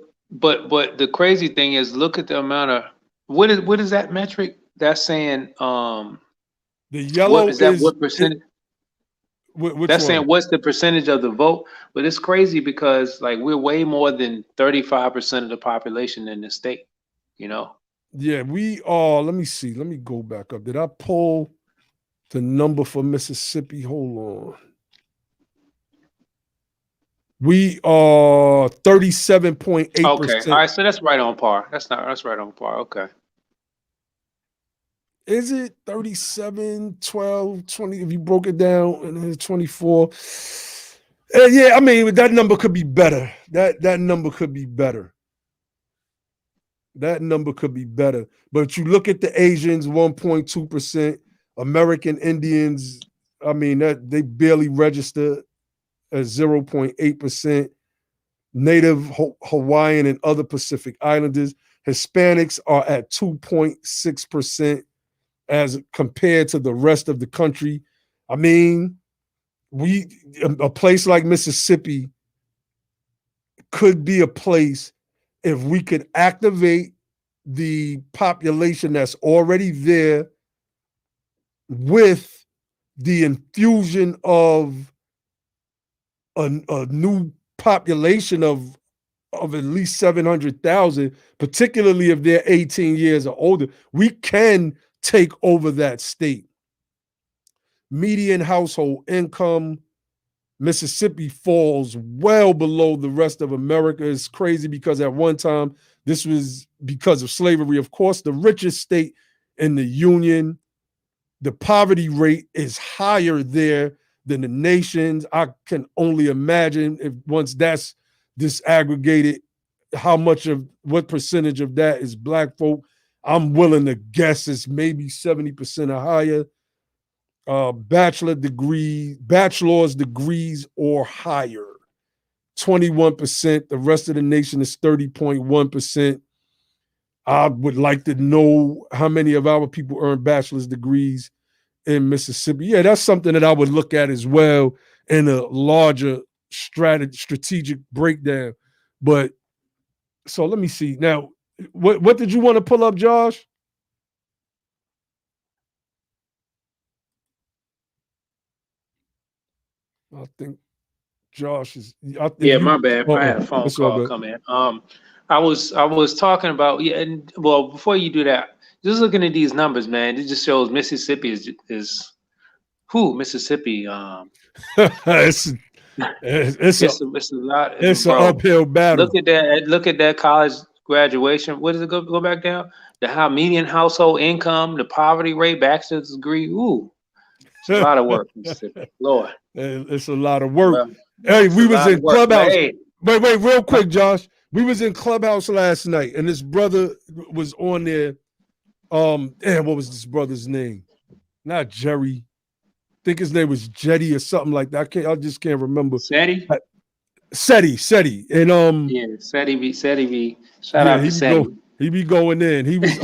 the crazy thing is, look at the amount of what is that metric that's saying? The yellow what percentage? That's saying what's the percentage of the vote? But it's crazy because we're way more than 35% of the population in the state. Yeah, we are. Let me see. Let me go back up. Did I pull the number for Mississippi? Hold on. We are 37.8%. Okay. All right. So that's right on par. That's right on par. Okay. Is it 37, 12, 20? If you broke it down, and it's 24. Yeah, I mean, that number could be better. That number could be better. That number could be better. But you look at the Asians, 1.2%. American Indians, I mean, that they barely register at 0.8%. Native Hawaiian and other Pacific Islanders. Hispanics are at 2.6% as compared to the rest of the country. I mean, a place like Mississippi could be a place if we could activate the population that's already there with the infusion of a new population of at least 700,000, particularly if they're 18 years or older. We can take over that state. Median household income, Mississippi falls well below the rest of America. It's crazy because at one time, this was because of slavery. Of course, the richest state in the Union. The poverty rate is higher there than the nations. I can only imagine if once that's disaggregated, what percentage of that is Black folk. I'm willing to guess it's maybe 70% or higher. Bachelor's degrees or higher, 21%. The rest of the nation is 30.1%. I would like to know how many of our people earn bachelor's degrees in Mississippi. Yeah, that's something that I would look at as well in a larger strategic breakdown. But so let me see. Now, what did you want to pull up, Josh? I think Josh is. Yeah, my bad. I had a phone call come in. I was talking about, yeah, and well, before you do that, just looking at these numbers, man, it just shows Mississippi is Mississippi. it's a lot. It's Bro, an uphill battle. Look at that college graduation. What does it go back down? The median household income, the poverty rate, bachelor's degree. Ooh, it's a lot of work, Mississippi. Lord, it's a lot of work. Well, hey, we was in Clubhouse. Hey. Wait, real quick, Josh. We was in Clubhouse last night, and this brother was on there. What was this brother's name? Not Jerry. I think his name was Jetty or something like that. I just can't remember. Seti. And yeah, Seti. Shout out to Seti. He be going in. He was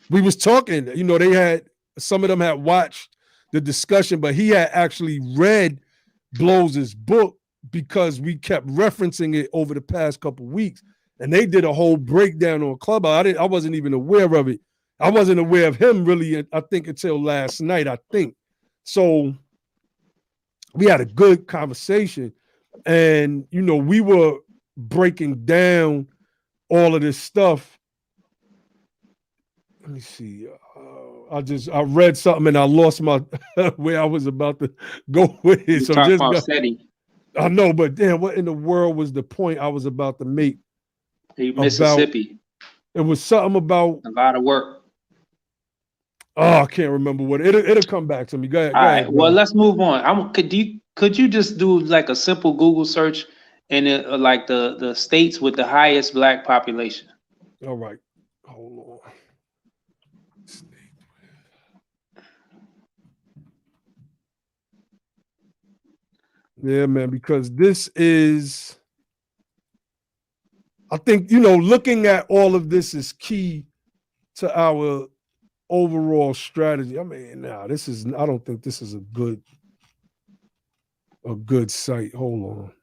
we was talking. You know, some of them had watched the discussion, but he had actually read Blows's book because we kept referencing it over the past couple of weeks, and they did a whole breakdown on Clubhouse. I wasn't even aware of it. I wasn't aware of him really, I think, until last night, I think. So we had a good conversation, and, you know, we were breaking down all of this stuff. Let me see. I read something and I lost my where I was about to go with it. So just about Seti. I know, but damn, what in the world was the point I was about to make? Mississippi. It was something about a lot of work. Oh, I can't remember what it'll come back to me. Go ahead. All right. Well, let's move on. Could you just do like a simple Google search and like the states with the highest Black population? All right. Hold on. Yeah, man, because this is, I think, you know, looking at all of this is key to our overall strategy. I mean, I don't think this is a good site. Hold on.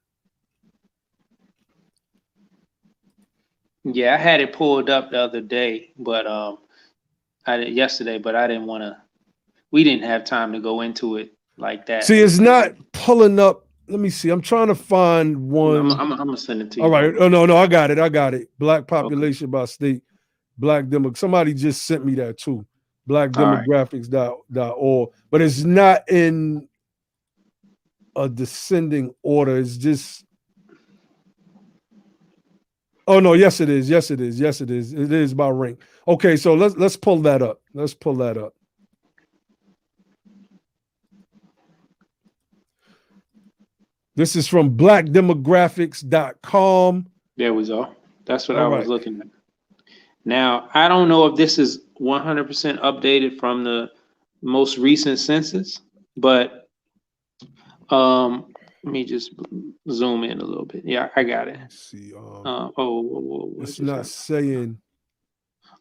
Yeah, I had it pulled up the other day, but I didn't want to. We didn't have time to go into it like that. See, it's not pulling up. Let me see. I'm trying to find one. I'm gonna send it to you. All right. Oh no, I got it. Black population by state. Black demo. Somebody just sent me that too. Blackdemographics.org. But it's not in a descending order. It's just Oh no, yes it is. Yes it is. Yes it is. It is by rank. Okay, so let's pull that up. Let's pull that up. This is from blackdemographics.com. There we go. That's what All I was right. looking at. Now, I don't know if this is 100% updated from the most recent census, but let me just zoom in a little bit. Yeah, I got it. Let's see. What It's just not happened? saying.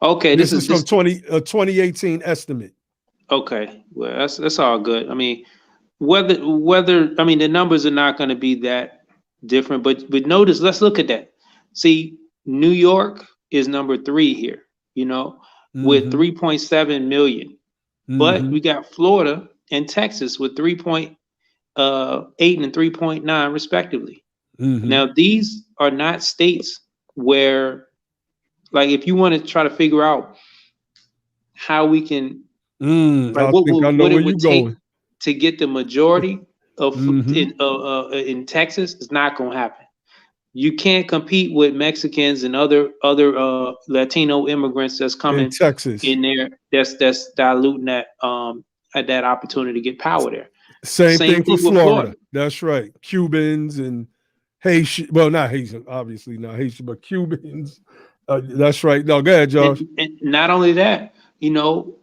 Okay, This is from 2018 estimate. Okay, well, that's all good. I mean, whether I mean the numbers are not going to be that different, but notice, let's look at that. See, New York is number 3 here, you know, with 3.7 million. But we got Florida and Texas with 3.8 and 3.9 respectively. Now, these are not states where, like, if you want to try to figure out how we can, like, I think I know what where it you're would take going. to get the majority of in Texas, it's not going to happen. You can't compete with Mexicans and other Latino immigrants that's coming In Texas. in there. That's diluting that opportunity to get power there. Same thing for with Florida. That's right. Cubans and Haitian. Well, not Haitian, obviously not Haitian, but Cubans. That's right. No, go ahead, Josh. And not only that, you know,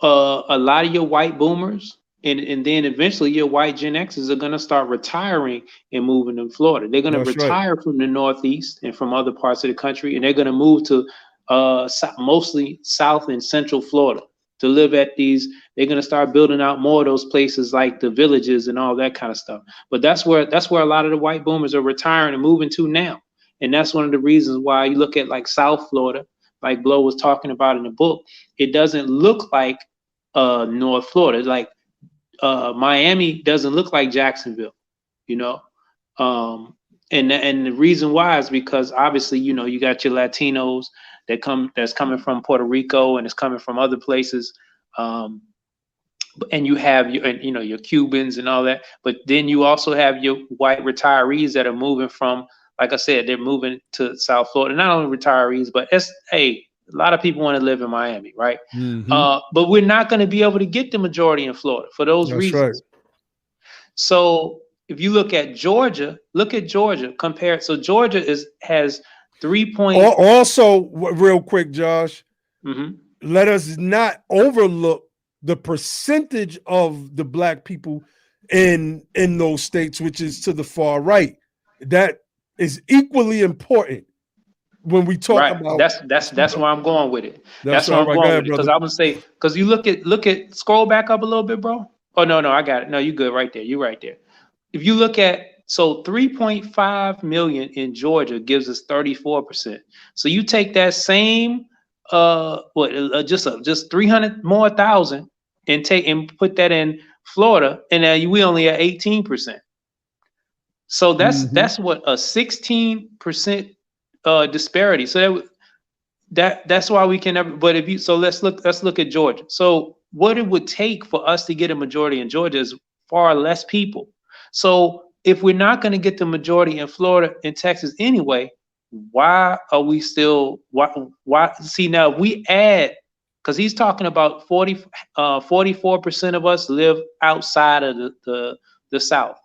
a lot of your white boomers and then eventually your white Gen Xers are going to start retiring and moving to Florida. They're going to retire from the Northeast and from other parts of the country, and they're going to move to mostly South and Central Florida to live at these. They're going to start building out more of those places like the villages and all that kind of stuff. But that's where a lot of the white boomers are retiring and moving to now. And that's one of the reasons why you look at like South Florida, like Blow was talking about in the book, it doesn't look like North Florida. Like Miami doesn't look like Jacksonville, you know. And the reason why is because obviously, you know, you got your Latinos that's coming from Puerto Rico and it's coming from other places. And you have your Cubans and all that, but then you also have your white retirees that are moving from, like I said, they're moving to South Florida. Not only retirees, but a lot of people want to live in Miami, right? But we're not going to be able to get the majority in Florida for those reasons. Right. So if you look at Georgia, compared. So Georgia has 3 point. Also, real quick, Josh, let us not overlook the percentage of the black people in those states, which is to the far right. That is equally important when we talk about. That's where I'm going with it. That's where I'm going with it. Because I would say, because you look at scroll back up a little bit, bro. Oh no, I got it. No, you good right there. You right there. If you look at 3.5 million in Georgia gives us 34%. So you take that same just 300 more thousand and put that in Florida, and we only at 18%. So that's what a 16% disparity. So that's why we can never. But let's look at Georgia. So what it would take for us to get a majority in Georgia is far less people. So if we're not going to get the majority in Florida and Texas anyway, why are we still? Why? See, now we add, because he's talking about 44% of us live outside of the South.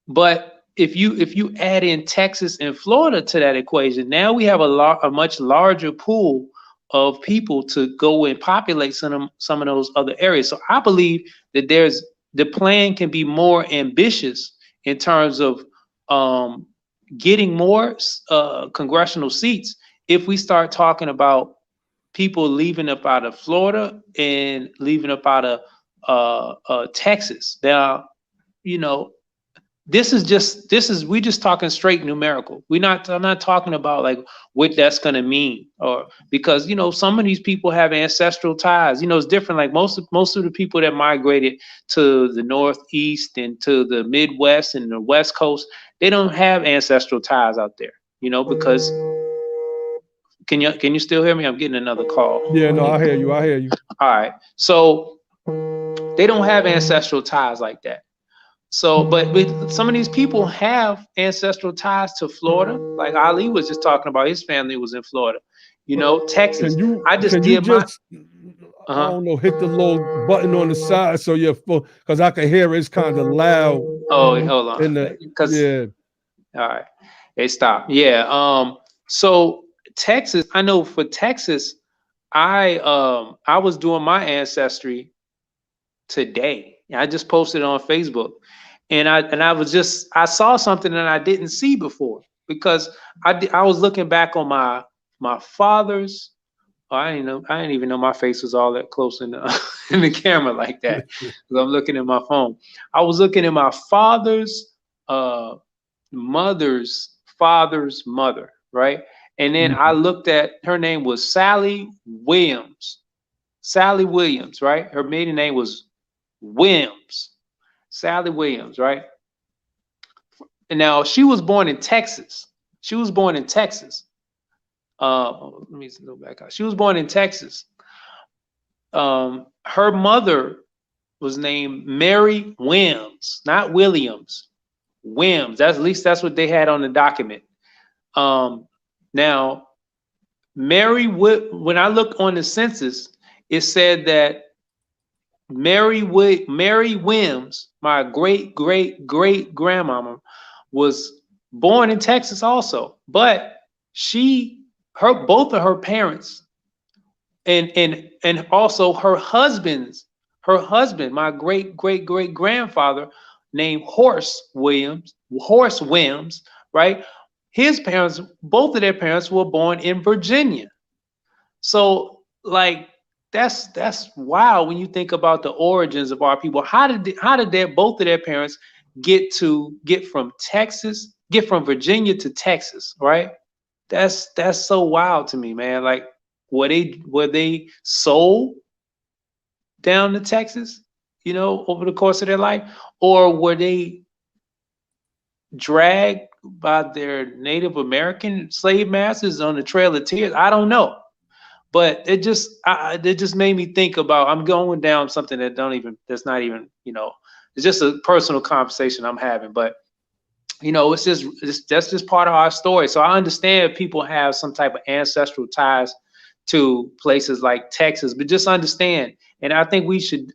But if you add in Texas and Florida to that equation, now we have a much larger pool of people to go and populate some of those other areas. So I believe that the plan can be more ambitious in terms of getting more congressional seats if we start talking about people leaving up out of Florida and leaving up out of Texas. Now, you know, we just talking straight numerical. I'm not talking about like what that's going to mean, or because, you know, some of these people have ancestral ties. You know, it's different. Like most of the people that migrated to the Northeast and to the Midwest and the West Coast, they don't have ancestral ties out there, you know, because can you still hear me? I'm getting another call. Yeah, no, I hear you. All right. So they don't have ancestral ties like that. So, but some of these people have ancestral ties to Florida. Like Ali was just talking about, his family was in Florida. You know, Texas. I just can you did my. just I don't know, hit the little button on the side so you're full, because I can hear it's kind of loud Oh, hold in on. the Because yeah. all right, it stopped. Yeah. So Texas, I know for Texas, I was doing my ancestry today. I just posted it on Facebook, and I saw something that I didn't see before, because I was looking back on my father's. Oh, I didn't even know my face was all that close in the in the camera like that. 'Cause I'm looking at my phone. I was looking at my father's mother's father's mother, right? And then I looked at, her name was Sally Williams. Sally Williams, right? Her maiden name was Williams. Sally Williams, right? And now she was born in Texas. She was born in Texas. Let me go back out. She was born in Texas. Her mother was named Mary Williams, not Williams. Williams. That's, at least that's what they had on the document. Now, when I look on the census, it said that Mary Williams, my great great grandmama, was born in Texas also, but both of her parents and also her husband, my great great grandfather, named Horace Williams, right? His parents, both of their parents, were born in Virginia. So, like, that's wild when you think about the origins of our people. How did both of their parents get from Virginia to Texas, right? That's so wild to me, man. Like, were they sold down to Texas, over the course of their life, or were they dragged by their Native American slave masters on the Trail of Tears? I don't know, but it just made me think about. I'm going down something that's not even, it's just a personal conversation I'm having, but that's just part of our story. So I understand people have some type of ancestral ties to places like Texas, but just understand, and I think we should.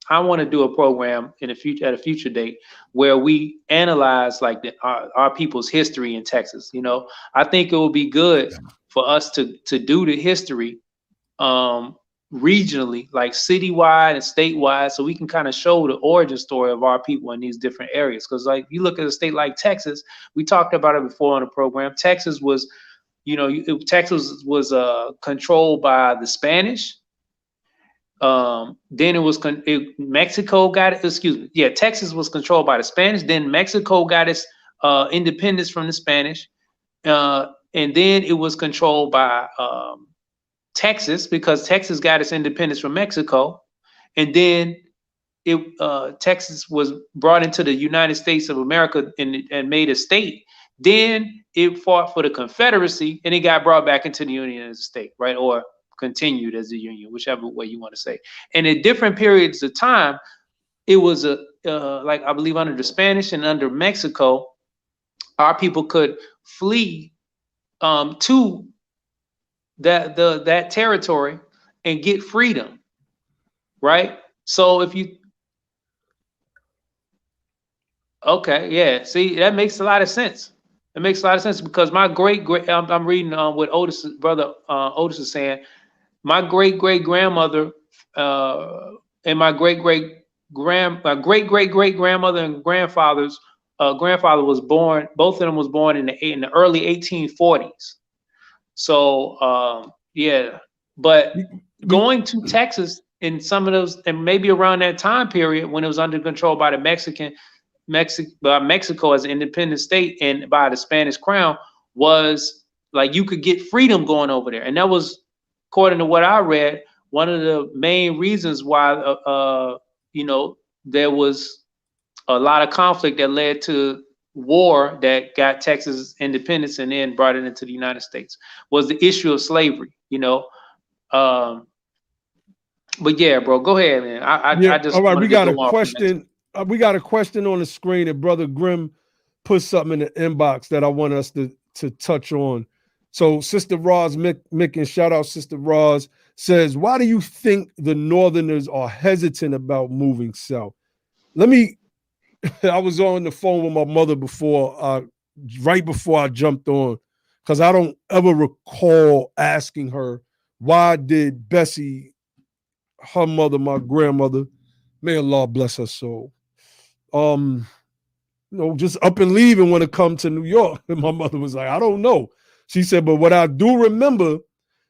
I want to do a program in the future, at a future date, where we analyze like our people's history in Texas. I think it would be good for us to do the history regionally, like citywide and statewide, so we can kind of show the origin story of our people in these different areas. Because, like, you look at a state like Texas, we talked about it before on the program. Texas was, Texas was controlled by the Spanish. Then it was Mexico got it. Excuse me. Yeah, Texas was controlled by the Spanish. Then Mexico got its independence from the Spanish, and then it was controlled by Texas, because Texas got its independence from Mexico, and then Texas was brought into the United States of America and made a state. Then it fought for the Confederacy, and it got brought back into the Union as a state, right? Or continued as a union, whichever way you want to say. And at different periods of time, it was like, I believe under the Spanish and under Mexico, our people could flee to that territory and get freedom, right? So okay, yeah, see, that makes a lot of sense. It makes a lot of sense, because my I'm reading what brother Otis is saying. My great great grandmother and my great great grandmother and grandfather's grandfather was born. Both of them was born in the early 1840s. So yeah, but going to Texas in some of those, and maybe around that time period when it was under control by the Mexico as an independent state, and by the Spanish crown, was like you could get freedom going over there. And that was, according to what I read, one of the main reasons why there was a lot of conflict that led to war that got Texas independence and then brought it into the United States, was the issue of slavery. But yeah, bro, go ahead, man. Yeah. I just All right. We wanted to got a go off from that. question. We got a question on the screen, and Brother Grimm put something in the inbox that I want us to touch on. So Sister Roz Micken, shout out Sister Roz, says, why do you think the Northerners are hesitant about moving south? Let me, I was on the phone with my mother right before I jumped on, because I don't ever recall asking her, why did Bessie, her mother, my grandmother, may Allah bless her soul, just up and leave and want to come to New York. And my mother was like, I don't know. She said, but what I do remember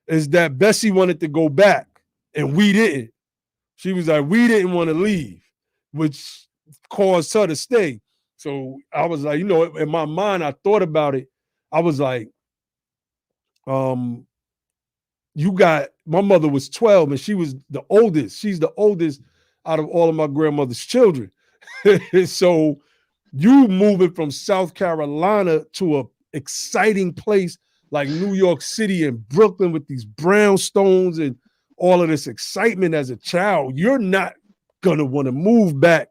is that Bessie wanted to go back and we didn't. She was like, we didn't want to leave, which caused her to stay. So I was like, in my mind, I thought about it. I was like, my mother was 12 and she was the oldest. She's the oldest out of all of my grandmother's children. So you moving from South Carolina to a exciting place like New York City and Brooklyn with these brownstones and all of this excitement as a child, you're not gonna want to move back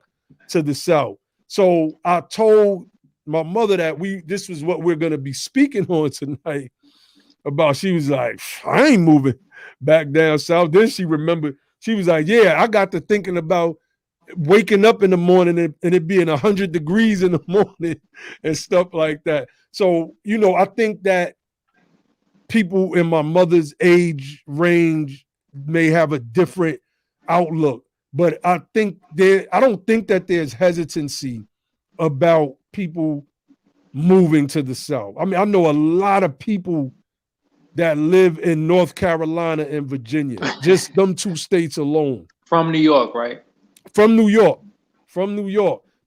to the South. So I told my mother that this was what we're gonna be speaking on tonight about. She was like, I ain't moving back down south. Then she remembered, she was like, yeah, I got to thinking about waking up in the morning and it being 100 degrees in the morning and stuff like that. So, I think that people in my mother's age range may have a different outlook, but I don't think that there's hesitancy about people moving to the South. I mean, I know a lot of people that live in North Carolina and Virginia, just them two states alone. From New York, right? From New York.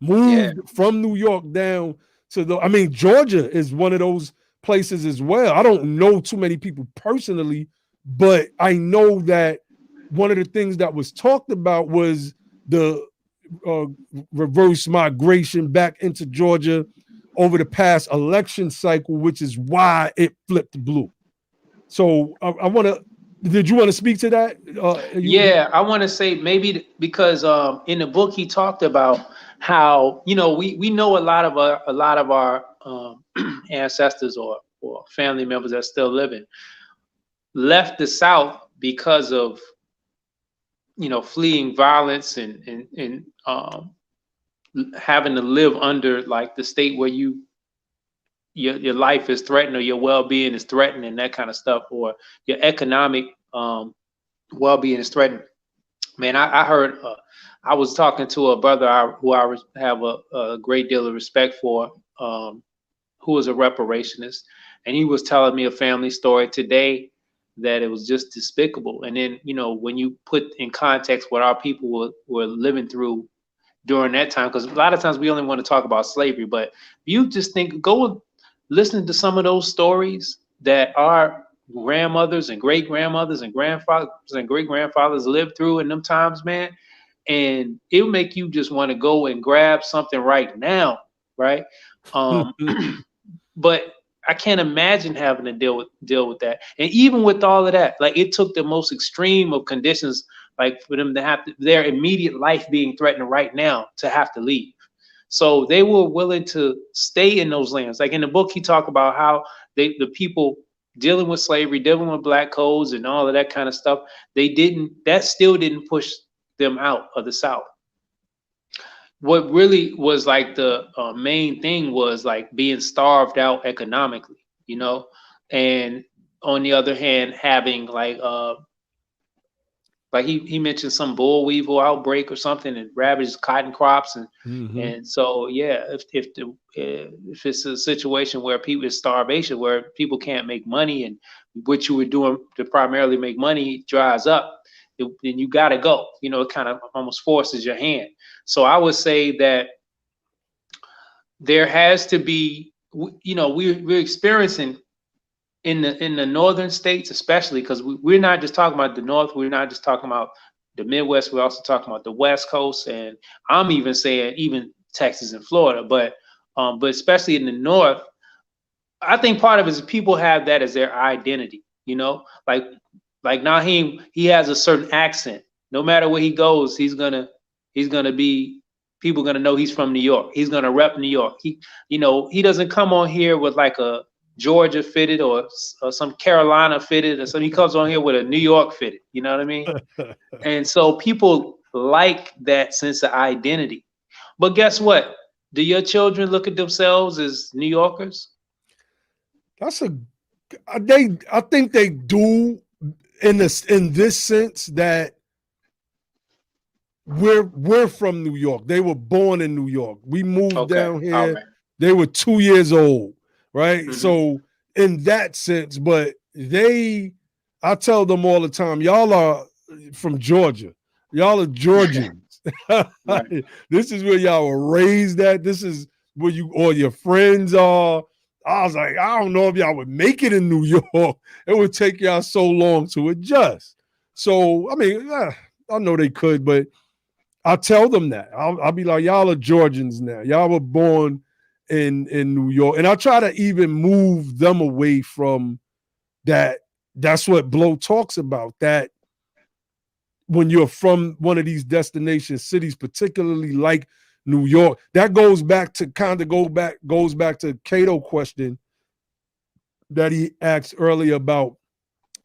Moved from New York down to Georgia is one of those places as well. I don't know too many people personally, but I know that one of the things that was talked about was the reverse migration back into Georgia over the past election cycle, which is why it flipped blue. So I want to. Did you want to speak to that? I want to say maybe because in the book he talked about how we know a lot of our ancestors or family members that are still living left the South because of fleeing violence and having to live under like the state where your life is threatened or your well-being is threatened and that kind of stuff, or your economic well-being is threatened. Man, I heard I was talking to a brother who I have a great deal of respect for, who is a reparationist, and he was telling me a family story today that it was just despicable. And then when you put in context what our people were living through during that time, because a lot of times we only want to talk about slavery, but you just go listening to some of those stories that our grandmothers and great grandmothers and grandfathers and great grandfathers lived through in them times, man, and it'll make you just want to go and grab something right now, right? But I can't imagine having to deal with that. And even with all of that, like it took the most extreme of conditions, like for them to have their immediate life being threatened right now to have to leave. So they were willing to stay in those lands. Like in the book, he talked about how the people dealing with slavery, dealing with black codes and all of that kind of stuff, that still didn't push them out of the South. What really was like the main thing was like being starved out economically, and on the other hand, having like he mentioned some boll weevil outbreak or something and ravaged cotton crops and so if it's a situation where people is starvation, where people can't make money and what you were doing to primarily make money dries up, then you got to go. It kind of almost forces your hand. So I would say that there has to be, we're experiencing in the northern states, especially because we're not just talking about the North, we're not just talking about the Midwest, we're also talking about the West Coast, and I'm even saying even Texas and Florida, but especially in the North, I think part of it is people have that as their identity, like Naheem, he has a certain accent, No matter where he goes, he's gonna be, people gonna know he's from New York. He's gonna rep New York. He doesn't come on here with like a Georgia fitted or some Carolina fitted or something. He comes on here with a New York fitted. You know what I mean? And so people like that sense of identity. But guess what? Do your children look at themselves as New Yorkers? I think they do in this sense that we're from New York. They were born in New York. We moved down here. All right. They were 2 years old, right? Mhm. So in that sense, but I tell them all the time, y'all are from Georgia. Y'all are Georgians. Right. This is where y'all were raised at. This is where all your friends are. I was like, I don't know if y'all would make it in New York. It would take y'all so long to adjust. So, I mean, I know they could, but I'll tell them that. I'll be like, y'all are Georgians now. Y'all were born in New York. And I try to even move them away from that. That's what Blow talks about, that when you're from one of these destination cities, particularly like New York, that goes back to Cato's question that he asked earlier about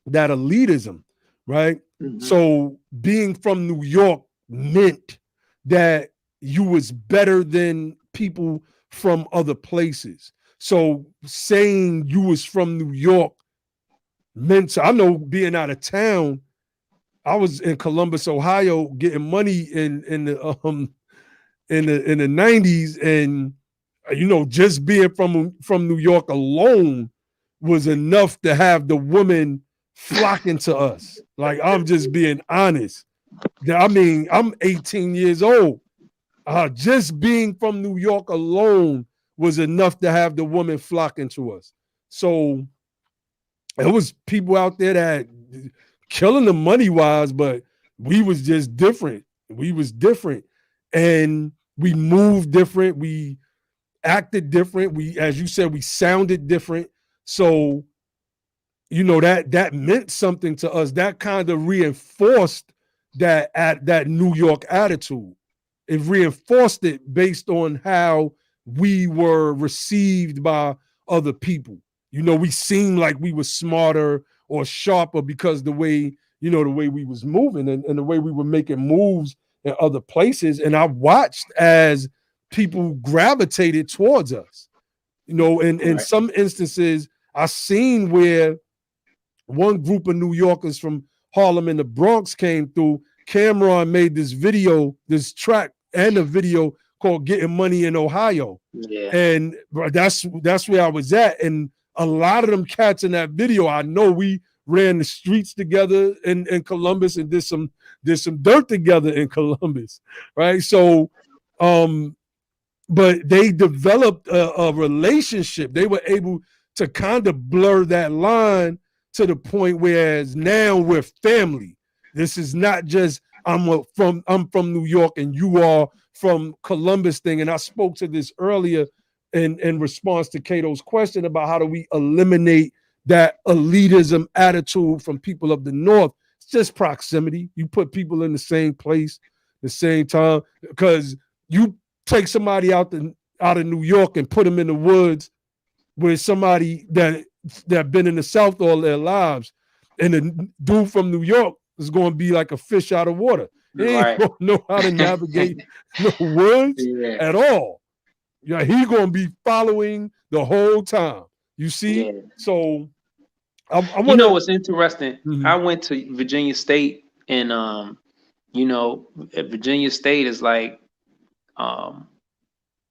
that elitism, right? Mhm. So being from New York meant that you was better than people from other places. So saying you was from New York meant, I know being out of town, I was in Columbus, Ohio, getting money in the 90s, and just being from New York alone was enough to have the women flocking to us. Like, I'm just being honest. I mean, I'm 18 years old. Just being from New York alone was enough to have the woman flocking to us. So it was people out there that killing them money-wise, but we was just different. We was different. And we moved different. We acted different. We, as you said, we sounded different. So, that meant something to us. That kind of reinforced that New York attitude. It reinforced it based on how we were received by other people. We seemed like we were smarter or sharper because the way we was moving and the way we were making moves in other places. And I watched as people gravitated towards us. In some instances, I seen where one group of New Yorkers from Harlem and the Bronx came through. Cameron made this track and a video called Getting Money in Ohio. Yeah. And that's where I was at. And a lot of them cats in that video, I know we ran the streets together in Columbus and did some dirt together in Columbus, right? So, but they developed a relationship. They were able to kind of blur that line to the point whereas now we're family. This is not just I'm from New York and you are from Columbus thing. And I spoke to this earlier in response to Cato's question about how do we eliminate that elitism attitude from people of the North. It's just proximity. You put people in the same place, the same time, because you take somebody out of New York and put them in the woods with somebody that been in the South all their lives, and the dude from New York is going to be like a fish out of water. He ain't going to know how to navigate no woods at all. Yeah, he going to be following the whole time. You see? Yeah. So I want to. What's interesting? Mhm. I went to Virginia State, and at Virginia State is like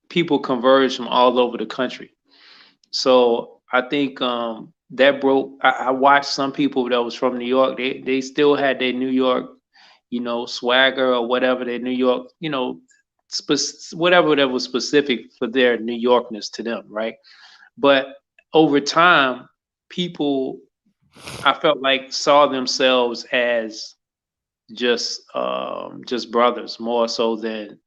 people converge from all over the country. So I think that broke. I watched some people that was from New York. They still had their New York, swagger or whatever, their New York, whatever that was specific for their New Yorkness to them, right? But over time, people, I felt like, saw themselves as just brothers, more so than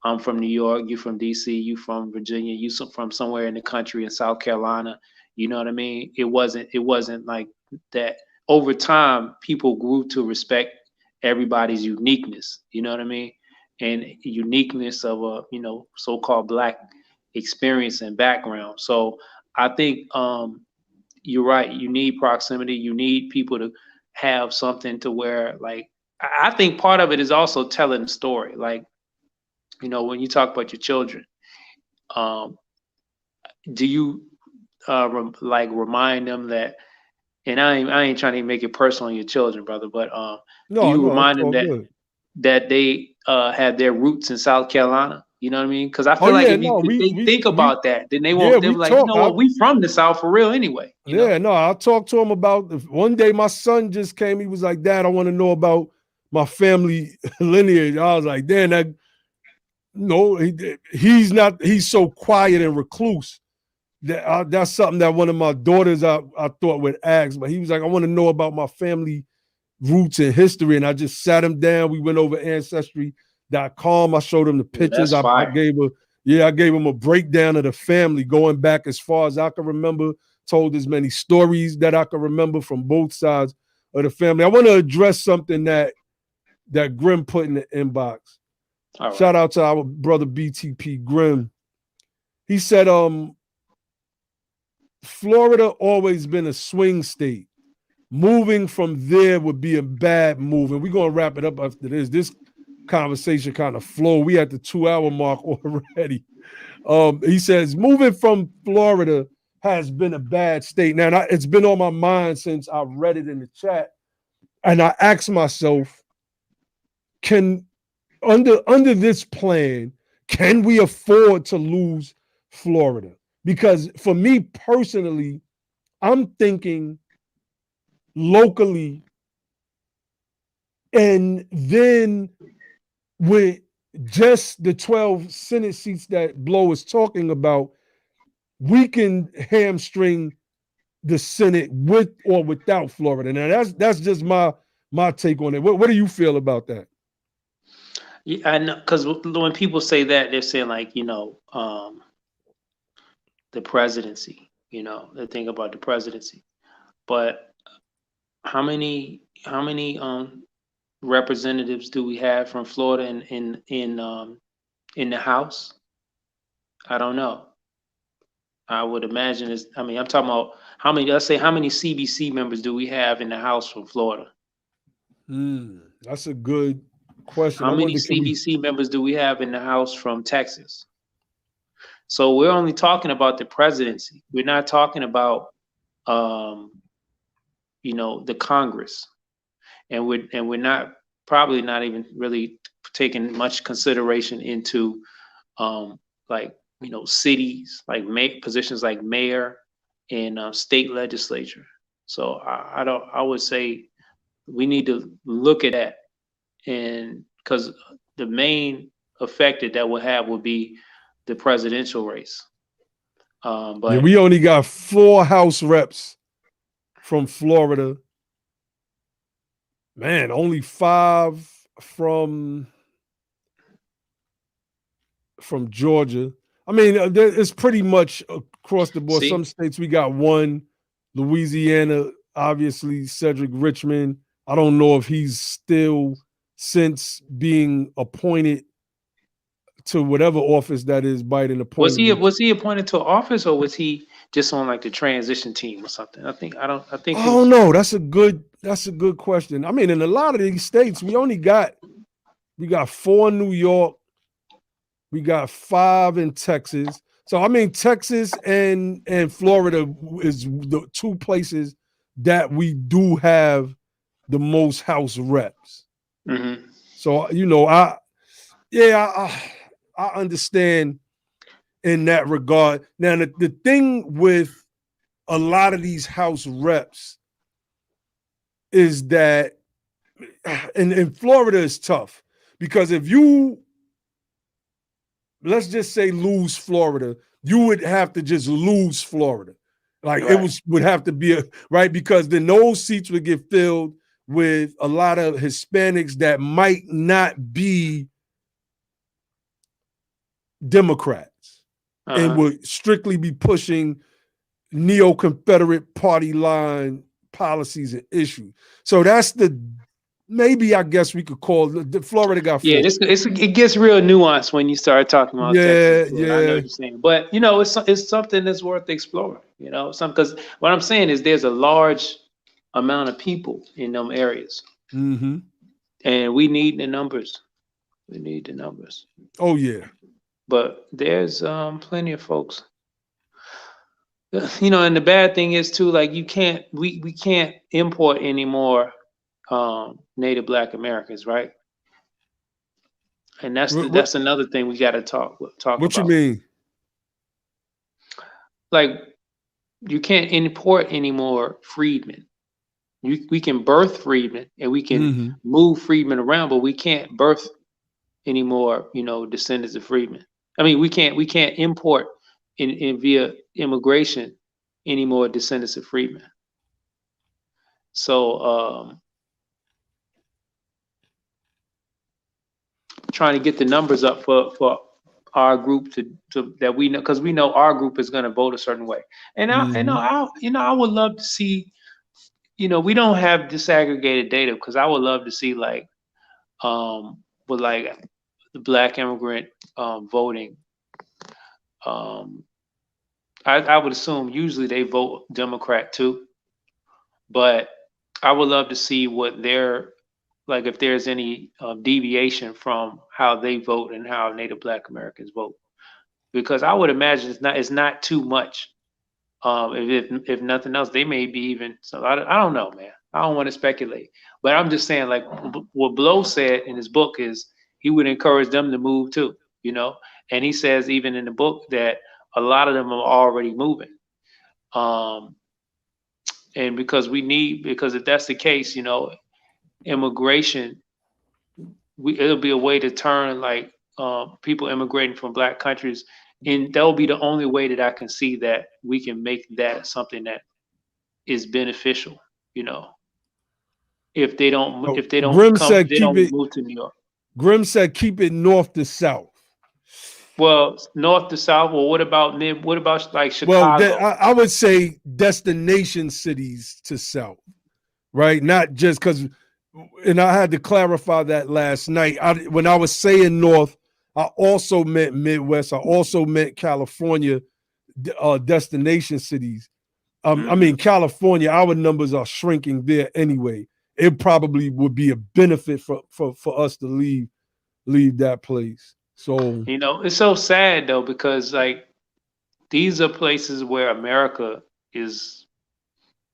I'm from New York, you from DC, you from Virginia, you from somewhere in the country in South Carolina. You know what I mean? It wasn't like that. Over time, people grew to respect everybody's uniqueness. You know what I mean? And uniqueness of a, you know, so-called Black experience and background. So I think you're right. You need proximity. You need people to have something to where, like, I think part of it is also telling the story. Like, you know, when you talk about your children, um, do you like remind them that, and I ain't trying to make it personal on your children, brother, but do No, you no, it's remind them all good. that they have their roots in South Carolina? You know what I mean? Because I Oh feel like yeah, if you no, if they think we about that, then they yeah, won't. They'll we be like, you talk. know what, we from the South for real anyway. You know? Yeah, no, I'll talk to him about one day my son just came. He was like, Dad, I want to know about my family lineage. I was like, Dan, that no, he's not, he's so quiet and recluse. That's something that one of my daughters I thought would ask, but he was like, I want to know about my family roots and history. And I just sat him down. We went over ancestry.com. I showed him the Yeah, pictures. that's I fire. gave him a breakdown of the family going back as far as I can remember, told as many stories that I can remember from both sides of the family. I want to address something that Grim put in the inbox. All right. Shout out to our brother BTP Grim. He said, Florida always been a swing state. Moving from there would be a bad move. And we're going to wrap it up after this. This conversation kind of flow. We at the 2-hour mark already. He says, moving from Florida has been a bad state. Now, it's been on my mind since I read it in the chat. And I asked myself, under this plan, can we afford to lose Florida? Because for me personally, I'm thinking locally, and then with just the 12 Senate seats that Blow is talking about, we can hamstring the Senate with or without Florida. Now that's just my take on it. What do you feel about that? Yeah, I know, because when people say that, they're saying, like, you know, the presidency. You know, they think about the presidency. But how many representatives do we have from Florida in the House? I don't know. I would imagine it's, I mean, I'm talking about how many, let's say, how many CBC members do we have in the House from Florida? That's a good question. How I many wonder, can we? CBC members do we have in the House from Texas? So we're only talking about the presidency. We're not talking about, you know, the Congress, and we're not, probably not even really taking much consideration into, like, you know, cities, like positions like mayor and state legislature. So I would say we need to look at that, and because the main affected that will have would be the presidential race. Yeah, But we only got 4 House reps from Florida. Man, only 5 from Georgia. I mean, it's pretty much across the board. Some see, states we got 1. Louisiana, obviously, Cedric Richmond. I don't know if he's still, since being appointed to whatever office that is, Biden appointed him. was he appointed to office, or was he just on like the transition team or something? I think I he don't was. know. That's a good question. I mean, in a lot of these states, we got 4 in New York, we got 5 in Texas. So I mean, Texas and Florida is the 2 places that we do have the most House reps. Mm-hmm. So, you know, I understand in that regard. Now, the thing with a lot of these House reps is that, and Florida is tough, because if you, let's just say, lose Florida, you would have to just lose Florida. Like, Right. would have to be right, because then those seats would get filled with a lot of Hispanics that might not be Democrats and would strictly be pushing neo-Confederate party line policies and issues. So that's the maybe I guess we could call Florida got 4. Yeah, it gets real nuanced when you start talking about Yeah, Texas. I know what you're saying, but it's something that's worth exploring. Because what I'm saying is there's a large amount of people in them areas, Mm-hmm. and we need the numbers. We need the numbers. Oh yeah. But there's plenty of folks. And the bad thing is too, like we can't import any more Native Black Americans, right? And that's another thing we got to talk about. What you mean? Like, you can't import any more freedmen. We can birth freedmen and we can move freedmen around, but we can't birth any more, descendants of freedmen. I mean, we can't import in via immigration any more descendants of freedmen. So trying to get the numbers up for our group to that we know, because we know our group is going to vote a certain way. And I would love to see, we don't have disaggregated data, because I would love to see with like the Black immigrant voting. I would assume usually they vote Democrat too, but I would love to see what their, like, if there's any deviation from how they vote and how Native Black Americans vote, because I would imagine it's not too much. If nothing else, they may be even. So I don't know, man. I don't want to speculate, but I'm just saying, like what Blow said in his book is he would encourage them to move too, and he says even in the book that a lot of them are already moving. And because if that's the case, immigration, it'll be a way to turn like people immigrating from Black countries, and that will be the only way that I can see that we can make that something that is beneficial. If they don't Grim said they don't move to New York. Grim said keep it north to south. Well, north to south. Well, what about like Chicago? Well, I would say destination cities to south, right? Not just because, and I had to clarify that last night. When I was saying north, I also meant Midwest. I also meant California, destination cities. I mean, California, our numbers are shrinking there anyway. It probably would be a benefit for us to leave that place. So it's so sad though, because like these are places where America is,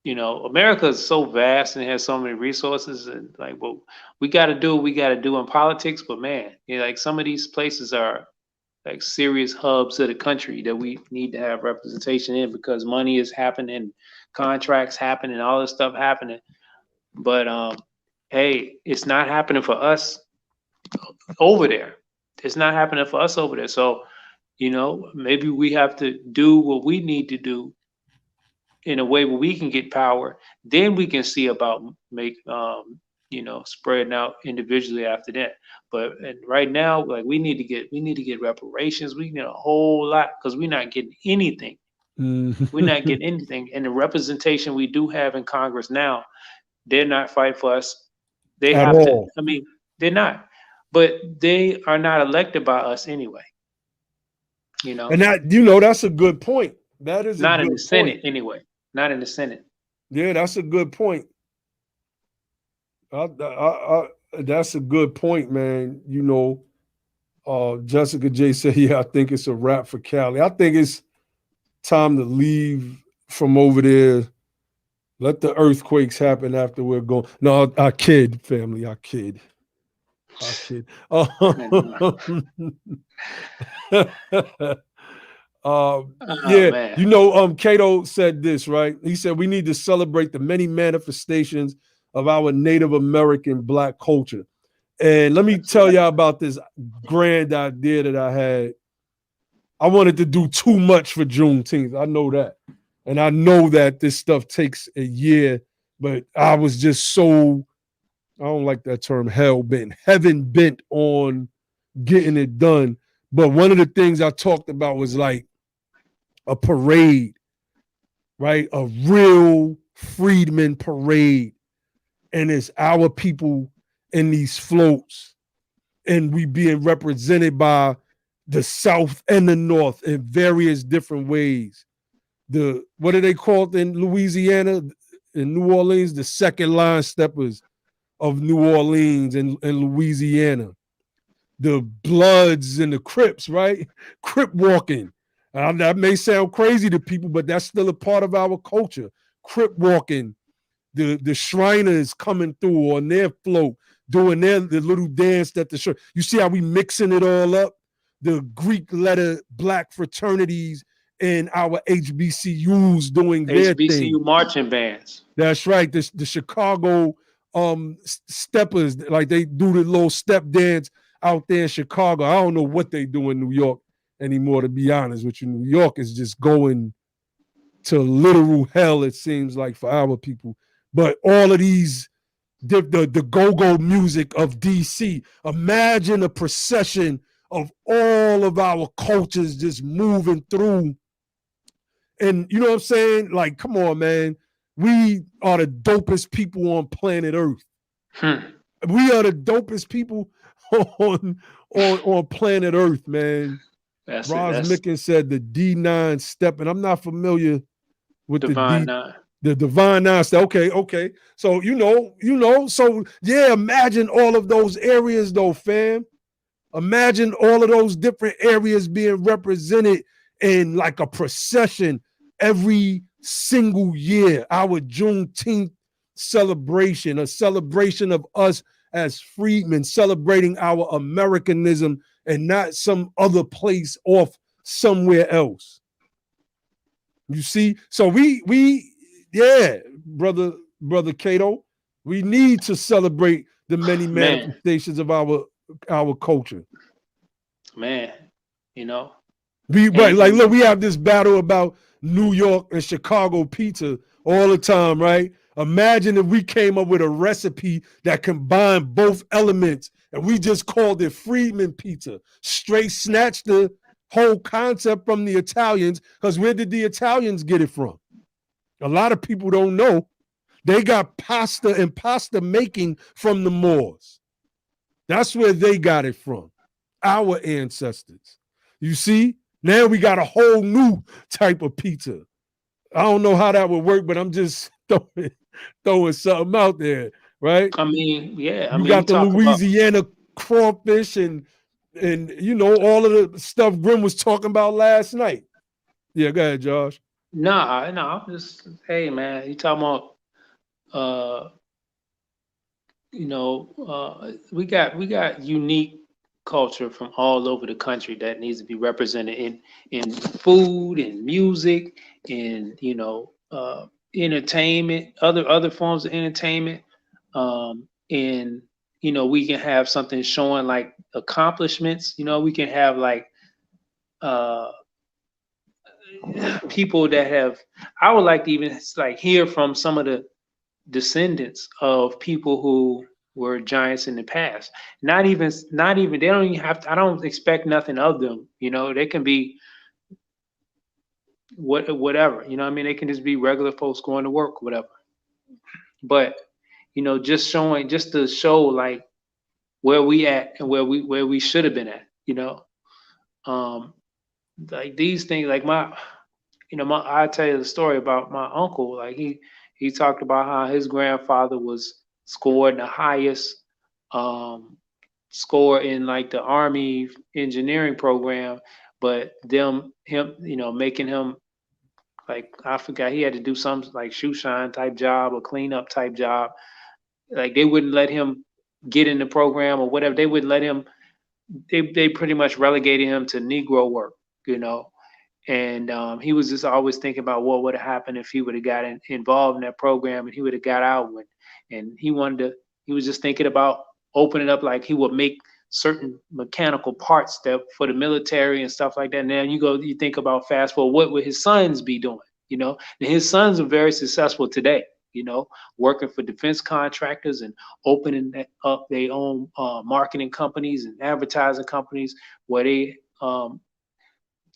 America is so vast and has so many resources, and like, well, we got to do what we got to do in politics. But man, like some of these places are like serious hubs of the country that we need to have representation in, because money is happening, contracts happening, all this stuff happening. But hey, it's not happening for us over there. It's not happening for us over there. So, maybe we have to do what we need to do in a way where we can get power. Then we can see about spreading out individually after that. But right now, like we need to get reparations. We need a whole lot, because we're not getting anything. We're not getting anything. And the representation we do have in Congress now, they're not fighting for us. They At have all. to. I mean, they're not. But they are not elected by us anyway. And that, that's a good point. That is not a good in the Senate point. anyway. Not in the Senate. Yeah, that's a good point. That's a good point, man. Jessica J said, "Yeah, I think it's a wrap for Cali. I think it's time to leave from over there. Let the earthquakes happen after we're gone." No, I kid, family. I kid. Man. Cato said this, right? He said we need to celebrate the many manifestations of our Native American Black culture. And let me tell y'all about this grand idea that I had. I wanted to do too much for Juneteenth. I know that. And I know that this stuff takes a year, but I was just so, I don't like that term, heaven bent on getting it done. But one of the things I talked about was like a parade, right? A real freedman parade. And it's our people in these floats, and we being represented by the South and the North in various different ways. What do they call it in Louisiana, in New Orleans? The second line steppers of New Orleans and Louisiana. The Bloods and the Crips, right? Crip walking. That may sound crazy to people, but that's still a part of our culture. Crip walking. The Shriners coming through on their float, doing the little dance that the shirt. You see how we mixing it all up? The Greek letter black fraternities and our HBCUs doing their HBCU thing. marching bands. That's right. The Chicago steppers, like they do the little step dance out there in Chicago. I don't know what they do in New York anymore, to be honest with you. New York is just going to literal hell, it seems like, for our people. But all of these, the go-go music of DC, imagine a procession of all of our cultures just moving through. And you know what I'm saying? Like, come on, man. We are the dopest people on planet Earth. We are the dopest people on planet Earth, man. Roz Mickens said the D9 step, and I'm not familiar with Divine Nine. The Divine Nine step. Okay. So so yeah, imagine all of those areas though, fam. Imagine all of those different areas being represented in like a procession every single year. Our Juneteenth celebration, a celebration of us as freedmen, celebrating our Americanism and not some other place off somewhere else. You see? So brother Cato, we need to celebrate the many manifestations of our culture. Man, look, we have this battle about New York and Chicago pizza all the time, right? Imagine if we came up with a recipe that combined both elements and we just called it Freedman pizza. Straight snatched the whole concept from the Italians, because where did the Italians get it from? A lot of people don't know. They got pasta and pasta making from the Moors. That's where they got it from, our ancestors. You see? Now we got a whole new type of pizza. I don't know how that would work, but I'm just throwing something out there, right? I mean, yeah. You got the Louisiana crawfish and all of the stuff Grim was talking about last night. Yeah, go ahead, Josh. No, I'm just, hey man, you talking about we got unique culture from all over the country that needs to be represented in food and music and entertainment, other forms of entertainment. And we can have something showing like accomplishments. We can have like people that have, I would like to even like hear from some of the descendants of people who were giants in the past. Not even they don't even have to, I don't expect nothing of them. They can be whatever, they can just be regular folks going to work, whatever. But just to show like where we at and where we should have been at, like these things, like I tell you the story about my uncle. Like he talked about how his grandfather was scored the highest score in like the Army engineering program, but him making him, like, I forgot, he had to do some like shoe shine type job or clean up type job. Like they wouldn't let him get in the program or whatever. They wouldn't let him. They pretty much relegated him to Negro work, And he was just always thinking about what would have happened if he would have got involved in that program and he would have got out. And he was just thinking about opening up, like he would make certain mechanical parts that for the military and stuff like that. Now you think about fast forward, what would his sons be doing? And his sons are very successful today, working for defense contractors and opening up their own marketing companies and advertising companies where they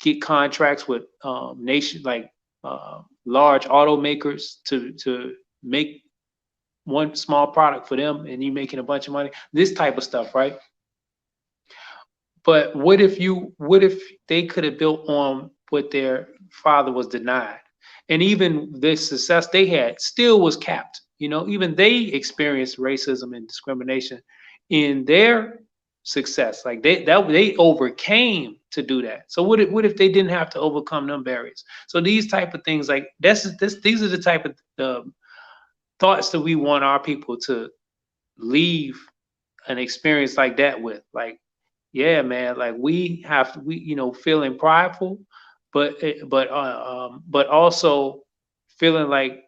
get contracts with large automakers to make one small product for them and you making a bunch of money, this type of stuff, right? But what if they could have built on what their father was denied? And even the success they had still was capped. You know, even they experienced racism and discrimination in their success. Like they overcame to do that. So what if they didn't have to overcome them barriers? So these type of things, like these are the type of thoughts that we want our people to leave an experience like that with. Like, yeah, man, like we feeling prideful, but also feeling like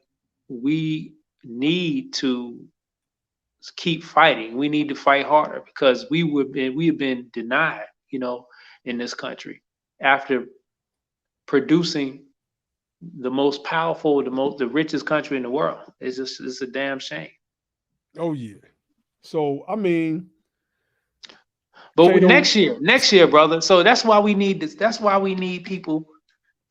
we need to keep fighting. We need to fight harder because we have been denied, in this country after producing the most powerful, the richest country in the world. It's a damn shame. Oh yeah. So I mean, but Kato, next year, brother. So that's why we need this. That's why we need people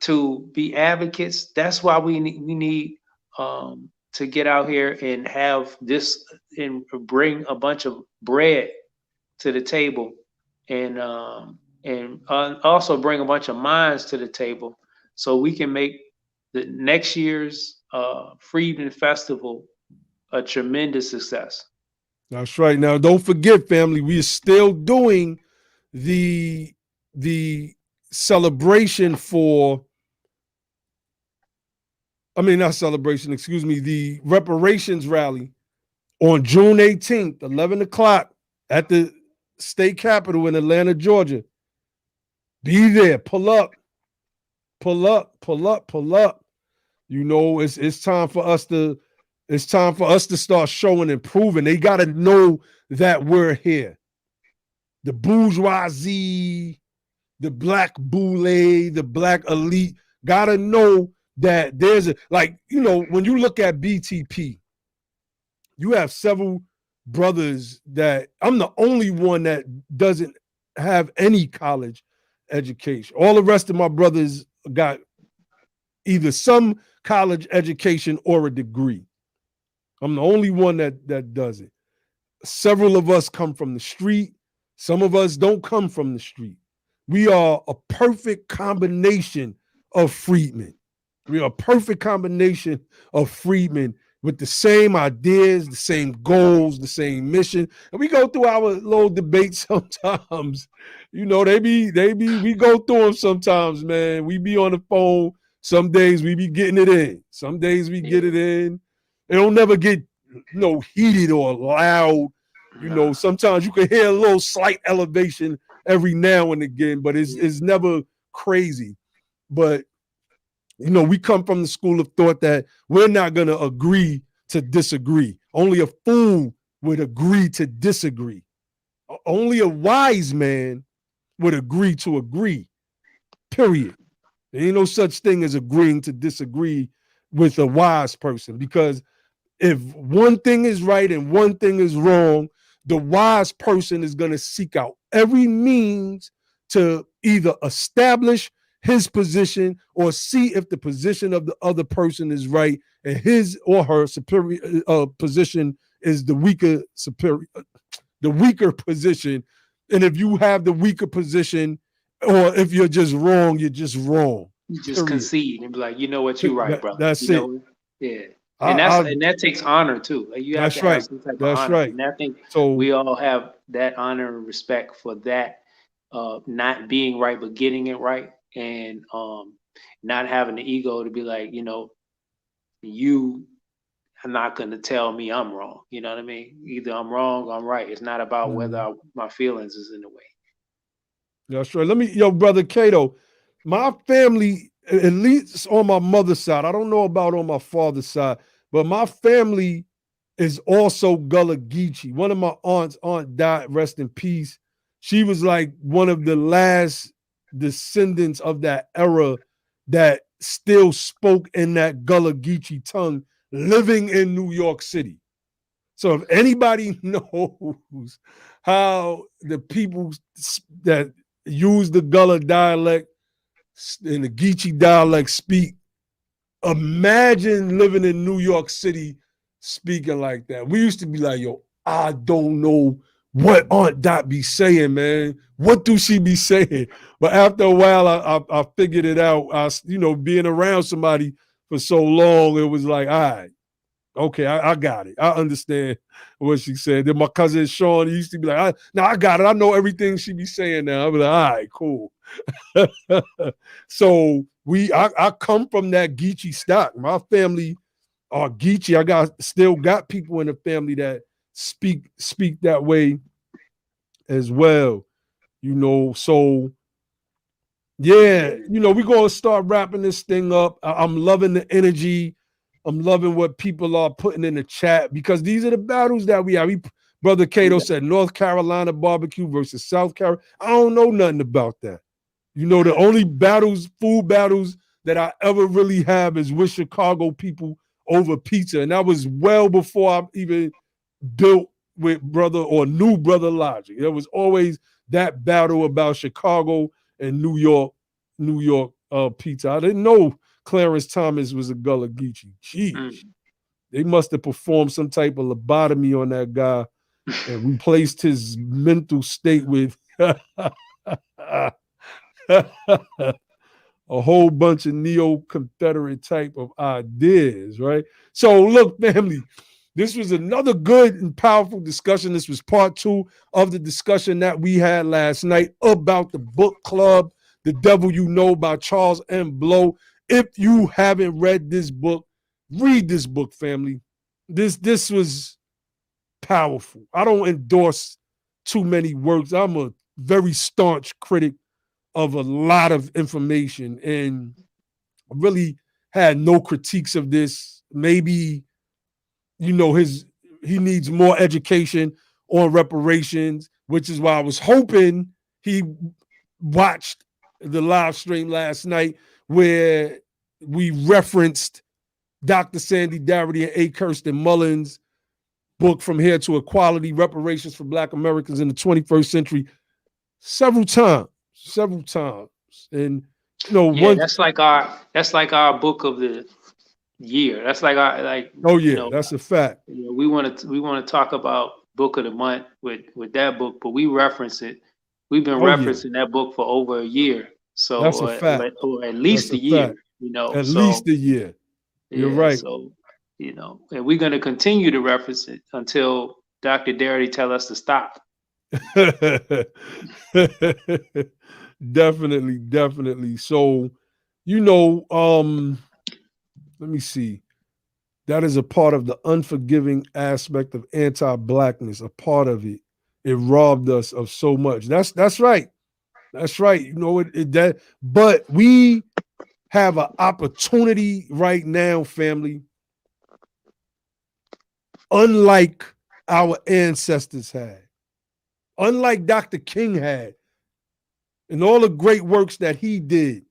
to be advocates. That's why we need to get out here and have this and bring a bunch of bread to the table, and also bring a bunch of minds to the table, so we can make the next year's Freedom Festival a tremendous success. That's right. Now, don't forget, family, we are still doing the celebration for, not celebration, excuse me, the reparations rally on June 18th, 11 o'clock at the state capitol in Atlanta, Georgia. Be there, pull up. You know, it's time for us to start showing and proving. They got to know that we're here. The bourgeoisie, the black boule, the black elite got to know that there's when you look at BTP, you have several brothers that I'm the only one that doesn't have any college education. All the rest of my brothers got either some college education or a degree. I'm the only one that does it. Several of us come from the street. Some of us don't come from the street. We are a perfect combination of freedmen. We are a perfect combination of freedmen with the same ideas, the same goals, the same mission. And we go through our little debates sometimes. We go through them sometimes, man. We be on the phone. Some days we be getting it in. Some days we get it in. It don't never get heated or loud. Sometimes you can hear a little slight elevation every now and again, but it's never crazy. But we come from the school of thought that we're not going to agree to disagree. Only a fool would agree to disagree. Only a wise man would agree to agree, period. There ain't no such thing as agreeing to disagree with a wise person, because if one thing is right and one thing is wrong, the wise person is going to seek out every means to either establish his position or see if the position of the other person is right and his or her superior position is the weaker position. And if you have the weaker position, or if you're just wrong, you're just wrong. You just concede and be like, you know what, you're right, brother. That's it. Yeah. And that takes honor too. Like you have to have some type of honor. Right. And I think we all have that honor and respect for that, not being right but getting it right, and not having the ego to be like, you are not going to tell me I'm wrong. You know what I mean? Either I'm wrong or I'm right. It's not about whether my feelings is in the way. That's right. Brother Cato, my family, at least on my mother's side, I don't know about on my father's side, but my family is also Gullah Geechee. One of my aunt died, rest in peace. She was like one of the last descendants of that era that still spoke in that Gullah Geechee tongue, living in New York City. So if anybody knows how the people that use the Gullah dialect and the Geechee dialect speak, imagine living in New York City speaking like that. We used to be like, yo, I don't know what Aunt Dot be saying, man. What do she be saying? But after a while, I figured it out. Being around somebody for so long, it was like, all right, okay, I got it. I understand what she said. Then my cousin Sean, he used to be like, now I got it. I know everything she be saying now. I be like, all right, cool. So I come from that Geechee stock. My family are Geechee. I still got people in the family that speak that way as well. So yeah, we're gonna start wrapping this thing up. I'm loving the energy. I'm loving what people are putting in the chat because these are the battles that we have. Brother Cato said North Carolina barbecue versus South Carolina. I don't know nothing about that. The only food battles that I ever really have is with Chicago people over pizza. And that was well before I even built with knew Brother Logic. There was always that battle about Chicago and New York pizza. I didn't know Clarence Thomas was a Gullah Geechee. Jeez. They must have performed some type of lobotomy on that guy and replaced his mental state with a whole bunch of neo-Confederate type of ideas, right? So look, family, this was another good and powerful discussion. This was part 2 of the discussion that we had last night about the book club, The Devil You Know by Charles M. Blow. If you haven't read this book, read this book, family. This was powerful. I don't endorse too many works. I'm a very staunch critic of a lot of information and really had no critiques of this. Maybe, he needs more education on reparations, which is why I was hoping he watched the live stream last night where we referenced Dr. Sandy Darity and A. Kirsten Mullins' book From Here to Equality, Reparations for Black Americans in the 21st Century several times. And that's like our book of the year. That's like that's a fact. We want to talk about book of the month with that book, but we reference it. We've been referencing that book for over a year. So that's a fact. Or at least a year. Fact. At least a year. You're right. So and we're going to continue to reference it until Dr. Darity tell us to stop. Definitely. So, let me see. That is a part of the unforgiving aspect of anti-blackness, a part of it. It robbed us of so much. That's right. That's right. But we have an opportunity right now, family, unlike our ancestors had, unlike Dr. King had, and all the great works that he did.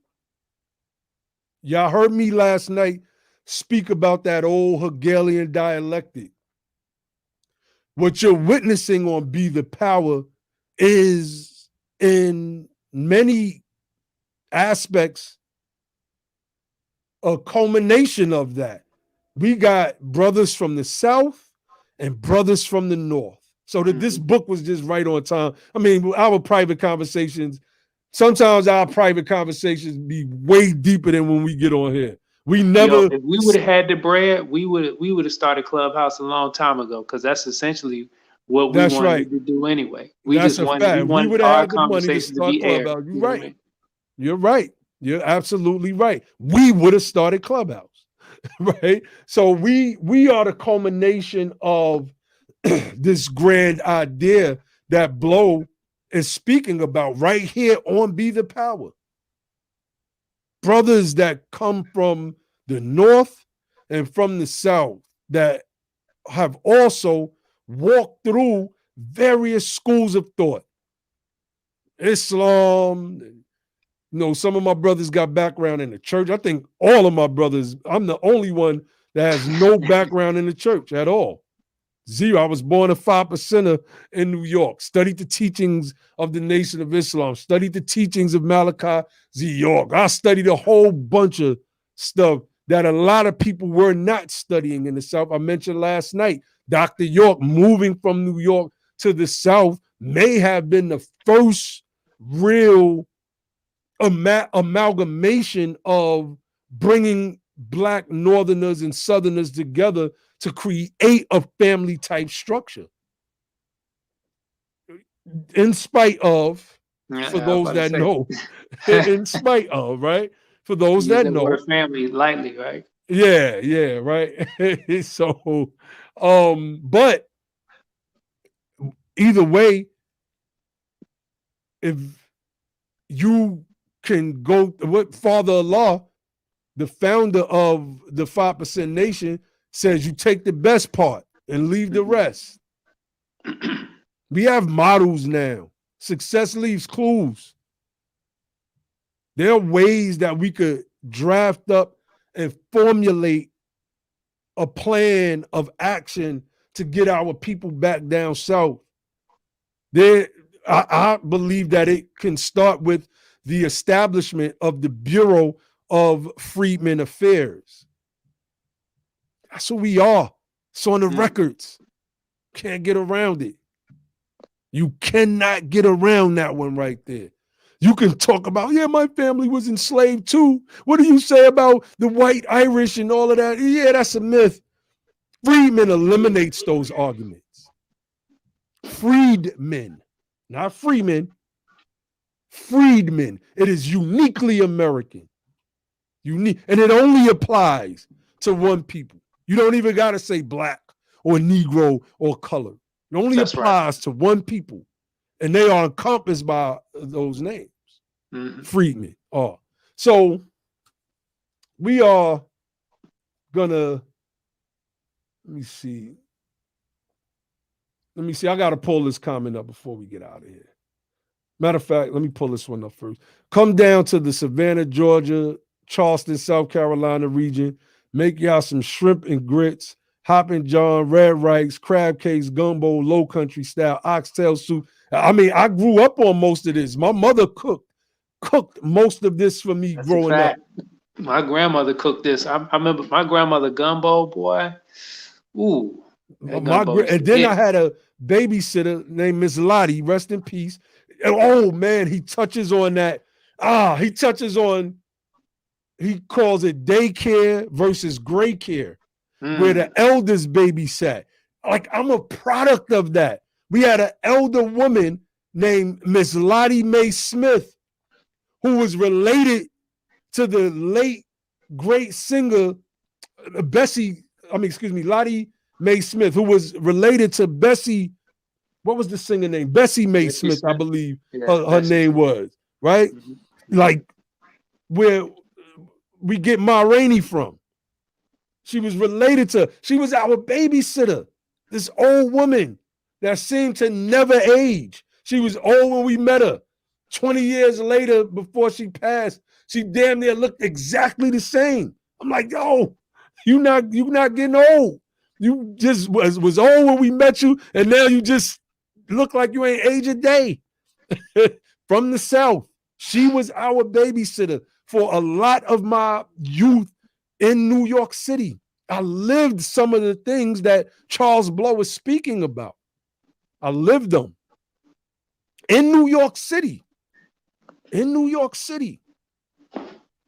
Y'all heard me last night speak about that old Hegelian dialectic. What you're witnessing on Be the Power is, in many aspects, a culmination of that. We got brothers from the South and brothers from the North. So that this book was just right on time. I mean, our private conversations, sometimes our private conversations be way deeper than when we get on here. We never. If we would have had the bread, we would have started Clubhouse a long time ago, because that's essentially what we wanted to do anyway. We that's just wanted our conversation to be aired. You're right. You're right. You're absolutely right. We would have started Clubhouse, right? So we are the culmination of this grand idea that Blow is speaking about right here on Be the Power. Brothers that come from the North and from the South that have also walked through various schools of thought. Islam, some of my brothers got background in the church. I think all of my brothers, I'm the only one that has no background in the church at all. Zero. I was born a 5%er in New York, studied the teachings of the Nation of Islam, studied the teachings of Malachi Z. York. I studied a whole bunch of stuff that a lot of people were not studying in the South. I mentioned last night, Dr. York moving from New York to the South may have been the first real amalgamation of bringing Black Northerners and Southerners together to create a family type structure. In spite of, for those that know, in spite of, right? For those that know, word family lightly, right? Yeah, right. So, but either way, if you can go, what Father-in-law, the founder of the 5% Nation, says you take the best part and leave the rest. We have models now. Success leaves clues. There are ways that we could draft up and formulate a plan of action to get our people back down south. I believe that it can start with the establishment of the Bureau of Freedmen Affairs. That's who we are. It's on the records. Can't get around it. You cannot get around that one right there. You can talk about, yeah, my family was enslaved too. What do you say about the white Irish and all of that? Yeah, that's a myth. Freedmen eliminates those arguments. Freedmen, not freemen. Freedmen. It is uniquely American. Unique, and it only applies to one people. You don't even got to say Black or Negro or color. It only applies to one people, and they are encompassed by those names. Freedmen are. So we are gonna, let me see. I got to pull this comment up before we get out of here. Matter of fact, let me pull this one up first. Come down to the Savannah, Georgia, Charleston, South Carolina region. Make y'all some shrimp and grits, Hoppin' John, red rice, crab cakes, gumbo, low country style, oxtail soup. I mean, I grew up on most of this. My mother cooked most of this for me growing up. My grandmother cooked this. I remember my grandmother gumbo, boy. Ooh. And then I had a babysitter named Miss Lottie, rest in peace. And oh man, he touches on that. He calls it daycare versus gray care, where the elders babysat. Like, I'm a product of that. We had an elder woman named Miss Lottie Mae Smith, who was related to the late great singer Lottie Mae Smith, who was related to Bessie. What was the singer name? Bessie Mae Smith, I believe her name was, right? Like, where we get Ma Rainey from. She was she was our babysitter, this old woman that seemed to never age. She was old when we met her. 20 years later, before she passed, she damn near looked exactly the same. I'm like, yo, you not getting old. You just was old when we met you, and now you just look like you ain't age a day. From the South. She was our babysitter for a lot of my youth in New York City. I lived some of the things that Charles Blow was speaking about. I lived them in New York City.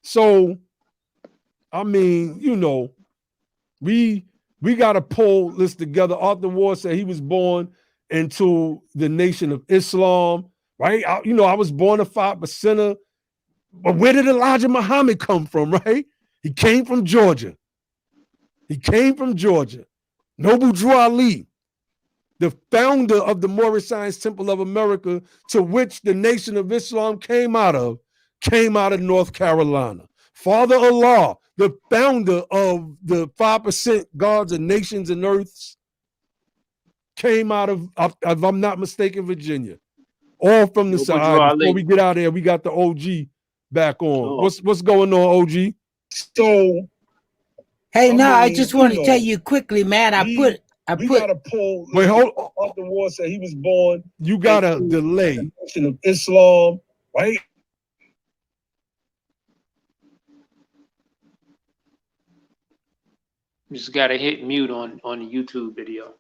So, I mean, you know, we got to pull this together. Arthur Ward said he was born into the Nation of Islam, right? I was born a 5%er. But where did Elijah Muhammad come from, right? He came from Georgia. Noble Drew Ali, the founder of the Moorish Science Temple of America, to which the Nation of Islam came out of North Carolina. Father Allah, the founder of the 5% Gods and Nations and Earths, came out of, if I'm not mistaken, Virginia. All from the side. Before we get out of here, we got the OG back on. What's going on, OG? So, hey, I just want to tell you quickly, man. I put. Gotta pull. Wait, hold on. Arthur Ward said he was born. You got a delay. Of Islam, right? You just gotta hit mute on the YouTube video.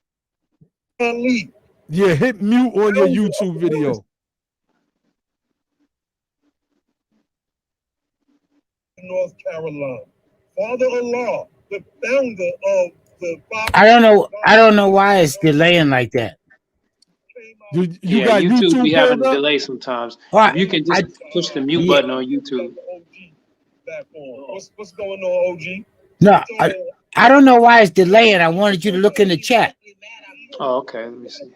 Yeah, hit mute on your YouTube video. North Carolina. Father-in-law, the founder of the I don't know why it's delaying like that. You Yeah, got YouTube be YouTube having pulled a up? delay sometimes. All If right, you can just push the mute button on YouTube. What's going on, OG? no, I don't know why it's delaying. I wanted you to look in the chat. Oh, okay. Let me see.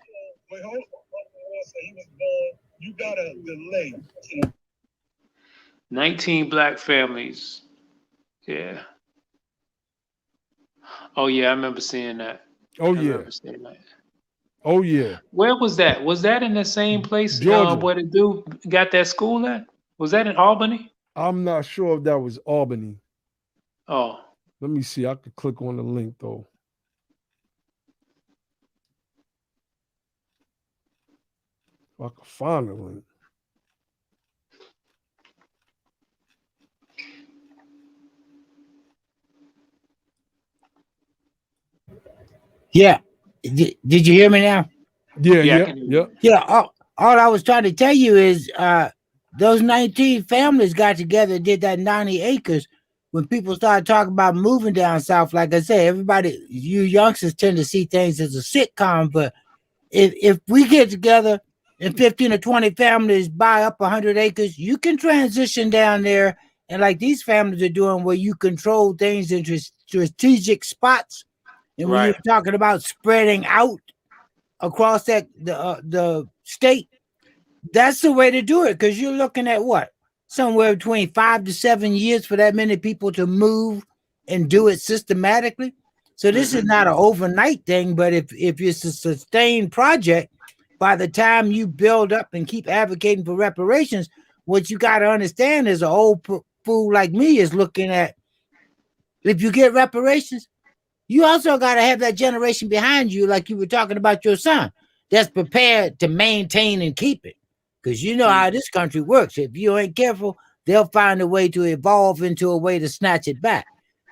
Wait, hold on. He was born. You got a delay. 19 black families. Yeah. Oh yeah, I remember seeing that. Oh I yeah. remember seeing that. Oh yeah. Where was that? Was that in the same place Georgia. where the dude got that school at? Was that in Albany? I'm not sure if that was Albany. Oh, Let me see. I could click on the link though. If I could find the link. Yeah. Did you hear me now? Yeah, Yeah, I yeah, can hear yeah. you. Yeah. All I was trying to tell you is those 19 families got together and did that 90 acres. When people started talking about moving down south, like I said, everybody, you youngsters tend to see things as a sitcom, but if we get together and 15 or 20 families buy up 100 acres, you can transition down there. And like these families are doing, where you control things into strategic spots. And when Right. you're talking about spreading out across the state, that's the way to do it, because you're looking at what, somewhere between 5 to 7 years for that many people to move and do it systematically. So this is not an overnight thing, but if it's a sustained project, by the time you build up and keep advocating for reparations, what you got to understand is an old fool like me is looking at, if you get reparations, you also got to have that generation behind you, like you were talking about your son, that's prepared to maintain and keep it. Because you know how this country works. If you ain't careful, they'll find a way to evolve into a way to snatch it back.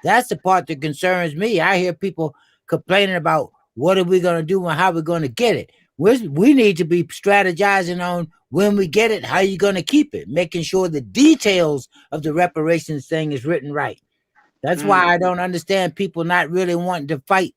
That's the part that concerns me. I hear people complaining about what are we going to do and how we're going to get it. We need to be strategizing on when we get it, how you're going to keep it, making sure the details of the reparations thing is written right. That's why I don't understand people not really wanting to fight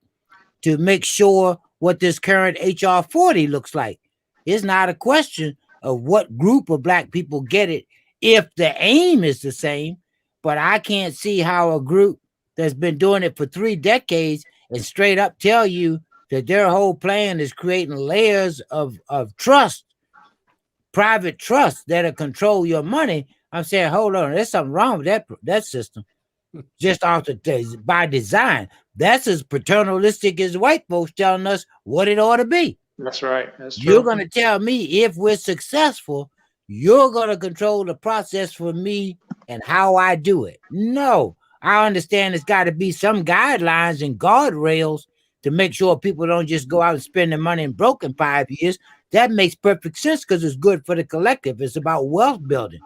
to make sure what this current HR 40 looks like. It's not a question of what group of black people get it if the aim is the same, but I can't see how a group that's been doing it for 3 decades and straight up tell you that their whole plan is creating layers of trust, private trust that'll control your money. I'm saying, hold on, there's something wrong with that system. Just off the by design. That's as paternalistic as white folks telling us what it ought to be. That's right. That's true. You're going to tell me if we're successful, you're going to control the process for me and how I do it. No, I understand it's got to be some guidelines and guardrails to make sure people don't just go out and spend their money in broke in 5 years. That makes perfect sense because it's good for the collective. It's about wealth building.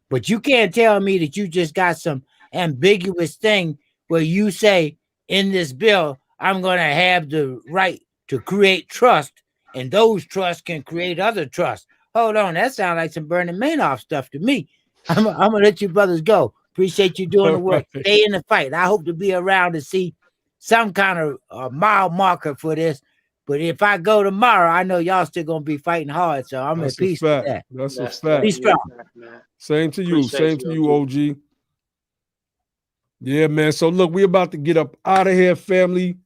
But you can't tell me that you just got some ambiguous thing where you say in this bill, I'm going to have the right to create trust, and those trusts can create other trusts. Hold on, that sounds like some Bernie Madoff stuff to me. I'm going to let you brothers go. Appreciate you doing the work. Right. Stay in the fight. I hope to be around to see some kind of mile marker for this. But if I go tomorrow, I know y'all still going to be fighting hard. So I'm That's at peace with that. That's a fact. Be strong. Man. Same to you. Appreciate Same to you, you, OG. Yeah, man. So look, we about to get up out of here, family.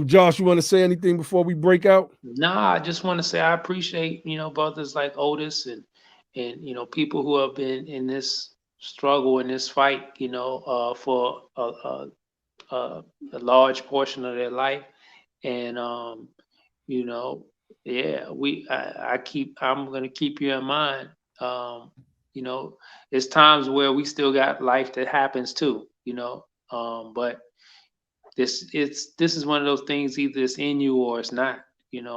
Josh, you want to say anything before we break out? Nah, I just want to say I appreciate, brothers like Otis and people who have been in this struggle, in this fight, for a large portion of their life. And yeah, I'm gonna keep you in mind. It's times where we still got life that happens too, but this is one of those things, either it's in you or it's not, and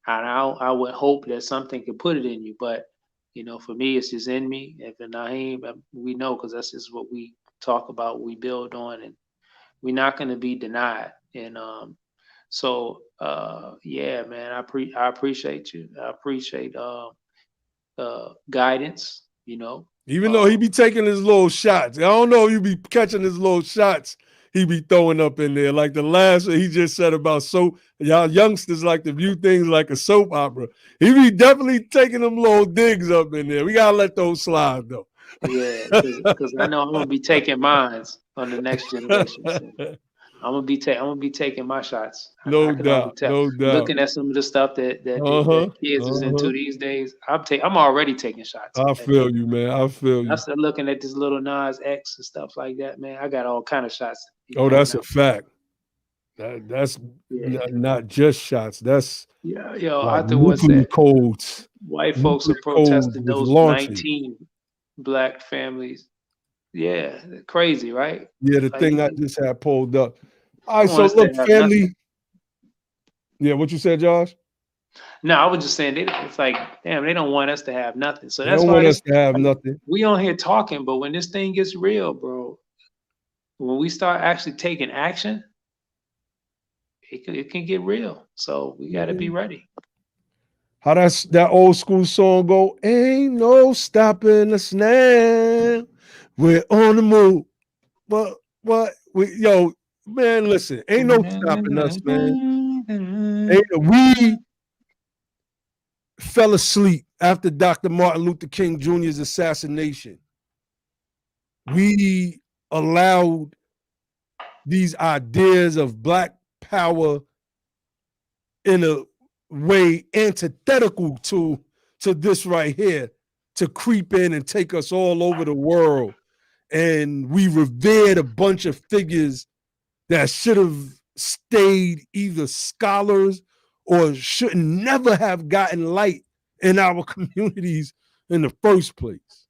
I would hope that something could put it in you, but for me it's just in me. If Naheem, we know, because that's just what we talk about, we build on, and we're not going to be denied. And so yeah, man, I appreciate you. I appreciate guidance. You know, Even though he be taking his little shots. I don't know if you be catching his little shots he be throwing up in there. Like the last one he just said about soap. Y'all youngsters like to view things like a soap opera. He be definitely taking them little digs up in there. We gotta let those slide though. yeah, because I know I'm gonna be taking mines on the next generation. So I'm gonna be taking my shots. No I can already doubt, tell. no doubt. Looking at some of the stuff that kids is into these days, I'm already taking shots. I feel you, man. I feel you. I start looking at this little Nas X and stuff like that, man. I got all kind of shots. Oh, that's a fact. That's not just shots. That's yo. like Afterwards, nuclear that codes. white folks are Nuclear codes protesting with those launching. 19 black families. Yeah, crazy, right? Yeah, the Like, thing I just had pulled up. All right, want so us to look, have family. nothing. Yeah, what you said, Josh? No, I was just saying it's like, damn, they don't want us to have nothing. So They that's don't why want us to have nothing. we on here talking, but when this thing gets real, bro, when we start actually taking action, it can get real. So we got to be ready. How that old school song go? Ain't no stopping us now. We're on the move. What? Yo, man, listen. Ain't no stopping us, man. We fell asleep after Dr. Martin Luther King Jr.'s assassination. We allowed these ideas of black power in a way antithetical to this right here to creep in and take us all over the world. And we revered a bunch of figures that should have stayed either scholars or should never have gotten light in our communities in the first place.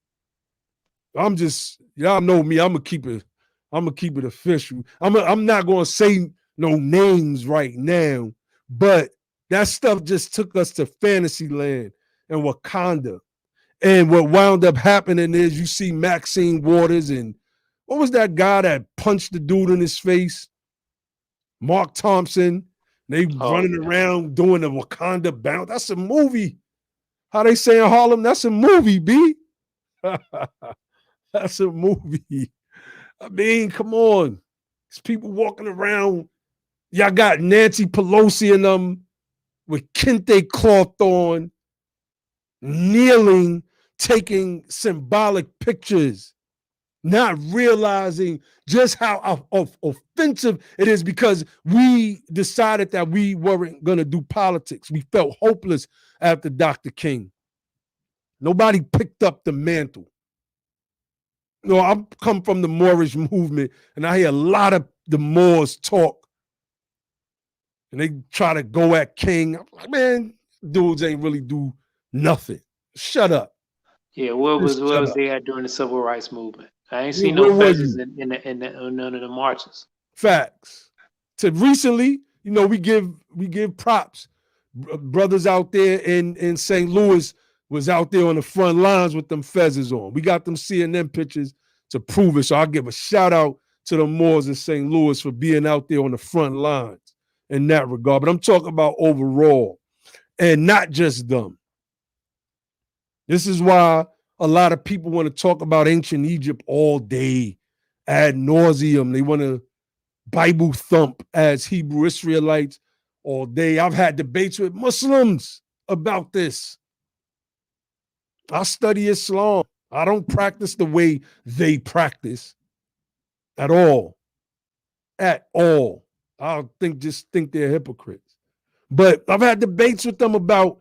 I'm just, y'all know me, I'm gonna keep it official. I'm not gonna say no names right now, but that stuff just took us to Fantasyland and Wakanda. And what wound up happening is you see Maxine Waters and what was that guy that punched the dude in his face? Mark Thompson. They running around doing the Wakanda bounce. That's a movie. How they say in Harlem? That's a movie, B. That's a movie. I mean, come on. There's people walking around. Y'all got Nancy Pelosi and them with kente cloth on, kneeling, taking symbolic pictures, not realizing just how offensive it is because we decided that we weren't going to do politics. We felt hopeless after Dr. King. Nobody picked up the mantle. No, I come from the Moorish movement, and I hear a lot of the Moors talk, and they try to go at King. I'm like, man, dudes ain't really do nothing. Shut up. Yeah, what was they at during the civil rights movement? I ain't seen Where no were fezzes you? in none of the marches. Facts. To recently, you know, we give props. Brothers out there in St. Louis was out there on the front lines with them fezzes on. We got them CNN pictures to prove it. So I'll give a shout out to the Moors in St. Louis for being out there on the front lines in that regard. But I'm talking about overall and not just them. This is why a lot of people want to talk about ancient Egypt all day, ad nauseum. They want to Bible thump as Hebrew Israelites all day. I've had debates with Muslims about this. I study Islam. I don't practice the way they practice at all. At all. I just think they're hypocrites. But I've had debates with them about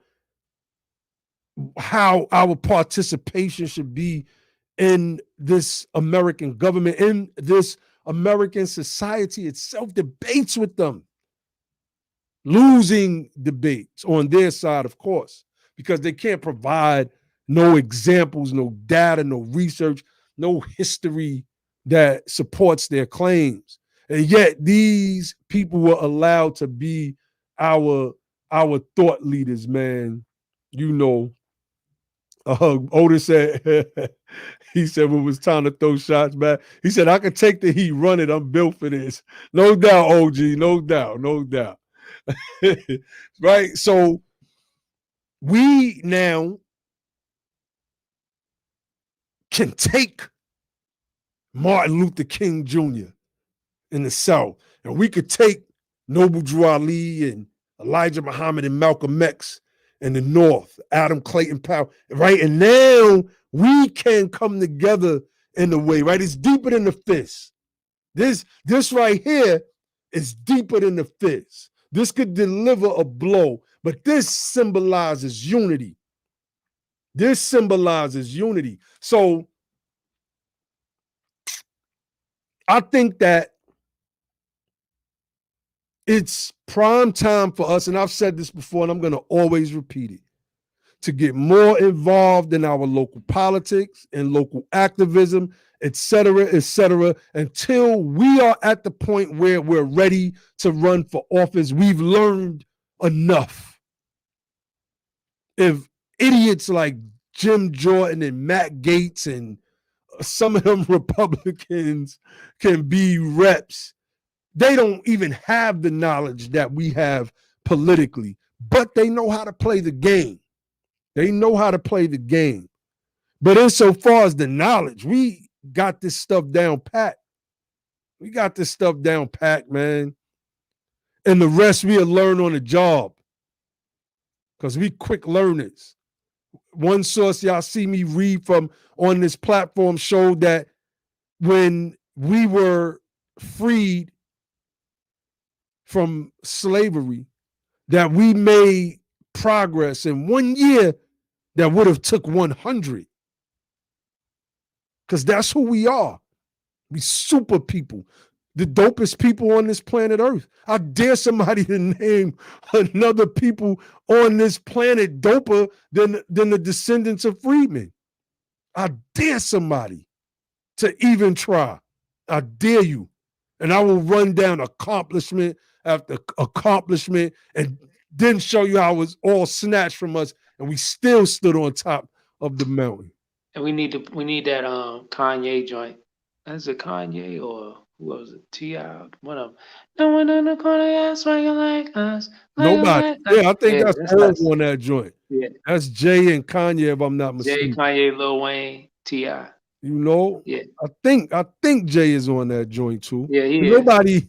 how our participation should be in this American government, in this American society itself, debates with them. Losing debates on their side, of course, because they can't provide no examples, no data, no research, no history that supports their claims. And yet these people were allowed to be our thought leaders, man. You know, Otis said, he said when it was time to throw shots back, he said, I can take the heat, run it. I'm built for this. No doubt, OG, no doubt, no doubt. Right? So we now can take Martin Luther King Jr. in the South, and we could take Noble Drew Ali and Elijah Muhammad and Malcolm X in the North, Adam Clayton Powell, right? And now we can come together in a way, right? It's deeper than the fist. This right here is deeper than the fist. This could deliver a blow, but this symbolizes unity. This symbolizes unity. So I think that it's prime time for us, and I've said this before, and I'm going to always repeat it, to get more involved in our local politics and local activism, et cetera, until we are at the point where we're ready to run for office. We've learned enough. If idiots like Jim Jordan and Matt Gaetz and some of them Republicans can be reps, they don't even have the knowledge that we have politically, but they know how to play the game. They know how to play the game. But insofar as the knowledge, we got this stuff down pat. We got this stuff down pat, man. And the rest we'll learn on the job because we quick learners. One source y'all see me read from on this platform showed that when we were freed from slavery, that we made progress in 1 year that would have took 100. Because that's who we are. We super people, the dopest people on this planet Earth. I dare somebody to name another people on this planet doper than the descendants of freedmen. I dare somebody to even try. I dare you. And I will run down accomplishment after accomplishment and then show you how it was all snatched from us and we still stood on top of the mountain. And we need that Kanye joint. Is it Kanye or who was it? T.I. One of them. No one in the corner ass swinging like us. Nobody. Yeah, I think that's us. on that joint. Yeah. That's Jay and Kanye, if I'm not mistaken. Jay, Kanye, Lil Wayne, T.I. You know? Yeah. I think Jay is on that joint too. Yeah, he is. Nobody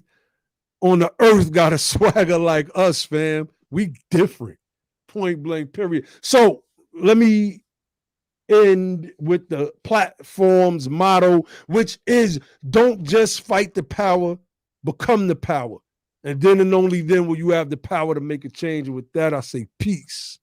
on the earth got a swagger like us, fam. We different. Point blank, period. So let me end with the platform's motto, which is don't just fight the power, become the power. And then and only then will you have the power to make a change. And with that, I say peace.